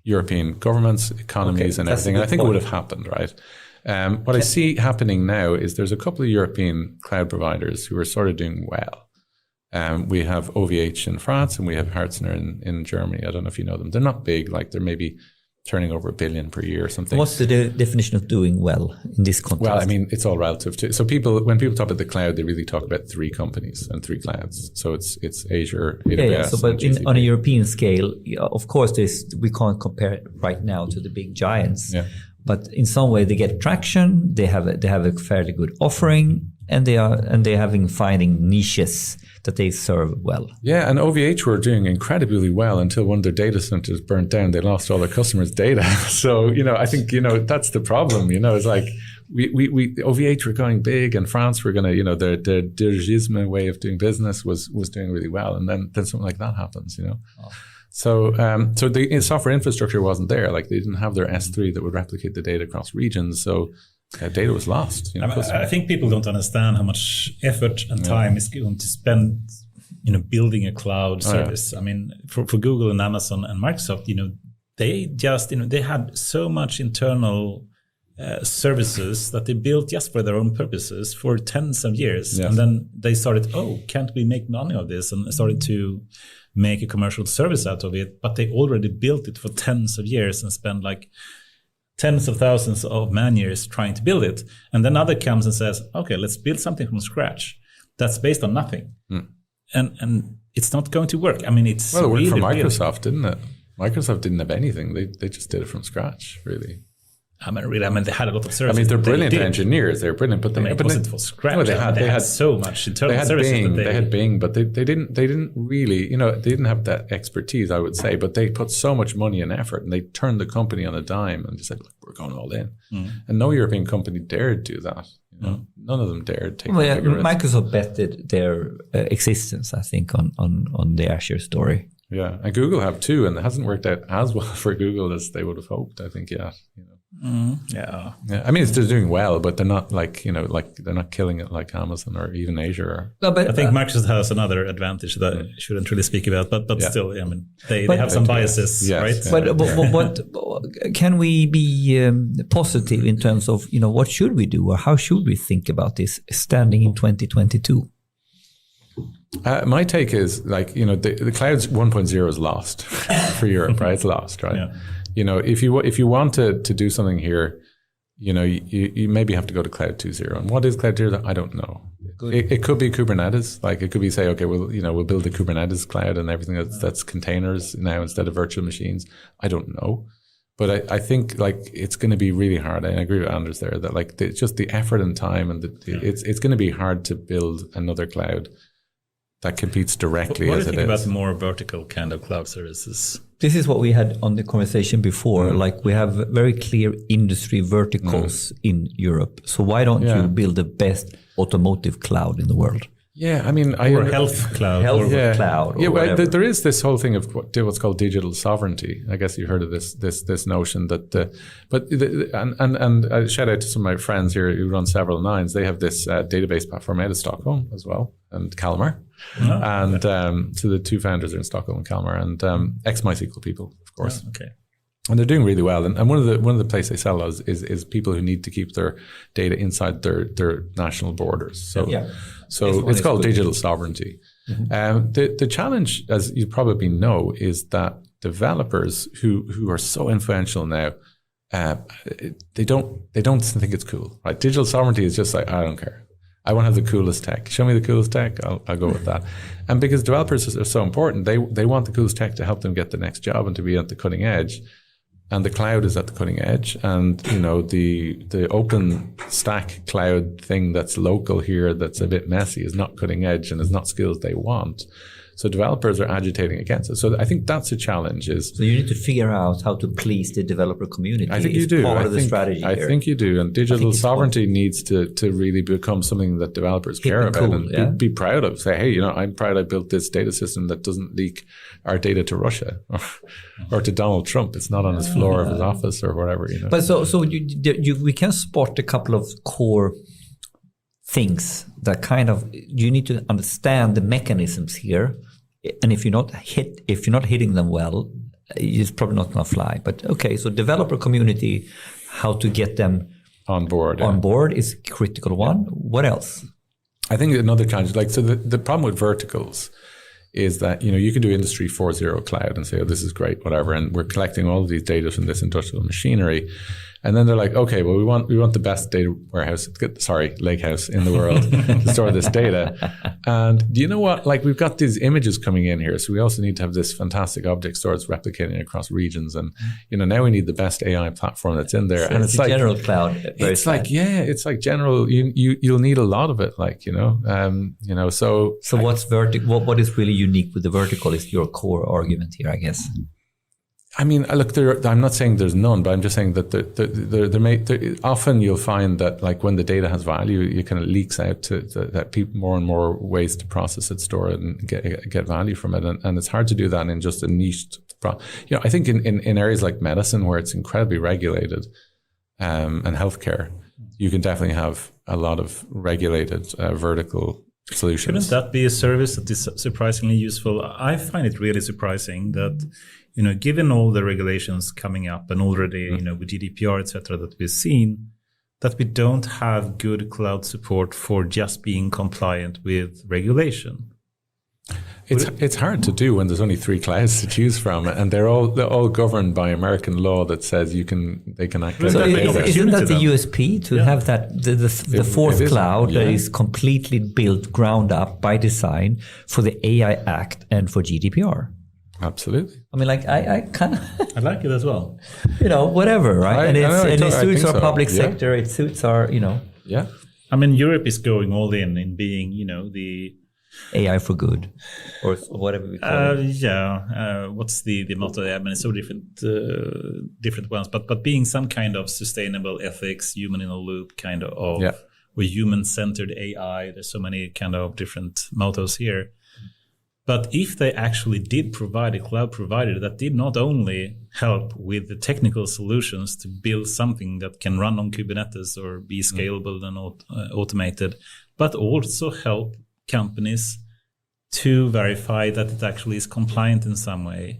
European governments, economies, and everything. And I think it would have happened, right? What I see happening now is there's a couple of European cloud providers who are sort of doing well. We have OVH in France and we have Hartner in Germany. I don't know if you know them. They're not big, like they're maybe turning over $1 billion per year or something.
What's the definition of doing well in this context?
Well, I mean, it's all relative to. So when people talk about the cloud, they really talk about 3 companies and 3 clouds. So it's Azure, AWS,
So, but on a European scale, of course, we can't compare it right now to the big giants.
Yeah.
But in some way, they get traction. They have a fairly good offering, and they're finding niches that they serve well. Yeah,
and OVH were doing incredibly well until one of their data centers burnt down. They lost all their customers' data. So I think that's the problem. It's like we OVH were going big, and France were going to their dirigisme way of doing business was doing really well, and then something like that happens. Oh. So the software infrastructure wasn't there. Like they didn't have their S3 that would replicate the data across regions. So data was lost.
I think people don't understand how much effort and time is going to spend, building a cloud service. Yeah. I mean, for Google and Amazon and Microsoft, they just, they had so much internal services that they built just for their own purposes for tens of years. Yes. And then they started, can't we make money of this? And started to make a commercial service out of it, but they already built it for tens of years and spent like tens of thousands of man years trying to build it. And then other comes and says, okay, let's build something from scratch that's based on nothing. And it's not going to work. I mean, it
worked for Microsoft, didn't it? Microsoft didn't have anything. They just did it from scratch, really.
I mean, they had a lot of services.
I mean, they're brilliant engineers. They're brilliant, but
it wasn't for scratch. No, they had so much internal services.
They had Bing, but they didn't really, they didn't have that expertise, I would say. But they put so much money and effort, and they turned the company on a dime and just said, "Look, we're going all in." And no European company dared do that. None of them dared take.
Well, Microsoft betted their existence, I think, on the Azure story.
Yeah, and Google have too, and it hasn't worked out as well for Google as they would have hoped, I think. Yeah.
Yeah.
I mean, they're doing well, but they're not like they're not killing it like Amazon or even Azure.
No, but I think Microsoft has another advantage that I shouldn't really speak about, but still, I mean, they have some biases, right?
Yes.
But what can we be positive in terms of what should we do, or how should we think about this standing in 2022?
My take is the cloud's 1.0 is lost for Europe, right? It's lost, right? Yeah. If you want to do something here, you maybe have to go to Cloud 2.0. And what is Cloud 2.0? I don't know. It could be Kubernetes. Like it could be say, okay, we'll build a Kubernetes cloud and everything that's containers now instead of virtual machines. I don't know. But I think it's going to be really hard. I agree with Anders there that it's just the effort and time and it's going to be hard to build another cloud that competes directly as it is.
What do you think about more vertical kind of cloud services?
This is what we had on the conversation before. We have very clear industry verticals in Europe. So why don't you build the best automotive cloud in the world?
Yeah, I mean,
or health cloud.
Cloud.
Yeah, well, there is this whole thing of what's called digital sovereignty. I guess you heard of this notion that, and shout out to some of my friends here who run several nines. They have this database platform out of Stockholm as well, and Kalmar. So the two founders are in Stockholm and Kalmar, and ex-MySQL people, of course.
Okay.
And they're doing really well. And one of the places they sell is people who need to keep their data inside their national borders. So it's called digital sovereignty. Mm-hmm. The challenge, as you probably know, is that developers who are so influential now, they don't think it's cool, right? Digital sovereignty is just like, I don't care. I want to have the coolest tech. Show me the coolest tech. I'll go with that. And because developers are so important, they want the coolest tech to help them get the next job and to be at the cutting edge. And the cloud is at the cutting edge. And, you know, the open stack cloud thing that's local here, that's a bit messy, is not cutting edge and is not skills they want. So developers are agitating against it. So I think that's a challenge. So
you need to figure out how to please the developer community.
I think you do.
Part of the strategy.
I think you do. And digital sovereignty needs to really become something that developers care about and be proud of. Say, hey, you know, I'm proud I built this data system that doesn't leak our data to Russia or to Donald Trump. It's not on his floor of his office or whatever. You know.
But so we can spot a couple of core things that kind of, you need to understand the mechanisms here, and if you're not hitting them well, it's probably not going to fly. But okay, so developer community, how to get them
on board
is a critical one. What else?
I think another challenge, like, so the problem with verticals is that, you know, you can do Industry 4.0 cloud and say, oh, this is great, whatever, and we're collecting all of these data from this industrial machinery. And then they're like, okay, well, we want the best data lakehouse in the world to store this data. And do you know what? Like, we've got these images coming in here, so we also need to have this fantastic object store that's replicating across regions. And, you know, now we need the best AI platform that's in there.
So
and
it's like general cloud.
It's like, it's like general. You'll need a lot of it, like, you know. So
what's vertical? What is really unique with the vertical is your core argument here, I guess.
I mean, look, I'm not saying there's none, but I'm just saying that often you'll find that, like, when the data has value, it kind of leaks out to that people more and more ways to process it, store it, and get value from it. And it's hard to do that in just a niche. You know, I think in areas like medicine, where it's incredibly regulated, and healthcare, you can definitely have a lot of regulated vertical solutions.
Shouldn't that be a service that is surprisingly useful? I find it really surprising that, you know, given all the regulations coming up and already, you know, with GDPR, et cetera, that we've seen, that we don't have good cloud support for just being compliant with regulation.
It's hard to do when there's only 3 clouds to choose from, and they're all governed by American law that says they can access.
So isn't that the USP to have that the fourth cloud that is completely built ground up by design for the AI Act and for GDPR?
Absolutely.
I mean, like, I kind of
I like it as well.
You know, whatever, right? It suits our public sector. It suits our, you know.
Yeah.
I mean, Europe is going all in being, you know, the
AI for good, or whatever we call it.
What's the motto? I mean, it's so different ones, but being some kind of sustainable ethics, human in a loop kind of or human-centered AI. There's so many kind of different mottos here. But if they actually did provide a cloud provider that did not only help with the technical solutions to build something that can run on Kubernetes or be scalable and automated, but also help companies to verify that it actually is compliant in some way.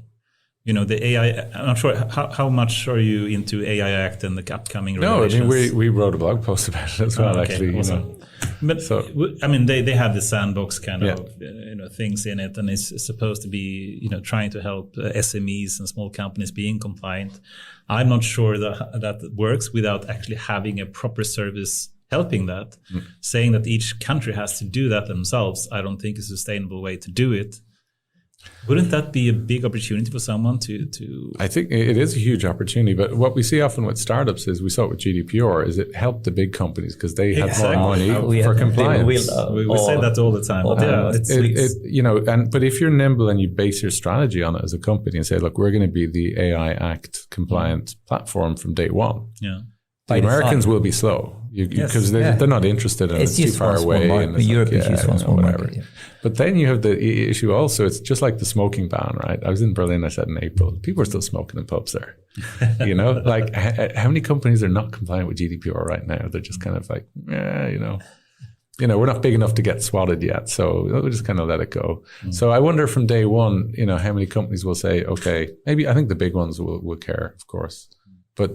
You know, the AI, I'm not sure, how much are you into AI Act and the upcoming regulations?
No, I mean, we wrote a blog post about it as well, actually.
Awesome.
You know.
But so, I mean, they have the sandbox kind of you know, things in it, and it's supposed to be, you know, trying to help SMEs and small companies being compliant. I'm not sure that works without actually having a proper service helping that. Saying that each country has to do that themselves, I don't think is a sustainable way to do it. Wouldn't that be a big opportunity for someone to?
I think it is a huge opportunity, but what we see often with startups is, we saw it with GDPR, is it helped the big companies because they had more money for compliance.
We say that all the time.
You know, but if you're nimble and you base your strategy on it as a company and say, look, we're going to be the AI Act compliant platform from day one.
Yeah.
The Americans will be slow because they're not interested in it. It's too far away. And
Europe is just one small market.
But then you have the issue also. It's just like the smoking ban, right? I was in Berlin, I said, in April. People are still smoking in pubs there. You know, like how many companies are not compliant with GDPR right now? They're just kind of like, you know. we're not big enough to get swatted yet. So we'll just kind of let it go. So I wonder from day one, how many companies will say, okay, maybe I think the big ones will care, of course. But,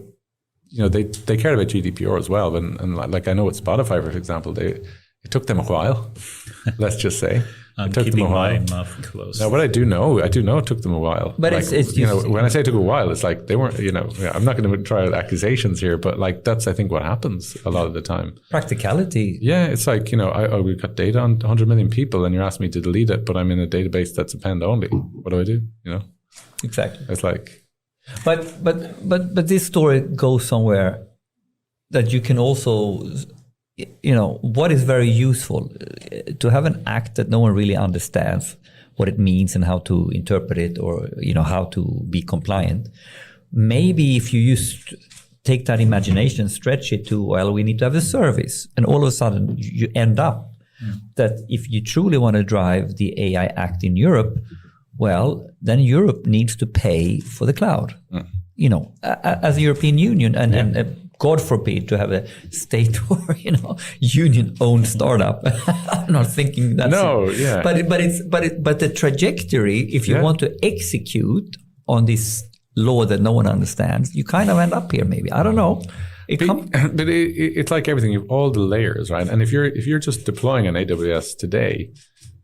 they care about GDPR as well. And like I know with Spotify, for example, it took them a while, let's just say.
I'm keeping my mouth closed.
Now, what I do know it took them a while.
But
like,
it's
when I say it took a while, it's like they weren't, I'm not going to try out accusations here, but like that's, I think, what happens a lot of the time.
Practicality.
Yeah, it's like, we've got data on 100 million people and you're asking me to delete it, but I'm in a database that's append only. What do I do?
Exactly.
It's like.
But this story goes somewhere that you can also, what is very useful to have an act that no one really understands what it means and how to interpret it, or how to be compliant. Maybe if you take that imagination and stretch it to, well, we need to have a service, and all of a sudden you end up that if you truly want to drive the AI Act in Europe, well, then Europe needs to pay for the cloud. As a European Union, and God forbid to have a state or union-owned startup. I'm not thinking that's
yeah.
But the trajectory, if you want to execute on this law that no one understands, you kind of end up here. Maybe, I don't know.
But it's like everything. You have all the layers, right? And if you're just deploying on AWS today,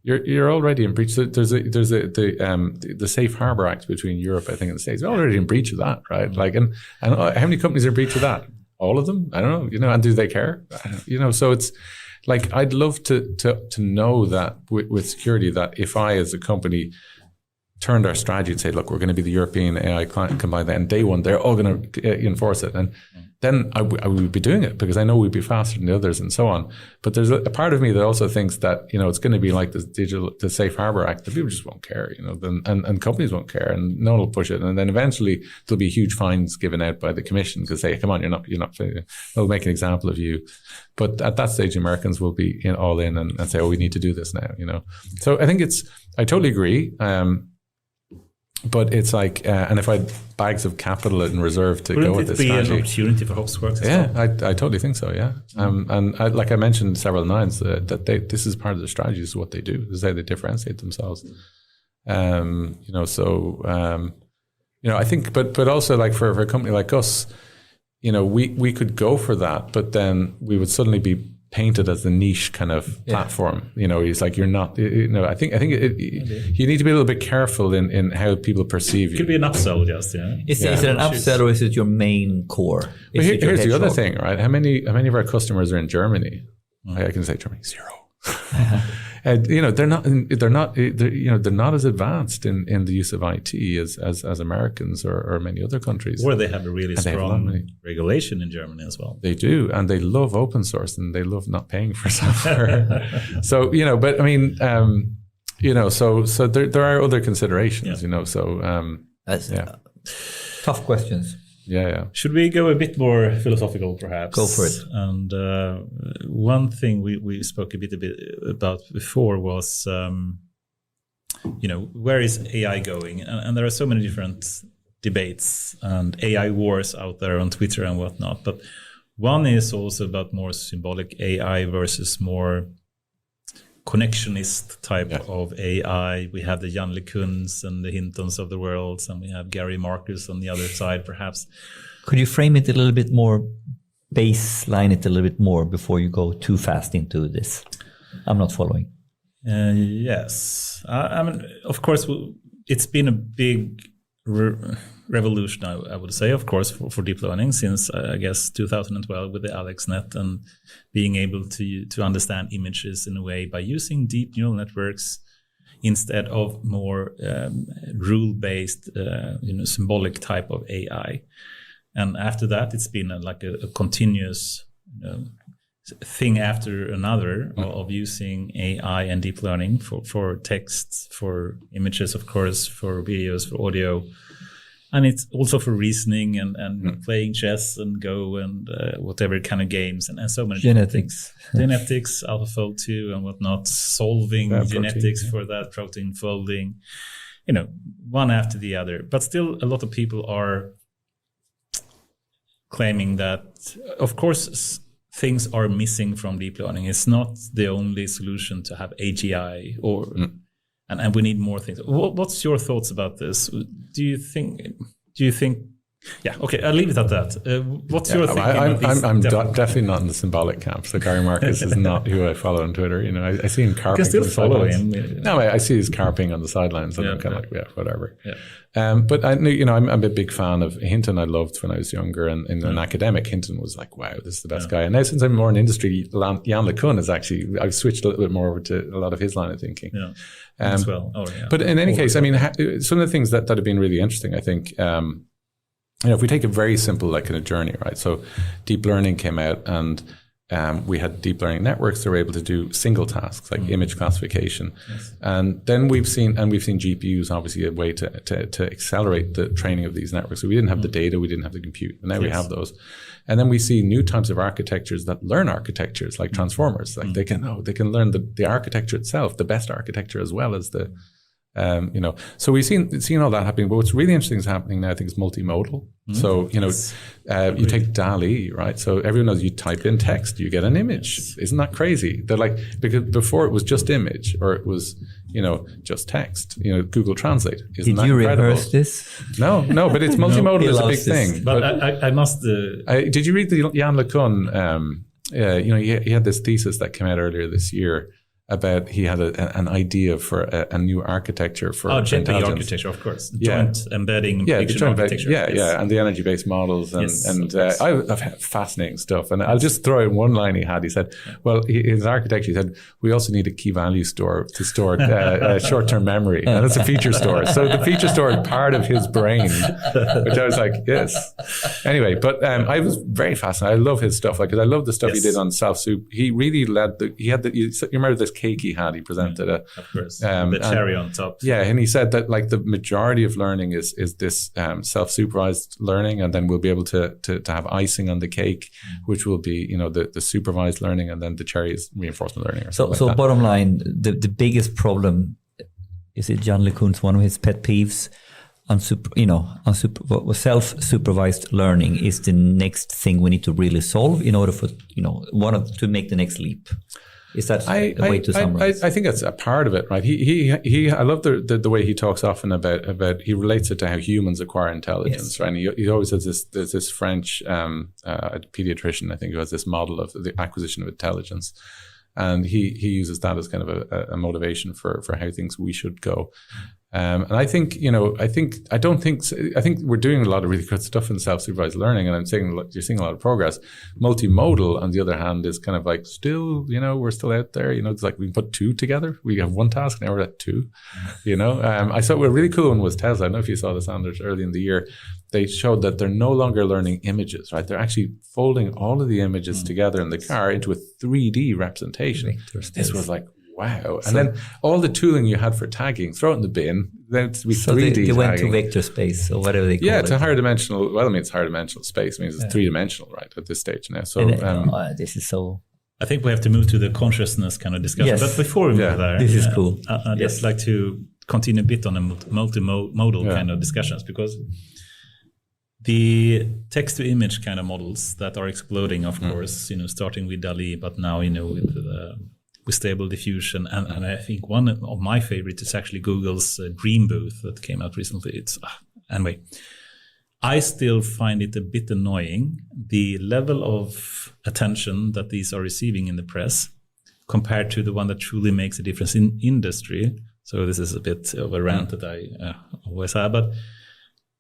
you're already in breach. There's the Safe Harbor Act between Europe, I think, and the States. We're already in breach of that, right? Like, and how many companies are in breach of that? All of them? I don't know. And do they care? So it's like I'd love to know that with security, that if I as a company turned our strategy and say, look, we're going to be the European AI client compliant, and day one they're all going to enforce it, and then I would be doing it because I know we'd be faster than the others and so on. But there's a part of me that also thinks that it's going to be like the Safe Harbor Act, that people just won't care, and companies won't care, and no one will push it, and then eventually there'll be huge fines given out by the Commission because say, come on, you're not. We'll make an example of you. But at that stage, Americans will be all in and say, oh, we need to do this now. So I think I totally agree. But it's like, and if I had bags of capital in reserve to go with this strategy.
Wouldn't it be an opportunity for Hopsworks as
well?
Yeah,
I totally think so, yeah. And like I mentioned several times, that this is part of the strategy, is what they do, is how they differentiate themselves. I think, but also like for a company like us, we could go for that, but then we would suddenly be painted as the niche kind of platform. It's like you're not. I think you need to be a little bit careful in how people perceive you.
It could be an upsell, just
Is it an upsell or is it your main core?
But here's the other thing, right? How many of our customers are in Germany? I can say Germany 0. They're not as advanced in the use of IT as Americans or many other countries.
Or they have a really strong regulation in Germany as well.
They do, and they love open source, and they love not paying for software. So but I mean, so there are other considerations.
That's tough questions.
Yeah.
Should we go a bit more philosophical, perhaps?
Go for it.
And one thing we spoke a bit about before was, where is AI going? And there are so many different debates and AI wars out there on Twitter and whatnot. But one is also about more symbolic AI versus more connectionist type of AI. We have the Jan LeCuns and the Hintons of the world, and we have Gary Marcus on the other side, perhaps. Could you frame it a little bit more, baseline it a little bit more before you go too fast into this? I'm not following. Yes. I mean, of course, it's been a big revolution, I would say, of course, for deep learning since, I guess, 2012 with the AlexNet, and being able to understand images in a way by using deep neural networks instead of more rule-based, symbolic type of AI. And after that, it's been a continuous thing after another of using AI and deep learning for text, for images, of course, for videos, for audio. And it's also for reasoning and playing chess and Go and whatever kind of games and so many genetics. Genetics, AlphaFold 2 and whatnot, solving genetics for that protein folding, one after the other. But still, a lot of people are claiming that, of course, things are missing from deep learning. It's not the only solution to have AGI and we need more things. What's your thoughts about this? Do you think? Yeah, okay, I'll leave it at that. What's your thinking?
I'm definitely not in the symbolic camp. So Gary Marcus is not who I follow on Twitter. I see him carping.
You can still follow him.
No, I see his carping on the sidelines, and I'm kind of like, whatever.
Yeah.
But I'm a big fan of Hinton. I loved when I was younger, and in an academic, Hinton was like, wow, this is the best guy. And now since I'm more in industry, Jan LeCun is actually, I've switched a little bit more over to a lot of his line of thinking.
Yeah. As well.
But in any case, I mean, some of the things that have been really interesting, I think. If we take a very simple kind of journey, right? So deep learning came out, and we had deep learning networks that were able to do single tasks like image classification. Yes. And then we've seen GPUs, obviously a way to accelerate the training of these networks. So we didn't have the data, we didn't have the compute, and now we have those. And then we see new types of architectures that learn architectures like transformers. Like they can learn the architecture itself, the best architecture, as well as the so we've seen all that happening. But what's really interesting is happening now, I think, is multimodal. So, you take DALL-E, right? So everyone knows you type in text, you get an image. Yes. Isn't that crazy? They're like, because before it was just image, or it was, just text, Google Translate. Isn't that incredible?
Did you rehearse this?
No, but it's multimodal is a big thing.
But I must...
did you read the Jan LeCun? He had this thesis that came out earlier this year about he had an idea for a new architecture for
JPEG architecture, of course. Joint embedding, architecture.
And the energy-based models. I've had fascinating stuff. And I'll just throw in one line he had. He said, well, his architecture, he said, we also need a key value store to store short-term memory. And it's a feature store. So the feature store is part of his brain, which I was like, yes. Anyway, but I was very fascinated. I love his stuff. Because I love the stuff he did on self-soup. He really you remember this cake he presented
of course, the cherry on top.
Yeah, and he said that the majority of learning is this self-supervised learning, and then we'll be able to have icing on the cake, which will be the supervised learning, and then the cherry is reinforcement learning.
So bottom line, the biggest problem is it Jan LeCun's one of his pet peeves. Self-supervised learning is the next thing we need to really solve in order for to make the next leap. Is that a way to summarize?
I think that's a part of it, right? I love the way he talks often about he relates it to how humans acquire intelligence, right? And he always has there's this French pediatrician, I think, who has this model of the acquisition of intelligence. And he uses that as kind of a motivation for how things we should go. And I think we're doing a lot of really good stuff in self-supervised learning, and you're seeing a lot of progress. Multimodal, on the other hand, is kind of like still, we're still out there. It's like we put two together. We have one task, now we're at two. I saw a really cool one was Tesla. I don't know if you saw this, Anders, early in the year. They showed that they're no longer learning images, right? They're actually folding all of the images together in the car into a 3D representation. This was like, wow. And then all the tooling you had for tagging, throw it in the bin. Then it's 3D
they went to vector space or whatever they call it.
Yeah, it's a higher dimensional. Well, it's higher dimensional space. It means it's three-dimensional, right, at this stage now. So
this is so...
I think we have to move to the consciousness kind of discussion. Yes. But before we move there...
This is cool.
I'd just like to continue a bit on the multimodal kind of discussions, because the text-to-image kind of models that are exploding, of course, starting with DALL-E, but now, with Stable Diffusion. And I think one of my favorites is actually Google's Dream Booth that came out recently. Anyway, I still find it a bit annoying, the level of attention that these are receiving in the press compared to the one that truly makes a difference in industry. So this is a bit of a rant that I always have, but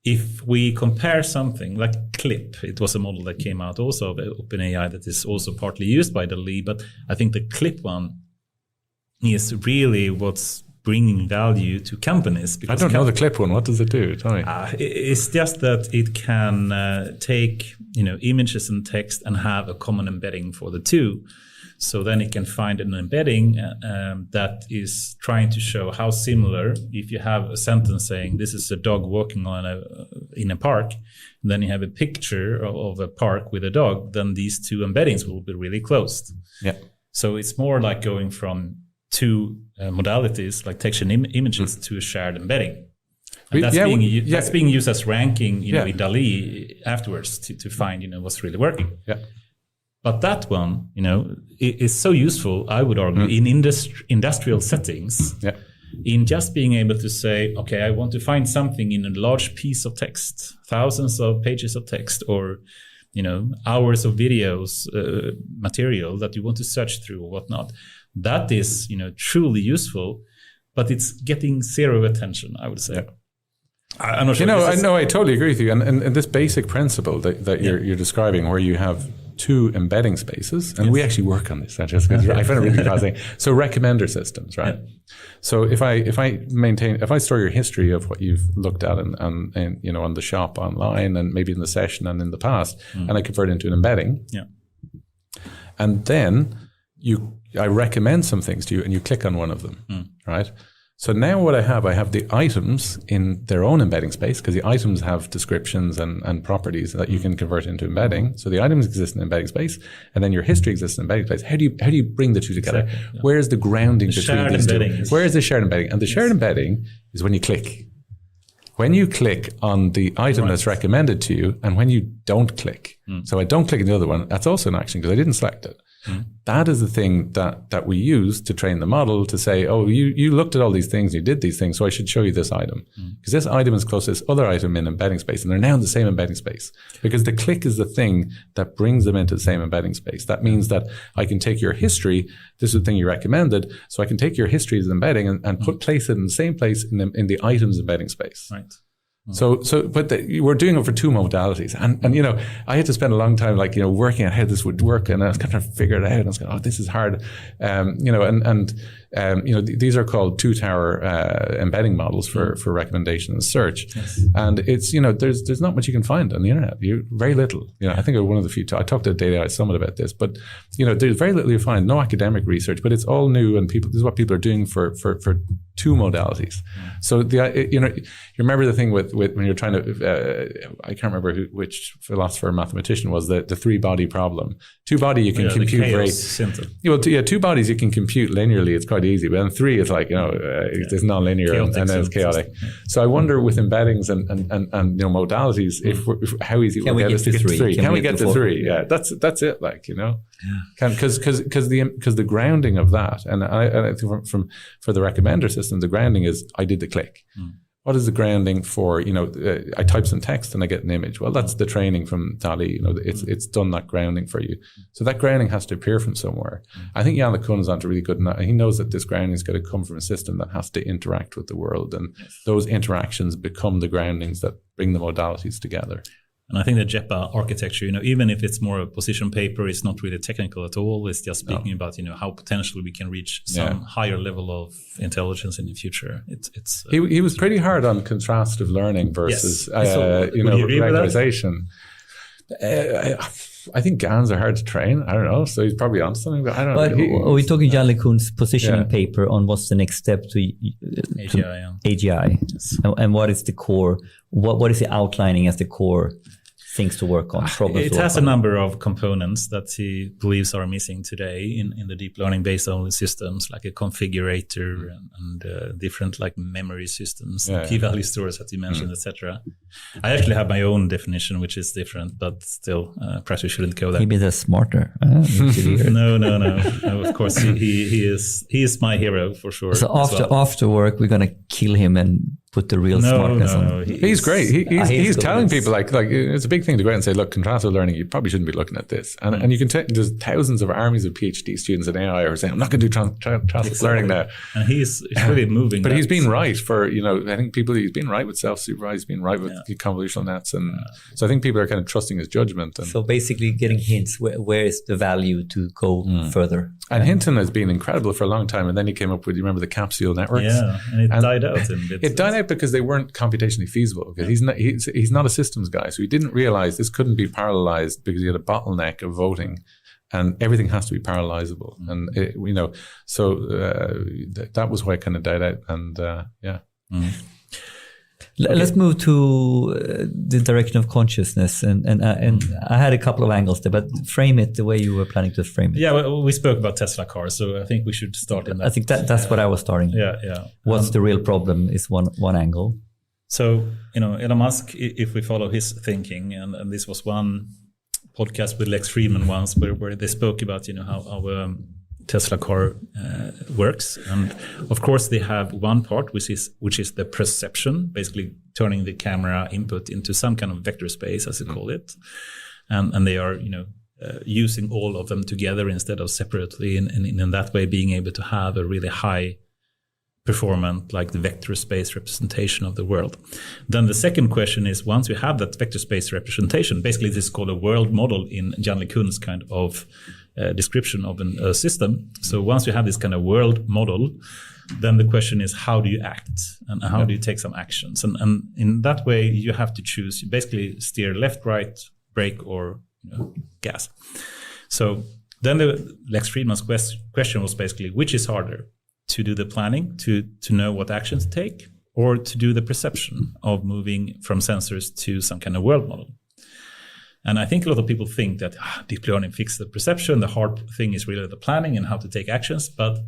if we compare something like Clip, it was a model that came out also of OpenAI that is also partly used by DALL-E, but I think the Clip one is really what's bringing value to companies.
I don't know the Clip one. What does it do? Tell me.
It's just that it can take images and text and have a common embedding for the two. So then it can find an embedding that is trying to show how similar, if you have a sentence saying this is a dog walking in a park, and then you have a picture of a park with a dog, then these two embeddings will be really close.
Yeah.
So it's more like going from two modalities like text and images to a shared embedding. And that's being used as ranking in DALL-E afterwards to find what's really working.
Yeah.
But that one, is so useful, I would argue, in industrial settings, in just being able to say, okay, I want to find something in a large piece of text, thousands of pages of text, or hours of videos, material that you want to search through or whatnot. That is, truly useful, but it's getting zero attention, I would say. Yeah. I'm not sure.
I totally agree with you. And this basic principle that you're describing, where you have two embedding spaces, and we actually work on this. I find it really fascinating. So recommender systems, right? Yeah. So if I store your history of what you've looked at and on the shop online, and maybe in the session and in the past, and I convert it into an embedding, and then I recommend some things to you, and you click on one of them, right? So now what I have the items in their own embedding space, because the items have descriptions and properties that you can convert into embedding. So the items exist in embedding space, and then your history exists in embedding space. How do you bring the two together? Exactly, yeah. Where's the grounding between these two? Where is the shared embedding? And the shared embedding is when you click. When you click on the item that's recommended to you, and when you don't click. So I don't click on the other one, that's also an action because I didn't select it. That is the thing that we use to train the model to say, oh, you looked at all these things, you did these things, so I should show you this item. Because this item is close to this other item in embedding space, and they're now in the same embedding space. Because the click is the thing that brings them into the same embedding space. That means that I can take your history, this is the thing you recommended, so I can take your history as embedding and place it in the same place in the items embedding space.
Right.
But we're doing it for two modalities. And I had to spend a long time, working out how this would work. And I was kind of figuring it out. And I was going, this is hard. These are called two-tower embedding models for recommendation and search. Yes. And it's, there's not much you can find on the internet. Very little. I think one of the few, I talked to Data Summit about this, but, there's very little you find, no academic research, but it's all new. And this is what people are doing for two modalities. So you remember the thing with when you're trying to, I can't remember which philosopher or mathematician was the three body problem. Two body you can compute two bodies you can compute linearly. It's quite easy, but then three is it's nonlinear and then it's chaotic. Yeah. So I wonder with embeddings and modalities if how easy it will get us to get to three. Can we get to three? Yeah, that's it. Because the grounding of that, and I think for the recommender system, the grounding is I did the click. What is the grounding for? I type some text and I get an image. Well, that's the training from DALL-E. It's done that grounding for you. So that grounding has to appear from somewhere. I think Jan LeCun is onto really good. He knows that this grounding is going to come from a system that has to interact with the world, and those interactions become the groundings that bring the modalities together.
And I think the JEPA architecture, even if it's more a position paper, it's not really technical at all. It's just speaking about, how potentially we can reach some higher level of intelligence in the future.
He was pretty hard on contrastive learning versus, regularization. I think GANs are hard to train. I don't know. So he's probably on something, but I don't know.
Are we talking Jan LeCun's positioning paper on what's the next step to AGI? Yes. And what is the core? What is he outlining as the core things to work on?
It has a number of components that he believes are missing today in the deep learning based on systems, like a configurator and different memory systems, key value stores that you mentioned, etc. I actually have my own definition, which is different, but still, perhaps we shouldn't go there.
Maybe they're smarter.
No. Of course, he is my hero for sure.
So after work, we're gonna kill him and put the real smartness on.
No. He's great. He's telling people like it's a big thing to go out and say, look, contrastive learning, you probably shouldn't be looking at this. And you can there's thousands of armies of PhD students in AI who are saying, I'm not going to do contrastive learning now.
And he's really moving.
But he's been right for, I think he's been right with self-supervised, he's been right with convolutional nets. And so I think people are kind of trusting his judgment.
So basically getting hints, where is the value to go further?
And Hinton has been incredible for a long time. And then he came up with, you remember the capsule networks?
Yeah, and it died out.
It died out because they weren't computationally feasible. Because he's not a systems guy. So he didn't realize this couldn't be parallelized because he had a bottleneck of voting. And everything has to be parallelizable. And, that was why it kind of died out. And,
Let's move to the direction of consciousness, and I had a couple of angles there, but frame it the way you were planning to frame it.
Yeah, well, we spoke about Tesla cars, so I think we should start in that.
I think that's what I was starting.
Yeah.
What's the real problem is one angle.
So Elon Musk, if we follow his thinking, and this was one podcast with Lex Friedman once where they spoke about how Tesla car works, and of course they have one part which is the perception, basically turning the camera input into some kind of vector space, as they call it, and they are using all of them together instead of separately, and in that way being able to have a really high performant, like the vector space representation of the world. Then the second question is, once you have that vector space representation, basically this is called a world model in Jan LeCun's kind of description of a system. So once you have this kind of world model, then the question is, how do you act and how do you take some actions? And in that way, you have to choose. You basically steer left, right, brake, or gas. So then the Lex Friedman's question was basically, which is harder, to do the planning, to know what action to take, or to do the perception of moving from sensors to some kind of world model? And I think a lot of people think that deep learning fixes the perception. The hard thing is really the planning and how to take actions. But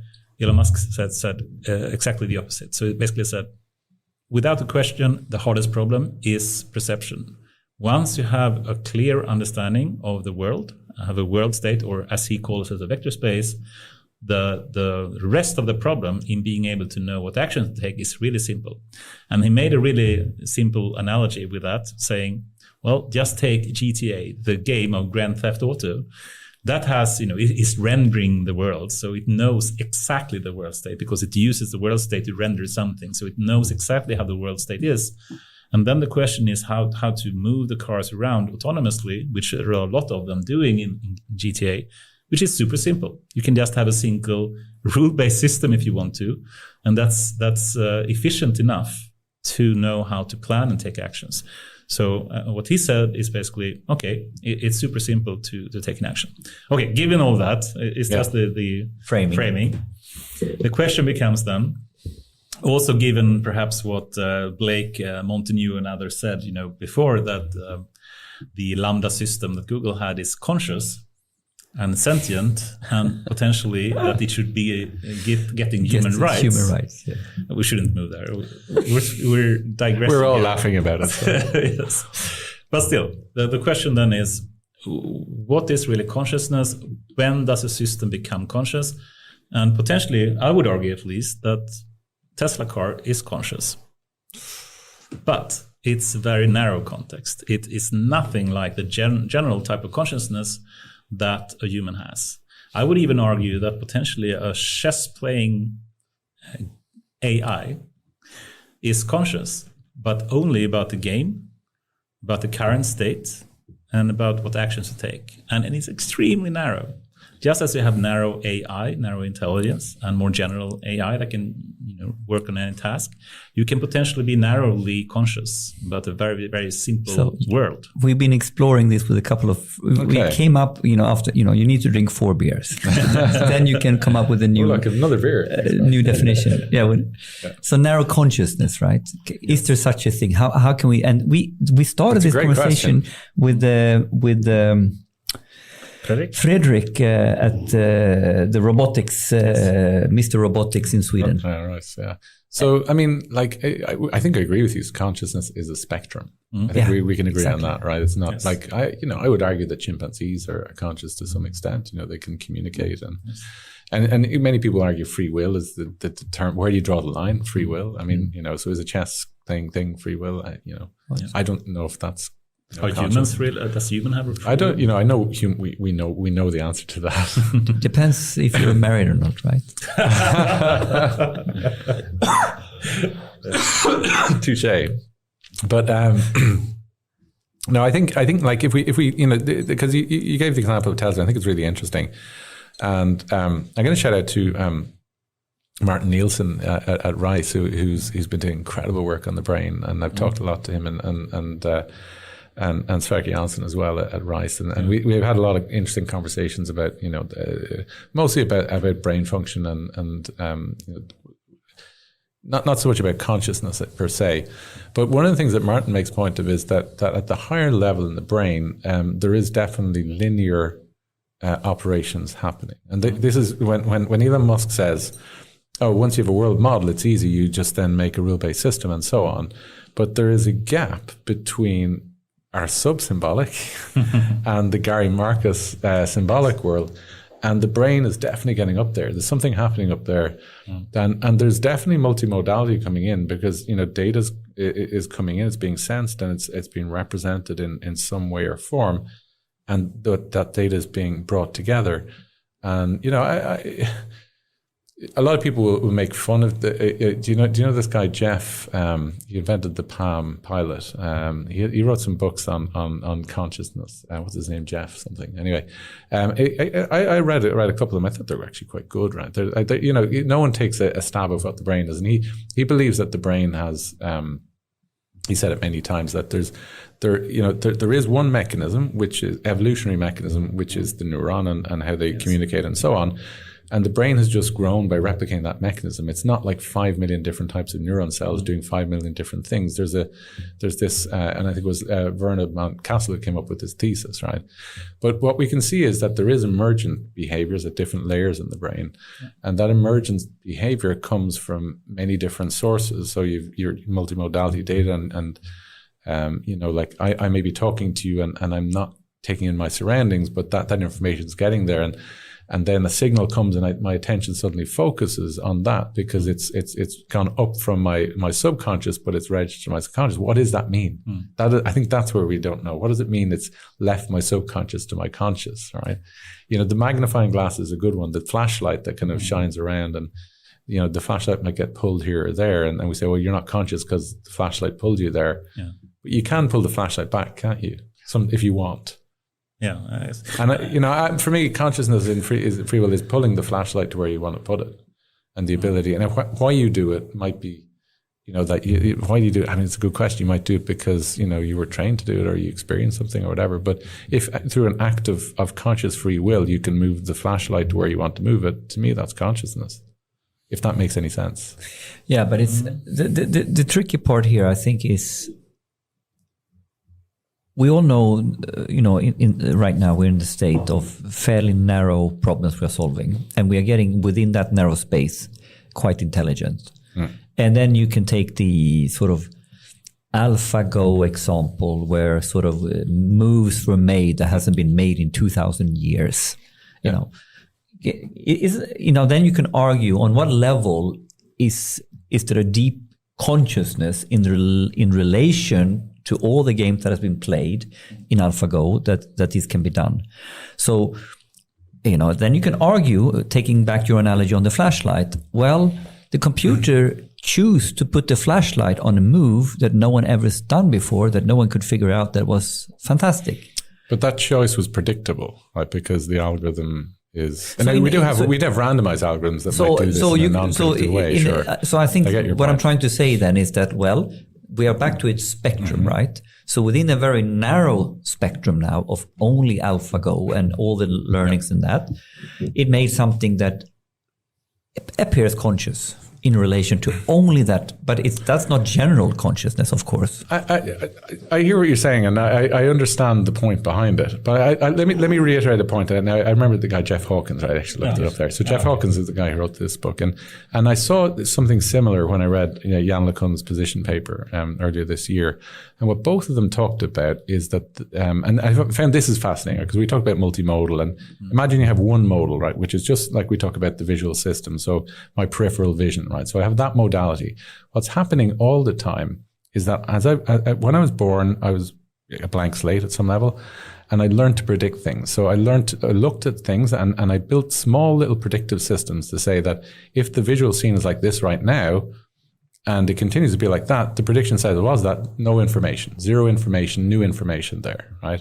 Elon Musk said exactly the opposite. So it basically said, without a question, the hardest problem is perception. Once you have a clear understanding of the world, have a world state, or as he calls it, a vector space, the rest of the problem in being able to know what action to take is really simple. And he made a really simple analogy with that, saying, well, just take GTA, the game of Grand Theft Auto. That has, is rendering the world. So it knows exactly the world state because it uses the world state to render something. So it knows exactly how the world state is. And then the question is how to move the cars around autonomously, which there are a lot of them doing in GTA, which is super simple. You can just have a single rule-based system if you want to. And that's efficient enough to know how to plan and take actions. So what he said is basically, okay, it's super simple to take an action. Okay, given all that, it's just the framing. The question becomes then, also given perhaps what Blake Montague and others said, before, that the Lambda system that Google had is conscious and sentient, and potentially that it should be getting human rights.
Human rights, yeah.
We shouldn't move there. We're digressing.
We're all
here.
laughing about it. So.
Yes. But still, the question then is, what is really consciousness? When does a system become conscious? And potentially, I would argue at least, that Tesla car is conscious. But it's a very narrow context. It is nothing like the general type of consciousness that a human has. I would even argue that potentially a chess-playing AI is conscious, but only about the game, about the current state, and about what actions to take. And it's extremely narrow. Just as we have narrow AI, narrow intelligence, and more general AI that can work on any task, you can potentially be narrowly conscious about a very, very simple world.
We've been exploring this with a couple of... We came up, after, you need to drink 4 beers. Then you can come up with a new...
another beer.
New definition. So narrow consciousness, right? Is there such a thing? How can we... And we started this conversation with Fredrik at the robotics, Mr. Robotics in Sweden.
Right, yeah. So, I think I agree with you. Consciousness is a spectrum. I think we can agree on that, right? It's not I would argue that chimpanzees are conscious to some extent. They can communicate and many people argue free will is the term. Where do you draw the line? Free will. So is a chess thing free will? I don't know if that's...
Are humans real? Does human have a free will?
I don't. I know. We know the answer to that.
Depends if you're married or not, right?
Touché. But no, I think like if we because you gave the example of Tesla, I think it's really interesting, and I'm going to shout out to Martin Nielsen at Rice, who's been doing incredible work on the brain, and I've talked a lot to him and Sverker Janssen as well at Rice, and we've had a lot of interesting conversations about mostly about brain function and not so much about consciousness per se, but one of the things that Martin makes point of is that at the higher level in the brain there is definitely linear operations happening, and this is when Elon Musk says, oh, once you have a world model, it's easy, you just then make a rule-based system and so on, but there is a gap between are sub-symbolic and the Gary Marcus symbolic world. And the brain is definitely getting up there. There's something happening up there. And there's definitely multimodality coming in because, data is coming in, it's being sensed and it's being represented in some way or form. And that data is being brought together. And, a lot of people will make fun of do you know this guy, Jeff? He invented the Palm Pilot. He wrote some books on consciousness. What's his name? Jeff something. Anyway, I read a couple of them. I thought they were actually quite good, right? No one takes a stab of what the brain is. And he believes that the brain has, he said it many times, that there is one mechanism, which is evolutionary mechanism, which is the neuron and how they communicate and so on. And the brain has just grown by replicating that mechanism. It's not like 5 million different types of neuron cells doing 5 million different things. There's this, and I think it was Werner Mountcastle who came up with this thesis, right? But what we can see is that there is emergent behaviors at different layers in the brain. And that emergent behavior comes from many different sources. So you've your multimodality data and like I may be talking to you and I'm not taking in my surroundings, but that information is getting there. And then a signal comes and my attention suddenly focuses on that because it's gone up from my subconscious, but it's registered to my subconscious. What does that mean? I think that's where we don't know. What does it mean it's left my subconscious to my conscious, right? The magnifying glass is a good one. The flashlight that kind of shines around and, the flashlight might get pulled here or there. And we say, well, you're not conscious because the flashlight pulled you there. Yeah. But you can pull the flashlight back, can't you? If you want.
Yeah,
and for me, consciousness in free will is pulling the flashlight to where you want to put it, and the ability. And why you do it might be, why do you do it? I mean, it's a good question. You might do it because you were trained to do it, or you experienced something, or whatever. But if through an act of conscious free will, you can move the flashlight to where you want to move it, to me, that's consciousness. If that makes any sense.
Yeah, but it's the tricky part here, I think, is. We all know, right now we're in the state of fairly narrow problems we're solving, and we are getting within that narrow space quite intelligent. And then you can take the sort of AlphaGo example where sort of moves were made that hasn't been made in 2,000 years. Then you can argue on what level is there a deep consciousness in relation to all the games that has been played in AlphaGo that this can be done. So, then you can argue, taking back your analogy on the flashlight, well, the computer choose to put the flashlight on a move that no one ever has done before, that no one could figure out that was fantastic.
But that choice was predictable, right? Because the algorithm is, and we'd have randomized algorithms that might do this in a non-predictive way, sure.
So I think what I'm trying to say then is that, well, we are back to its spectrum, right? So within a very narrow spectrum now of only AlphaGo and all the learnings in that, it made something that appears conscious in relation to only that, but that's not general consciousness, of course.
I hear what you're saying, and I understand the point behind it. But let me reiterate the point. And I remember the guy Jeff Hawkins. I actually looked it up there. So Jeff Hawkins is the guy who wrote this book, and I saw something similar when I read Jan LeCun's position paper earlier this year. And what both of them talked about is that, and I found this is fascinating because we talked about multimodal, and imagine you have one modal, right, which is just like we talk about the visual system. So my peripheral vision, right? So I have that modality. What's happening all the time is that when I was born, I was a blank slate at some level, and I learned to predict things. So I looked at things and I built small little predictive systems to say that if the visual scene is like this right now, and it continues to be like that, the prediction says it was that, no information, zero information, new information there, right?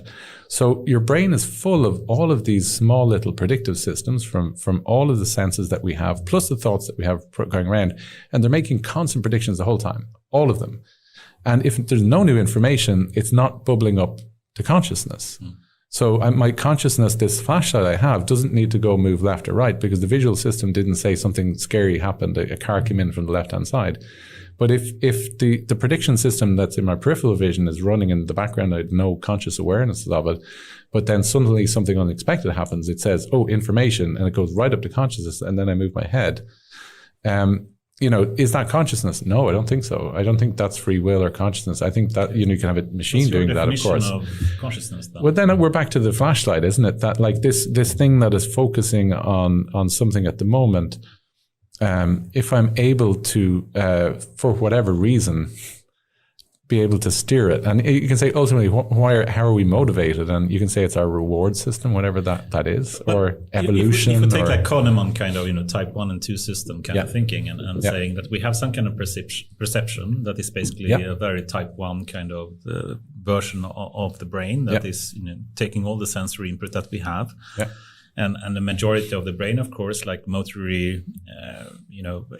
So your brain is full of all of these small little predictive systems from all of the senses that we have, plus the thoughts that we have going around, and they're making constant predictions the whole time, all of them. And if there's no new information, it's not bubbling up to consciousness. So my consciousness, this flashlight I have, doesn't need to go move left or right because the visual system didn't say something scary happened, a car came in from the left-hand side. But if the prediction system that's in my peripheral vision is running in the background, I have no conscious awareness of it, but then suddenly something unexpected happens, it says, oh, information, and it goes right up to consciousness, and then I move my head. is that consciousness? No, I don't think so. I don't think that's free will or consciousness. I think that, you can have a machine doing that, of course.
Of consciousness, then?
Well, then we're back to the flashlight, isn't it? That like this thing that is focusing on something at the moment. If I'm able to, for whatever reason, be able to steer it, and you can say ultimately, how are we motivated? And you can say it's our reward system, whatever that is, or evolution.
If we take like Kahneman kind of, type 1 and 2 system kind of thinking, and saying that we have some kind of perception that is basically a very type 1 kind of version of the brain that is taking all the sensory input that we have. Yeah. And the majority of the brain, of course, like motory,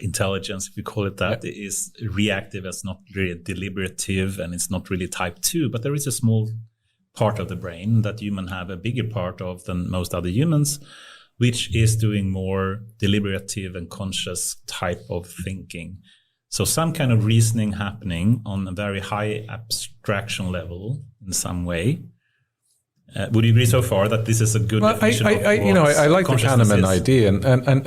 intelligence, if we call it that, is reactive. It's not really deliberative, and it's not really type 2. But there is a small part of the brain that humans have a bigger part of than most other humans, which is doing more deliberative and conscious type of thinking. So some kind of reasoning happening on a very high abstraction level in some way. Would you agree so far that this is a good definition of
I like the Kahneman idea,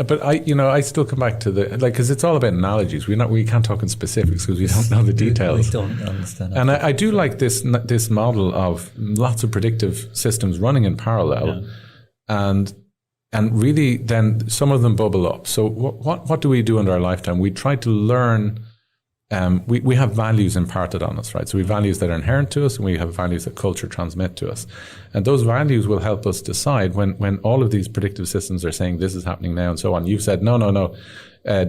but I still come back to because it's all about analogies. We can't talk in specifics because we don't know the details.
We don't understand.
And I do like this model of lots of predictive systems running in parallel, and really then some of them bubble up. So what do we do in our lifetime? We try to learn. We have values imparted on us, right? So we have values that are inherent to us, and we have values that culture transmit to us. And those values will help us decide when all of these predictive systems are saying this is happening now and so on. You've said, no,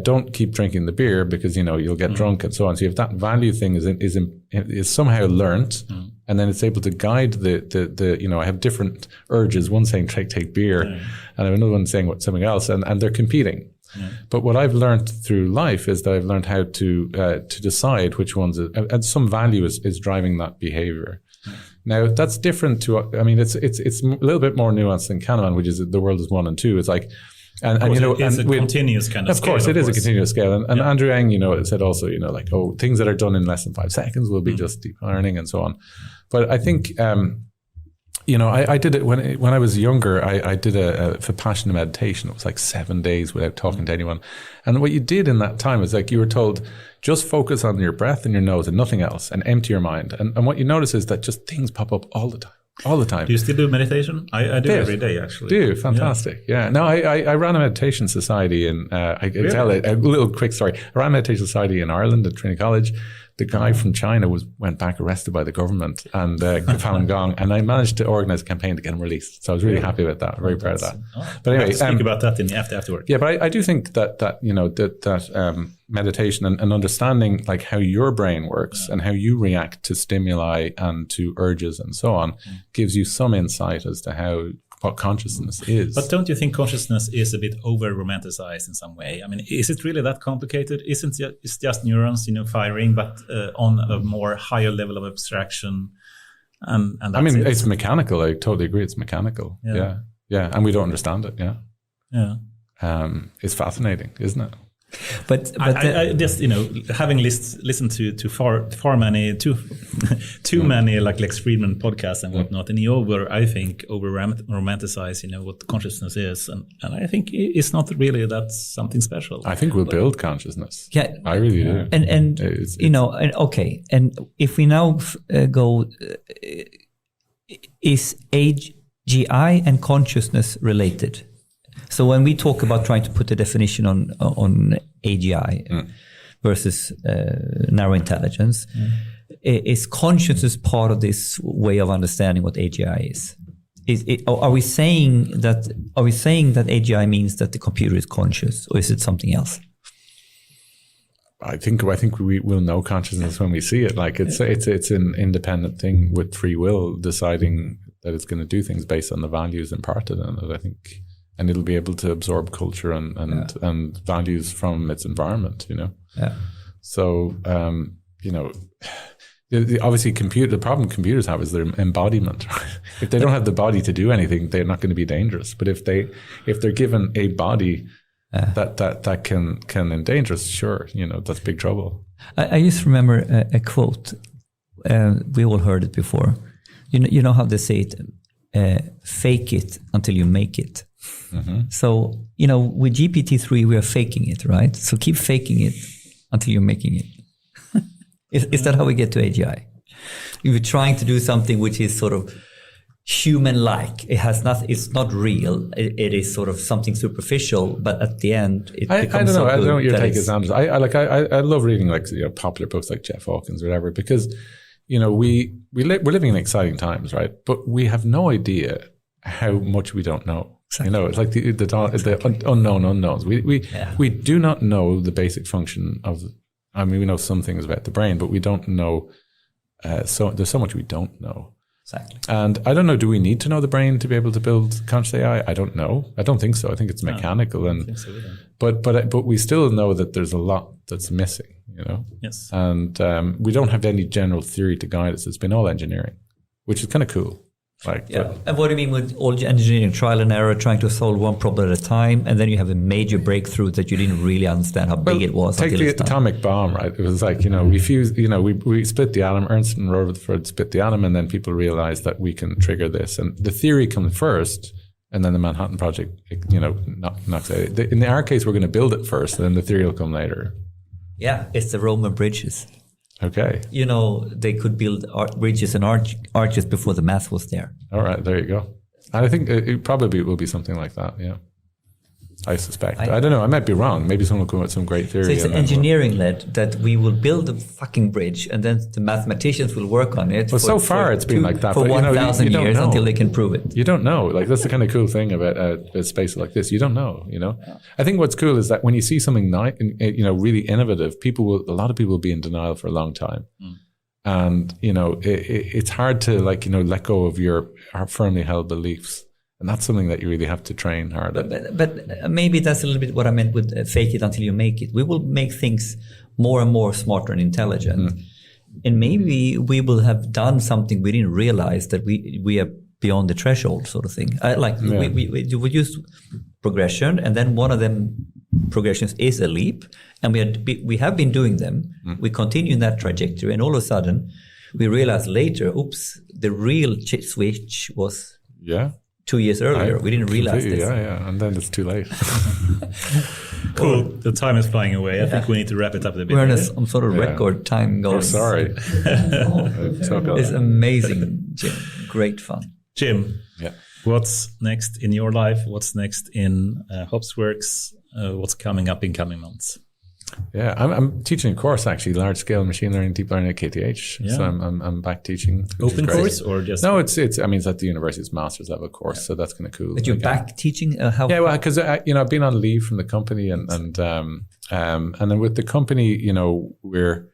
don't keep drinking the beer because, you'll get drunk and so on. So if that value thing is somehow learnt, and then it's able to guide the I have different urges, one saying take beer, and I have another one saying something else, and they're competing. Yeah. But what I've learned through life is that I've learned how to decide which ones, and some value is driving that behavior. Yeah. Now that's different to, it's a little bit more nuanced than Kahneman, which is the world is 1 and 2. It's like,
it's a continuous kind of
scale. Of course, it is a continuous scale. And Andrew Ng, said also, things that are done in less than 5 seconds will be just deep learning and so on. But I think, I did it when I was younger. I did a Vipassana meditation. It was like 7 days without talking to anyone. And what you did in that time is like you were told, just focus on your breath and your nose and nothing else, and empty your mind. And what you notice is that just things pop up all the time. Do
you still do meditation? I do every day, actually.
Do you? Fantastic. Yeah. No, I ran a meditation society I can tell a little quick story. I ran a meditation society in Ireland at Trinity College. The guy from China went back arrested by the government and Falun Gong, and I managed to organize a campaign to get him released. So I was really happy about that. Very proud of that.
But anyway, speak about that in the afterward.
Yeah, but I do think that meditation and understanding like how your brain works and how you react to stimuli and to urges and so on gives you some insight as to what consciousness is.
But don't you think consciousness is a bit over-romanticized in some way? Is it really that complicated? It's just neurons, firing, but on a more higher level of abstraction? And that's
it's mechanical. I totally agree. It's mechanical. Yeah. And we don't understand it. Yeah. It's fascinating, isn't it?
But
I just having listened to too many like Lex Friedman podcasts and whatnot, and he I think over romanticize what consciousness is, and I think it's not really that something special.
I think we'll build consciousness. Yeah, I really do.
And okay, and if we now go, is AGI and consciousness related? So when we talk about trying to put a definition on AGI versus narrow intelligence, is consciousness part of this way of understanding what AGI is? Are we saying that AGI means that the computer is conscious, or is it something else?
I think we will know consciousness when we see it. Like it's an independent thing with free will, deciding that it's going to do things based on the values imparted in it, I think. And it'll be able to absorb culture and values from its environment, Yeah. So, obviously the problem computers have is their embodiment. If they don't have the body to do anything, they're not going to be dangerous. But if they're given a body that can endanger us, sure, that's big trouble.
I just remember a quote. We all heard it before. You know how they say it. fake it until you make it. So, with GPT-3, we are faking it, right? So keep faking it until you're making it. Is that how we get to AGI? If you're trying to do something which is sort of human-like, it's not real. It is sort of something superficial, but at the end, it becomes
I don't know.
so
I don't know what your take
is.
is, Anders. I love reading popular books like Jeff Hawkins or whatever, because we're living in exciting times, right? But we have no idea how much we don't know. Exactly. It's like the unknown unknowns. We do not know the basic function of. We know some things about the brain, but we don't know. So there's so much we don't know.
Exactly.
And I don't know. Do we need to know the brain to be able to build conscious AI? I don't know. I don't think so. I think it's mechanical,
I think so, yeah.
but we still know that there's a lot that's missing.
Yes.
And we don't have any general theory to guide us. It's been all engineering, which is kind of cool.
And what do you mean with all engineering, trial and error, trying to solve one problem at a time, and then you have a major breakthrough that you didn't really understand how big it was.
Take the atomic bomb, right? It was like, we fused, we split the atom, Ernst and Rutherford split the atom, and then people realized that we can trigger this. And the theory comes first, and then the Manhattan Project, knocks out. In our case, we're going to build it first, and then the theory will come later.
Yeah, it's the Roman bridges.
Okay.
They could build bridges and arches before the math was there.
All right, there you go. And I think it probably will be something like that, yeah. I suspect. I don't know. I might be wrong. Maybe someone will come up with some great theory.
So it's engineering-led that we will build a fucking bridge and then the mathematicians will work on it.
Well, so far it's been like that.
For 1,000 years until they can prove it.
You don't know. That's the kind of cool thing about a space like this. You don't know, Yeah. I think what's cool is that when you see something really innovative, a lot of people will be in denial for a long time. And, it's hard to let go of your firmly held beliefs. And that's something that you really have to train hard at.
But maybe that's a little bit what I meant with fake it until you make it. We will make things more and more smarter and intelligent. And maybe we will have done something we didn't realize that we are beyond the threshold sort of thing. We use progression, and then one of them progressions is a leap. And we have been doing them. We continue in that trajectory. And all of a sudden, we realize later, oops, the real switch was... 2 years earlier. We didn't realize this.
Yeah. And then it's too late.
Cool. The time is flying away. I think we need to wrap it up a bit.
We're on some sort of record time going.
Oh, sorry.
It's amazing, Jim. Great fun.
Jim, what's next in your life? What's next in Hopsworks? What's coming up in coming months?
Yeah, I'm teaching a course actually, large scale machine learning, deep learning at KTH. Yeah. So I'm back teaching.
Open course or just?
No, it's at the university. It's master's level course, so that's kind of cool.
But you're back teaching? How?
Yeah, well, because I've been on leave from the company, and then with the company, we're,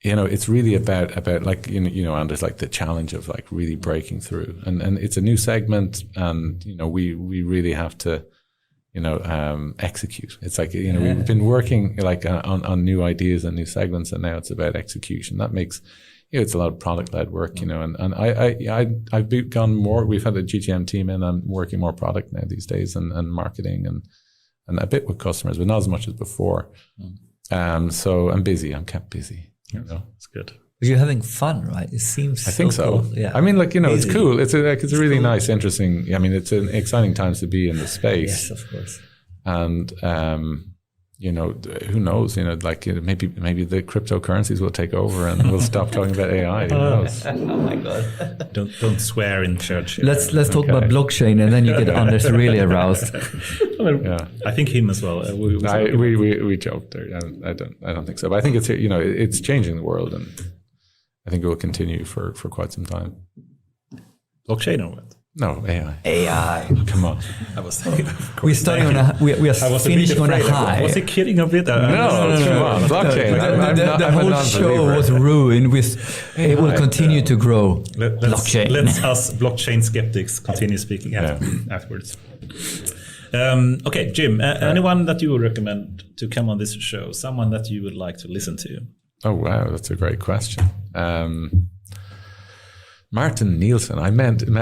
it's really about Anders, like the challenge of like really breaking through, and it's a new segment, and we really have to. Execute. It's like, we've been working like on new ideas and new segments, and now it's about execution. That makes, it's a lot of product-led work, and I've gone more, we've had a GTM team in, I'm working more product now these days and marketing and a bit with customers, but not as much as before. So I'm busy. I'm kept busy,
It's good.
But you're having fun, right? It seems
I think so.
Cool. Yeah.
I mean, it's cool. It's a really cool. Nice, interesting. It's an exciting times to be in the space.
Yes, of course.
And who knows? Maybe the cryptocurrencies will take over and we'll stop talking about AI. Who knows?
Oh my god!
Don't swear in church.
Let's talk about blockchain, and then you get Anders really aroused.
I think him as well.
We joked there. I don't think so, but I think it's it's changing the world, and I think it will continue for quite some time.
Blockchain or what?
No, AI.
AI.
Come on.
I was thinking,
we're starting on we are finishing on a high.
Was he kidding a bit?
No, come on. Blockchain.
The whole show was ruined. It will continue to grow. Blockchain.
Let's us blockchain skeptics continue speaking afterwards. Okay, Jim, anyone that you would recommend to come on this show? Someone that you would like to listen to?
Oh, wow. That's a great question. Martin Nielsen. Martin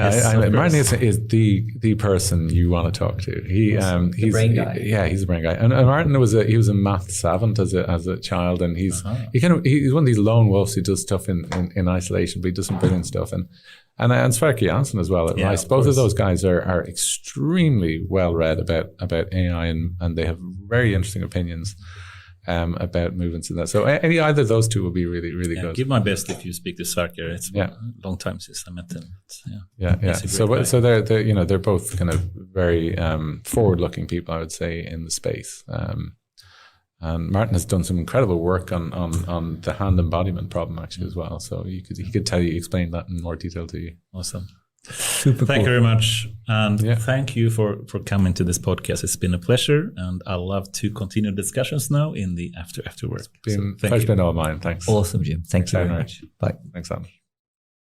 Nielsen is the person you want to talk to. He's the brain guy. He's a brain guy. And Martin he was a math savant as a child, and he's one of these lone wolves who does stuff in isolation, but he does some brilliant stuff. And Sverker Jansen as well at Rice. Both of those guys are extremely well read about AI, and they have very interesting opinions about movements in that. So either of those two will be really, really good.
Give my best if you speak to Sverker. It's a long time since I met him.
So they're both kind of very forward-looking people, I would say, in the space. And Martin has done some incredible work on the hand embodiment problem actually as well. So he could explain that in more detail to you.
Awesome.
Super
Thank you very much. And
Yeah.
thank you for coming to this podcast. It's been a pleasure. And I love to continue discussions now in the after work.
Pleasure's been all mine. Thanks.
Awesome, Jim. Thank you very
Very
much. Bye.
Thanks, Alan.